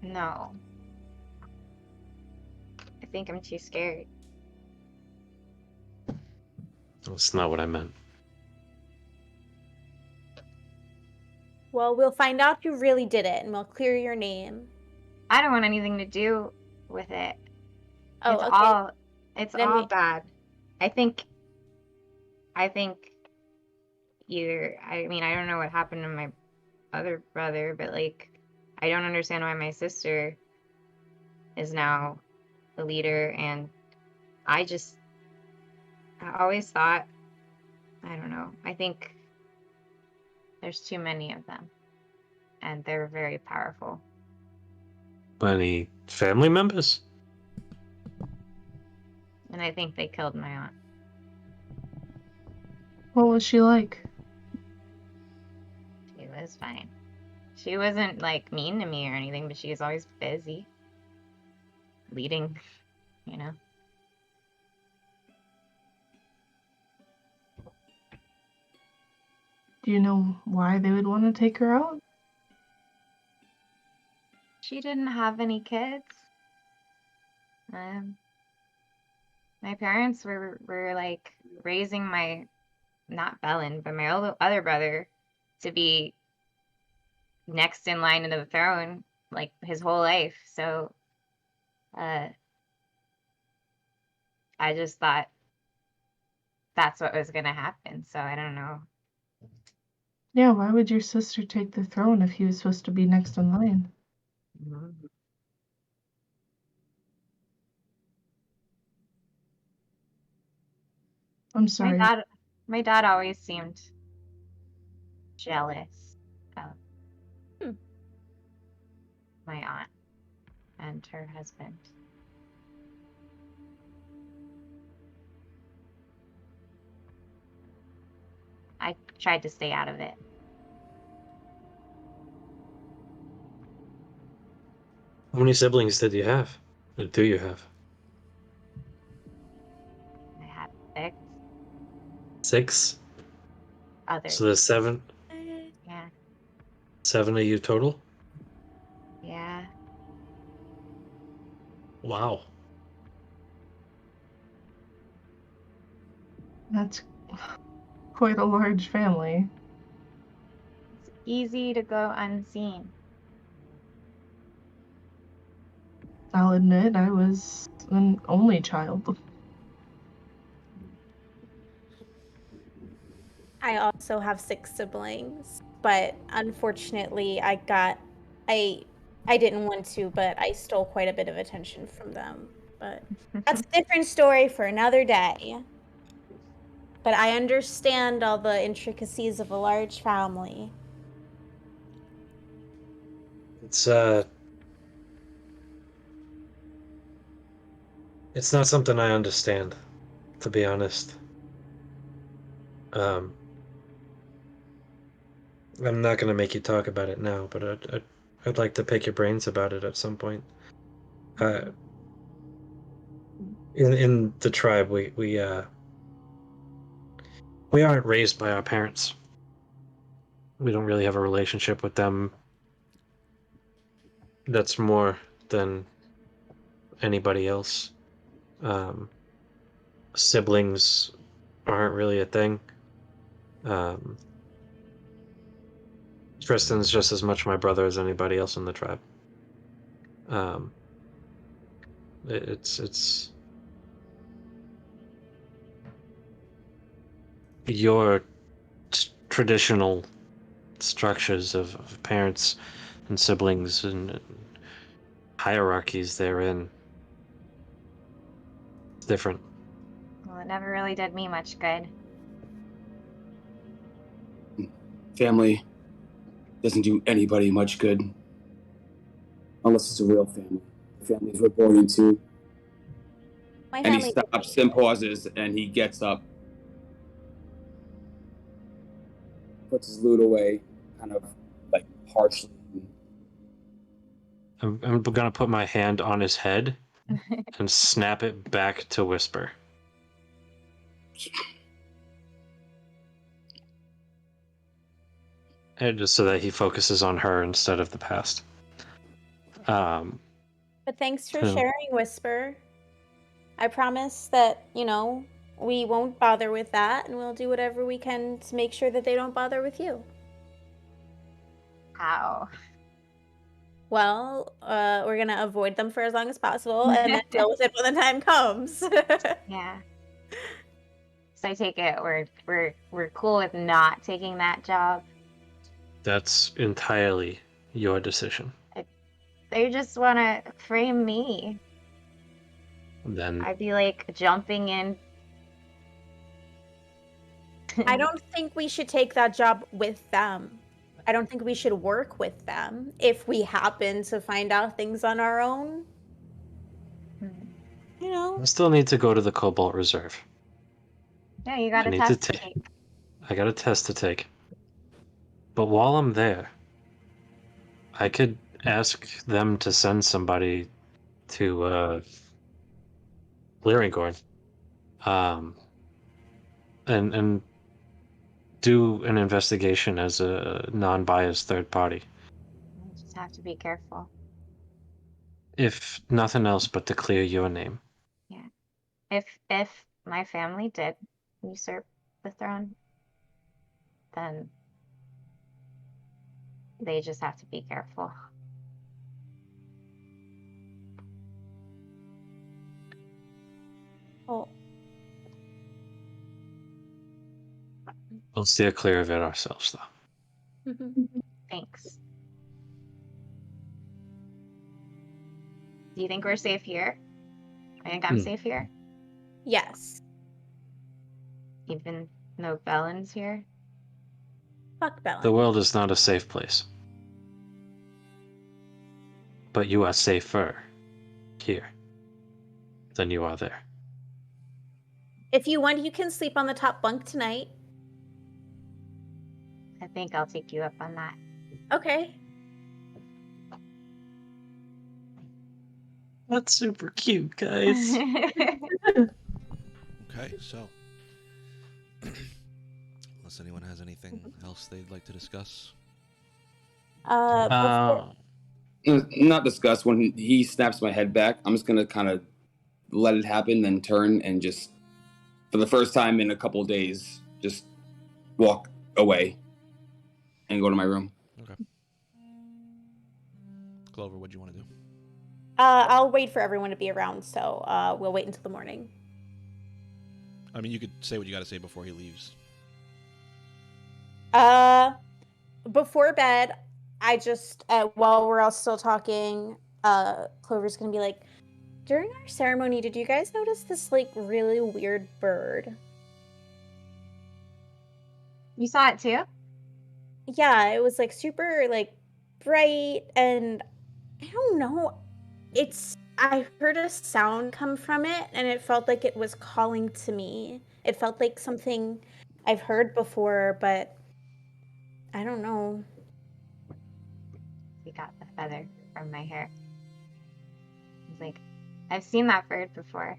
No. I think I'm too scared. That's not what I meant. Well, we'll find out who really did it, and we'll clear your name. I don't want anything to do with it. Oh, it's okay. It's Then all bad. I think either. I mean, I don't know what happened to my other brother, but like, I don't understand why my sister is now the leader, and I always thought, I don't know. I think there's too many of them, and they're very powerful. Any family members? And I think they killed my aunt. What was she like? She was fine. She wasn't like mean to me or anything, but she was always busy. Leading, you know. Do you know why they would want to take her out? She didn't have any kids. My parents were like raising my, not Bellin, but my other brother to be next in line into the throne, like his whole life. So, I just thought that's what was gonna happen. So I don't know. Yeah, why would your sister take the throne if he was supposed to be next in line? I'm sorry. My dad always seemed jealous of my aunt and her husband. I tried to stay out of it. How many siblings did you have? Or do you have? I had 6. 6? Others. So there's 7? Yeah. 7 of you total? Yeah. Wow. That's quite a large family. It's easy to go unseen. I'll admit I was an only child. I also have 6 siblings, but unfortunately I didn't want to, but I stole quite a bit of attention from them. But that's a different story for another day. But I understand all the intricacies of a large family. It's not something I understand, to be honest. I'm not gonna make you talk about it now, but I'd like to pick your brains about it at some point. In the tribe, we aren't raised by our parents. We don't really have a relationship with them that's more than anybody else. Siblings aren't really a thing. Tristan's just as much my brother as anybody else in the tribe. It's your traditional structures of parents and siblings and hierarchies therein. It's different. Well, it never really did me much good. Family doesn't do anybody much good. Unless it's a real family. The families we're born into. My And he family. stops and pauses, and he gets up, puts his loot away, kind of like harshly. I'm gonna put my hand on his head and snap it back to Whisper. And just so that he focuses on her instead of the past. But thanks for so- sharing, Whisper. I promise that, we won't bother with that, and we'll do whatever we can to make sure that they don't bother with you. How? Well, we're gonna avoid them for as long as possible, and then deal with it when the time comes. Yeah. So I take it we're cool with not taking that job. That's entirely your decision. They just want to frame me. Then I'd be like jumping in. I don't think we should take that job with them. I don't think we should work with them if we happen to find out things on our own. I still need to go to the Cobalt Reserve. Yeah, you got I a need test to to take. I got a test to take. But while I'm there, I could ask them to send somebody to Lyringorn. And do an investigation as a non-biased third party. You just have to be careful. If nothing else but to clear your name. Yeah. If my family did usurp the throne, then they just have to be careful. Oh. We'll steer clear of it ourselves, though. Thanks. Do you think we're safe here? I think I'm safe here. Yes. Even though Bellen's here? Fuck Bellen. The world is not a safe place. But you are safer here than you are there. If you want, you can sleep on the top bunk tonight. I think I'll take you up on that. Okay. That's super cute, guys. Okay, so unless anyone has anything else they'd like to discuss. Not discuss. When he snaps my head back, I'm just gonna kind of let it happen, then turn and just, for the first time in a couple of days, just walk away and go to my room. Okay. Clover, what do you want to do? I'll wait for everyone to be around, so we'll wait until the morning. I mean, you could say what you got to say before he leaves. Before bed, I just, while we're all still talking, Clover's gonna be like, during our ceremony, did you guys notice this, really weird bird? You saw it too? Yeah, it was, super, bright, and I don't know. I heard a sound come from it, and it felt like it was calling to me. It felt like something I've heard before, but I don't know. He got the feather from my hair. He's like, I've seen that bird before.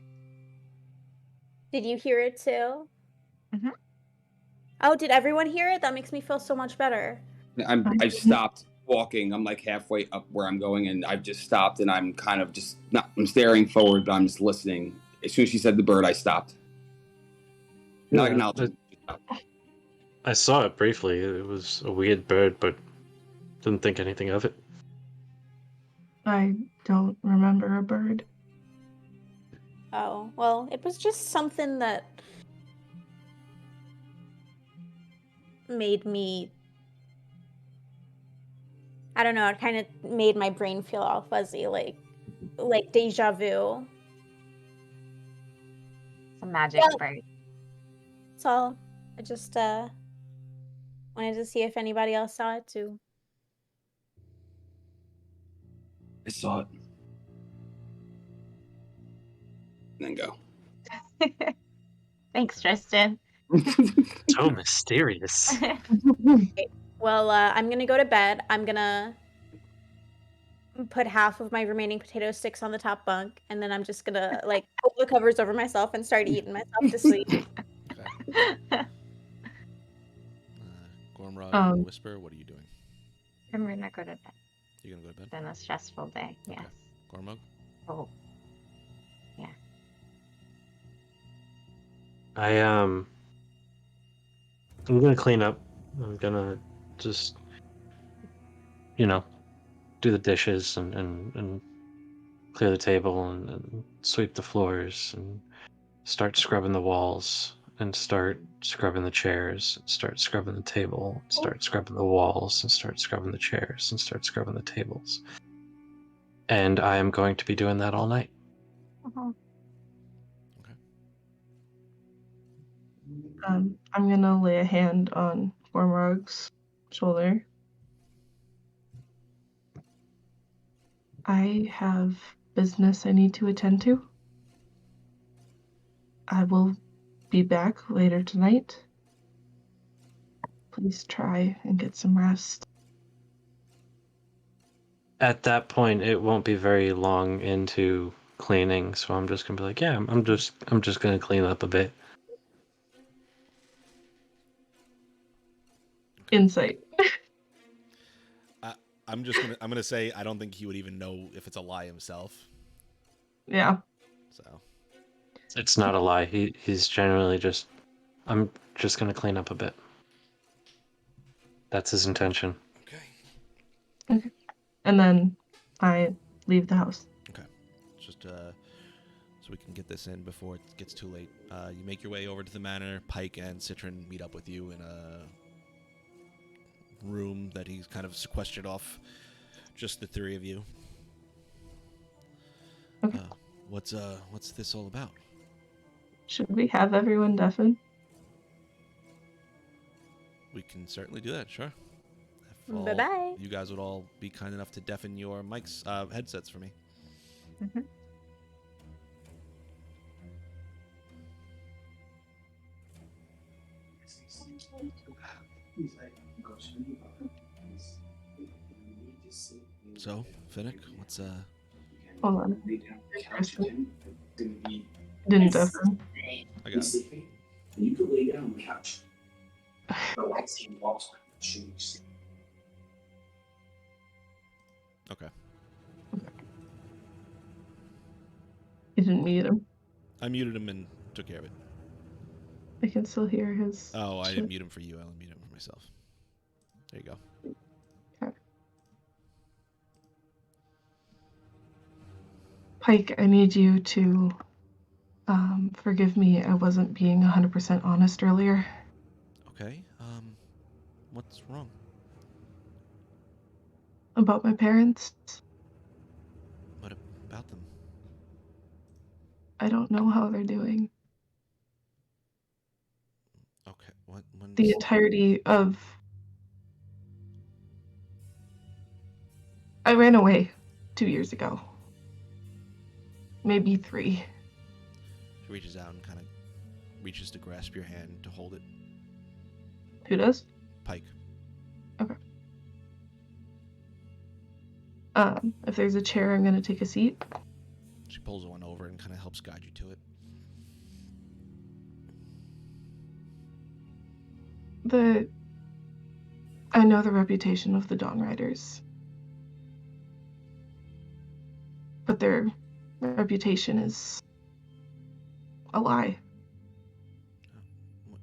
Did you hear it too? Mm-hmm. Oh, did everyone hear it? That makes me feel so much better. I've stopped walking. I'm like halfway up where I'm going, and I've just stopped, and I'm kind of just not. I'm staring forward, but I'm just listening. As soon as she said the bird, I stopped. Not acknowledging. I saw it briefly. It was a weird bird, but didn't think anything of it. I don't remember a bird. Oh, well, it was just something that made me, I don't know, it kind of made my brain feel all fuzzy, like deja vu. Some magic bird. So I just wanted to see if anybody else saw it too. I saw it. Then go. Thanks, Tristan. So mysterious. Well, I'm gonna go to bed. I'm gonna put half of my remaining potato sticks on the top bunk, and then I'm just gonna pull the covers over myself and start eating myself to sleep. Gormrod and Whisper, what are you doing? I'm gonna go to bed. You're gonna go to bed? It's been a stressful day. Yes. Okay. Gormrod? Oh. Yeah. I'm gonna clean up. I'm gonna just, do the dishes and clear the table and sweep the floors and start scrubbing the walls and start scrubbing the chairs and start scrubbing the table and start scrubbing the walls and start scrubbing the chairs and start scrubbing the tables. And I am going to be doing that all night. I'm gonna lay a hand on Gormrog's shoulder. I have business I need to attend to. I will be back later tonight. Please try and get some rest. At that point, it won't be very long into cleaning, so I'm just gonna be like, yeah, I'm just gonna clean up a bit. Insight. I'm gonna say I don't think he would even know if it's a lie himself. Yeah. So it's not a lie. He's genuinely just, I'm just gonna clean up a bit. That's his intention. Okay. And then I leave the house. Okay. Just so we can get this in before it gets too late. You make your way over to the manor. Pike and Citron meet up with you in a room that he's kind of sequestered off. Just the three of you. Okay. What's this all about? Should we have everyone deafen? We can certainly do that, sure. Bye-bye. You guys would all be kind enough to deafen your mics, headsets for me. Mm-hmm. So, Finnick, what's Hold on. Didn't deafen. I got it. You could lay down on the couch. Relaxing walks like shoes. Okay. You didn't mute him. I muted him and took care of it. I can still hear his. Oh, I shit. didn't mute him for you. I only muted him for myself. There you go. Okay. Pike, I need you to forgive me. I wasn't being 100% honest earlier. Okay. What's wrong? About my parents. What about them? I don't know how they're doing. Okay. When The entirety of... I ran away 2 years ago. Maybe 3. She reaches out and kind of reaches to grasp your hand to hold it. Who does? Pike. Okay. If there's a chair, I'm gonna take a seat. She pulls one over and kind of helps guide you to it. I know the reputation of the Dawn Riders. But their reputation is a lie.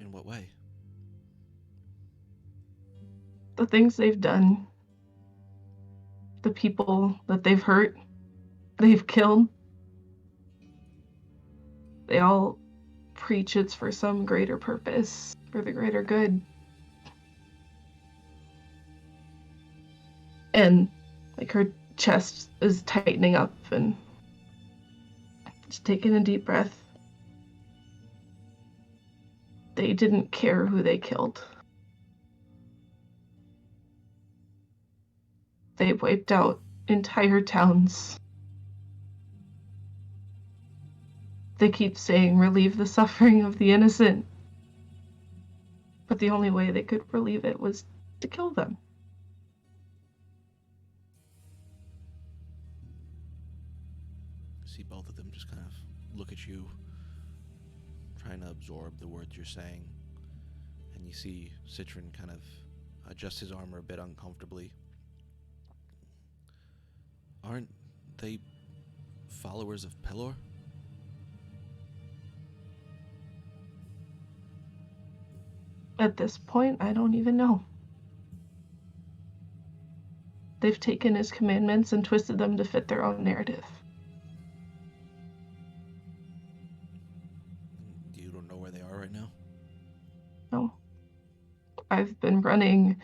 In what way? The things they've done the people that they've hurt, they've killed. They all preach it's for some greater purpose, for the greater good. And, like, her chest is tightening up and just taking a deep breath. They didn't care who they killed. They wiped out entire towns. They keep saying relieve the suffering of the innocent. But the only way they could relieve it was to kill them. See both of them just kind of look at you, trying to absorb the words you're saying. And you see Citron kind of adjust his armor a bit uncomfortably. Aren't they followers of Pelor? At this point, I don't even know. They've taken his commandments and twisted them to fit their own narrative. You don't know where they are right now? No. I've been running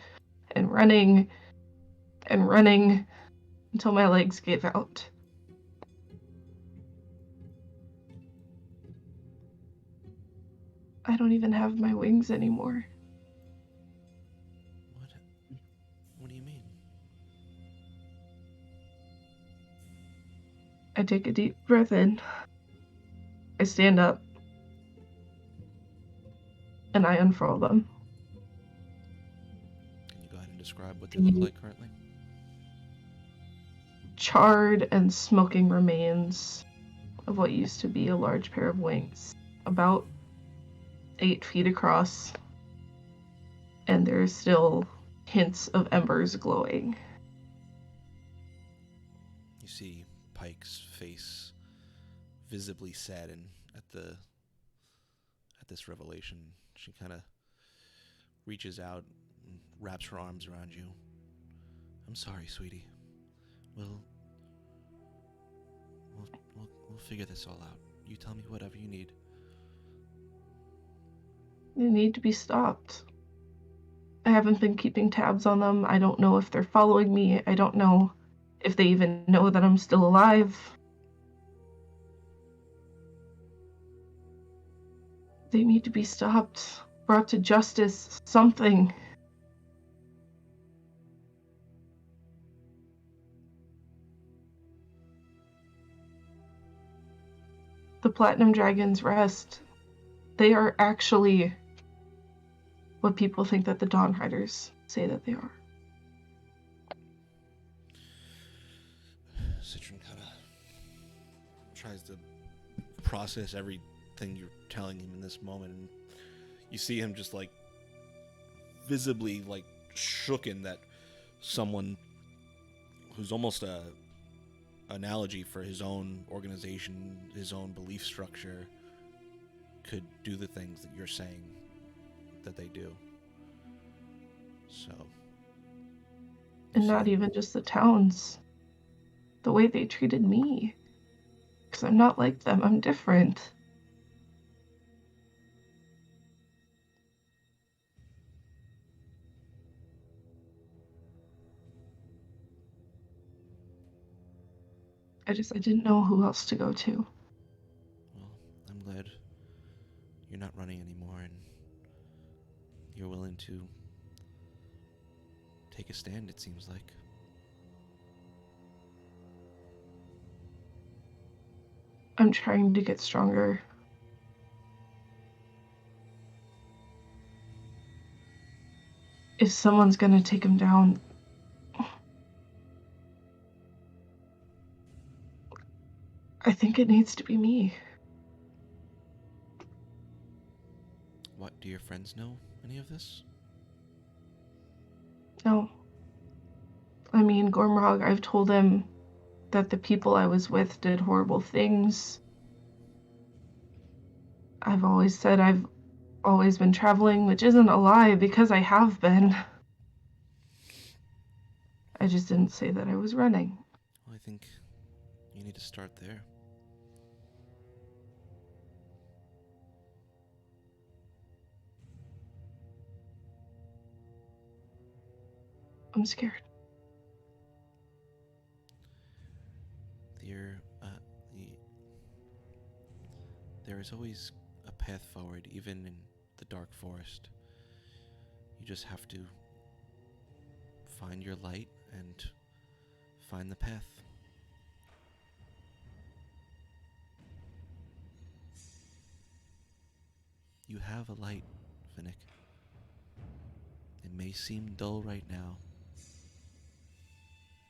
and running and running until my legs gave out. I don't even have my wings anymore. What do you mean? I take a deep breath in. I stand up. And I unfurl them. Can you go ahead and describe what they look like currently? Charred and smoking remains of what used to be a large pair of wings. About 8 feet across, and there's still hints of embers glowing. You see Pike's face visibly sadden at this revelation. She kind of reaches out and wraps her arms around you. I'm sorry, sweetie. We'll figure this all out. You tell me whatever you need. They need to be stopped. I haven't been keeping tabs on them. I don't know if they're following me. I don't know if they even know that I'm still alive. They need to be stopped, brought to justice, something. The Platinum Dragon's Rest. They are actually what people think that the Dawn Riders say that they are. Citron kind of tries to process everything you're telling him in this moment, and you see him just like visibly like shooken that someone who's almost a analogy for his own organization, his own belief structure, could do the things that you're saying that they do. So. And not even just the towns. The way they treated me. Because I'm not like them, I'm different. I didn't know who else to go to. Well, I'm glad you're not running anymore and you're willing to take a stand, it seems like. I'm trying to get stronger. If someone's gonna take him down, I think it needs to be me. What, do your friends know any of this? No. I mean, Gormrog, I've told him that the people I was with did horrible things. I've always said I've always been traveling, which isn't a lie because I have been. I just didn't say that I was running. Well, I think you need to start there. I'm scared. There is always a path forward, even in the dark forest. You just have to find your light and find the path. You have a light, Finnick. It may seem dull right now.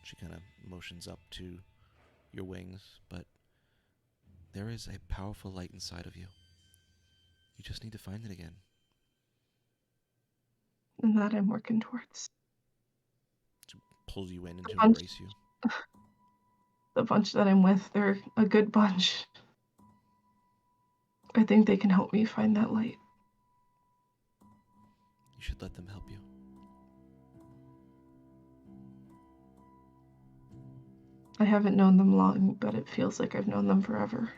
She kind of motions up to your wings, but there is a powerful light inside of you. You just need to find it again. And that I'm working towards. She pulls you in and to embrace you. The bunch that I'm with, they're a good bunch. I think they can help me find that light. You should let them help you. I haven't known them long, but it feels like I've known them forever.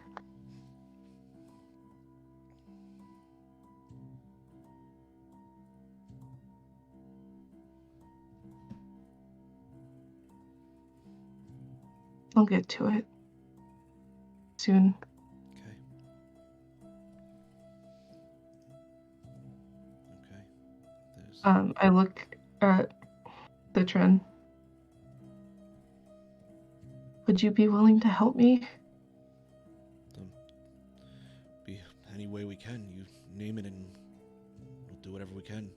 I'll get to it soon. Okay. I look at the trend. Would you be willing to help me? Be any way we can. You name it and we'll do whatever we can.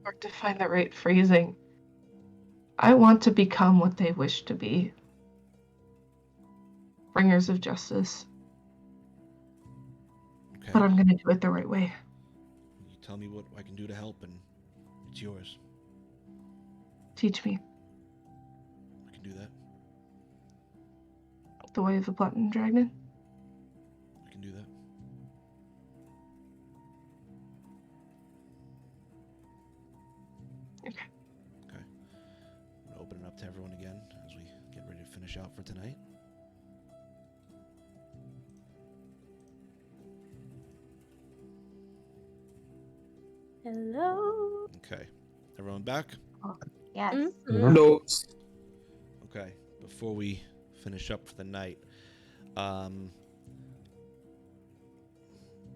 Or to find the right phrasing. I want to become what they wish to be. Bringers of justice. Okay. But I'm gonna do it the right way. You tell me what I can do to help and it's yours. Teach me. I can do that. The way of the Platinum Dragon. I can do that. Okay. Okay. I'm gonna open it up to everyone again as we get ready to finish out for tonight. Hello. Okay. Everyone back? Yes. Mm-hmm. No. Okay. Before we finish up for the night,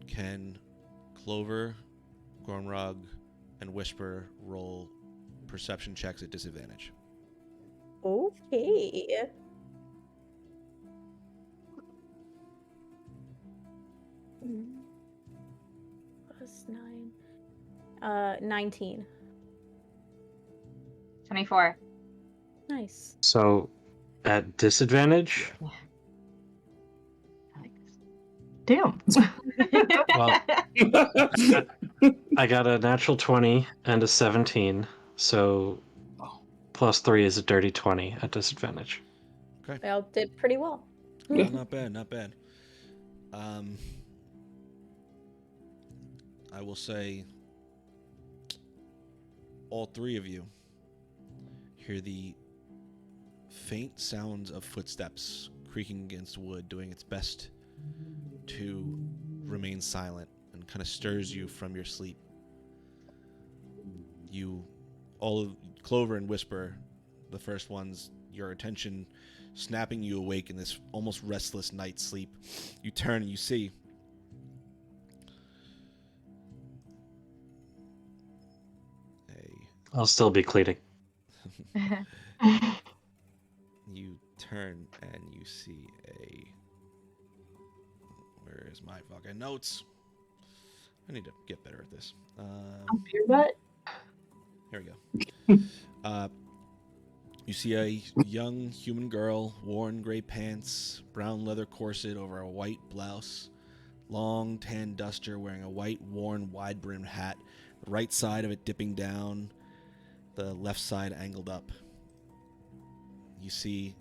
can Clover, Gormrug, and Whisper roll perception checks at disadvantage? Okay. Plus 9. 19. 24. Nice. So, at disadvantage? Damn. Well, I got a natural 20 and a 17, so plus 3 is a dirty 20 at disadvantage. Okay. They all did pretty well. Well, not bad, not bad. I will say all three of you hear the faint sounds of footsteps creaking against wood, doing its best to remain silent, and kind of stirs you from your sleep. You, all of Clover and Whisper, the first ones, your attention snapping you awake in this almost restless night's sleep. You turn and you see I'll still be cleaning. you turn and you see where is my fucking notes? I need to get better at this. Beer butt? Here we go. You see a young human girl, worn gray pants, brown leather corset over a white blouse, long tan duster, wearing a white, worn, wide-brimmed hat, the right side of it dipping down, the left side angled up. You see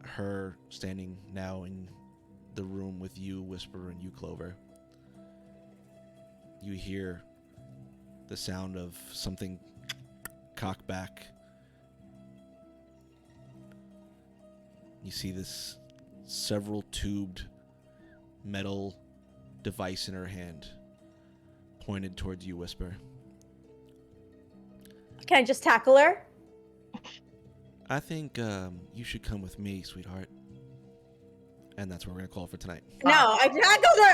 her standing now in the room with you, Whisper, and you, Clover. you hear the sound of something cock back. You see this several tubed metal device in her hand, pointed towards you, Whisper. Can I just tackle her? I think you should come with me, sweetheart. And that's what we're going to call it for tonight. No, I tackled her!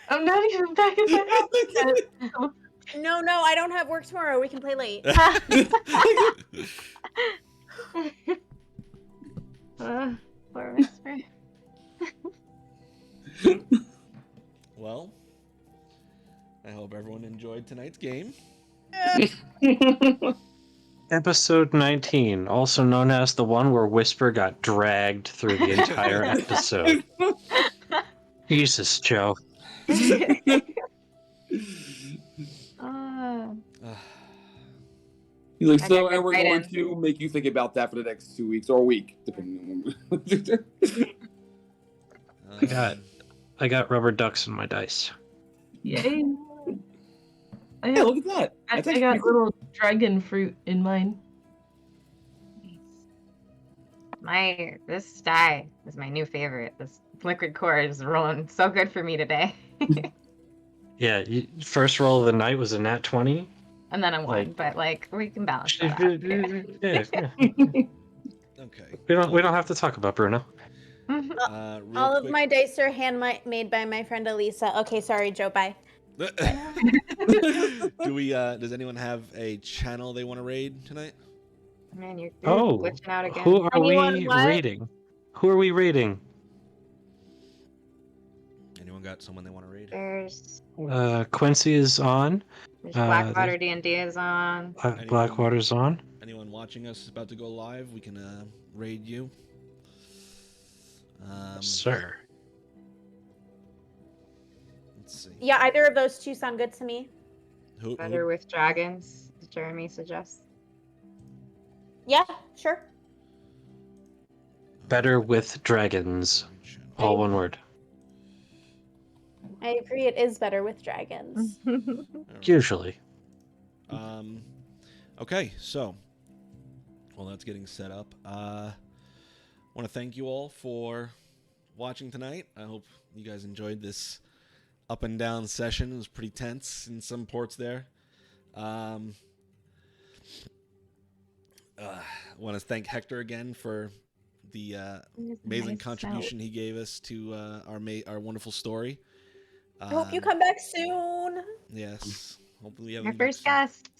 I'm not even back in the house. No, I don't have work tomorrow. We can play late. Poor Whisper. Well, I hope everyone enjoyed tonight's game. Episode 19, also known as the one where Whisper got dragged through the entire episode. Jesus, Joe. He's like, I so, got and we're right going in. to make you think about that for the next 2 weeks or a week, depending on I got rubber ducks in my dice. Yay. Yeah, look at that. I That's got actually little dragon fruit in mine. This dye is my new favorite. This liquid core is rolling so good for me today. Yeah, first roll of the night was a nat 20. And then a 1, but like we can balance that out. Yeah. Okay. We don't have to talk about Bruno. All of my dice are handmade by my friend Elisa. Okay, sorry, Joe. Bye. Does anyone have a channel they want to raid tonight? Man, you're Oh, glitching out again. who are Anyone we what? raiding? Who are we raiding? Anyone got someone they want to raid? There's Quincy is on. Blackwater D&D is on. Blackwater's on. Anyone watching us is about to go live, we can raid you. Sir. Let's see. Yeah, either of those two sound good to me. Better with dragons, as Jeremy suggests. Yeah, sure. Better with dragons. All one word. I agree. It is better with dragons. Usually. Okay, so while that's getting set up, I want to thank you all for watching tonight. I hope you guys enjoyed this up and down session. It was pretty tense in some ports there. I want to thank Hector again for the amazing contribution he gave us to our wonderful story. I hope you come back soon. Yes, hopefully we have Our him back first soon. guest.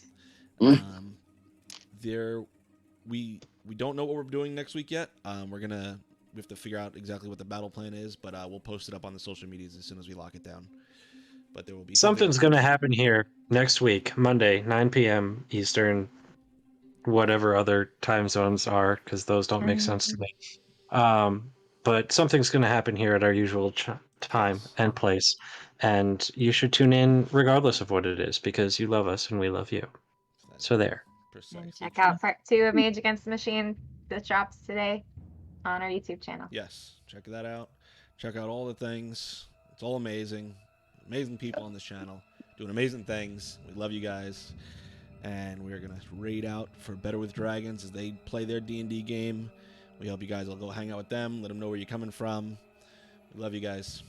We don't know what we're doing next week yet. We have to figure out exactly what the battle plan is, but we'll post it up on the social medias as soon as we lock it down. But there will be Something's going to happen here next week, Monday, 9 p.m. Eastern, whatever other time zones are, because those don't make sense to me. But something's going to happen here at our usual time and place, and you should tune in regardless of what it is, because you love us and we love you. So there. And check out part 2 of Mage Against the Machine that drops today on our YouTube channel. Yes, check that out. Check out all the things. It's all amazing. Amazing people on this channel doing amazing things. We love you guys. And we're going to raid out for Better with Dragons as they play their D&D game. We hope you guys will go hang out with them. Let them know where you're coming from. We love you guys.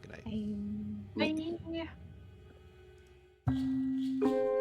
Good night. Bye.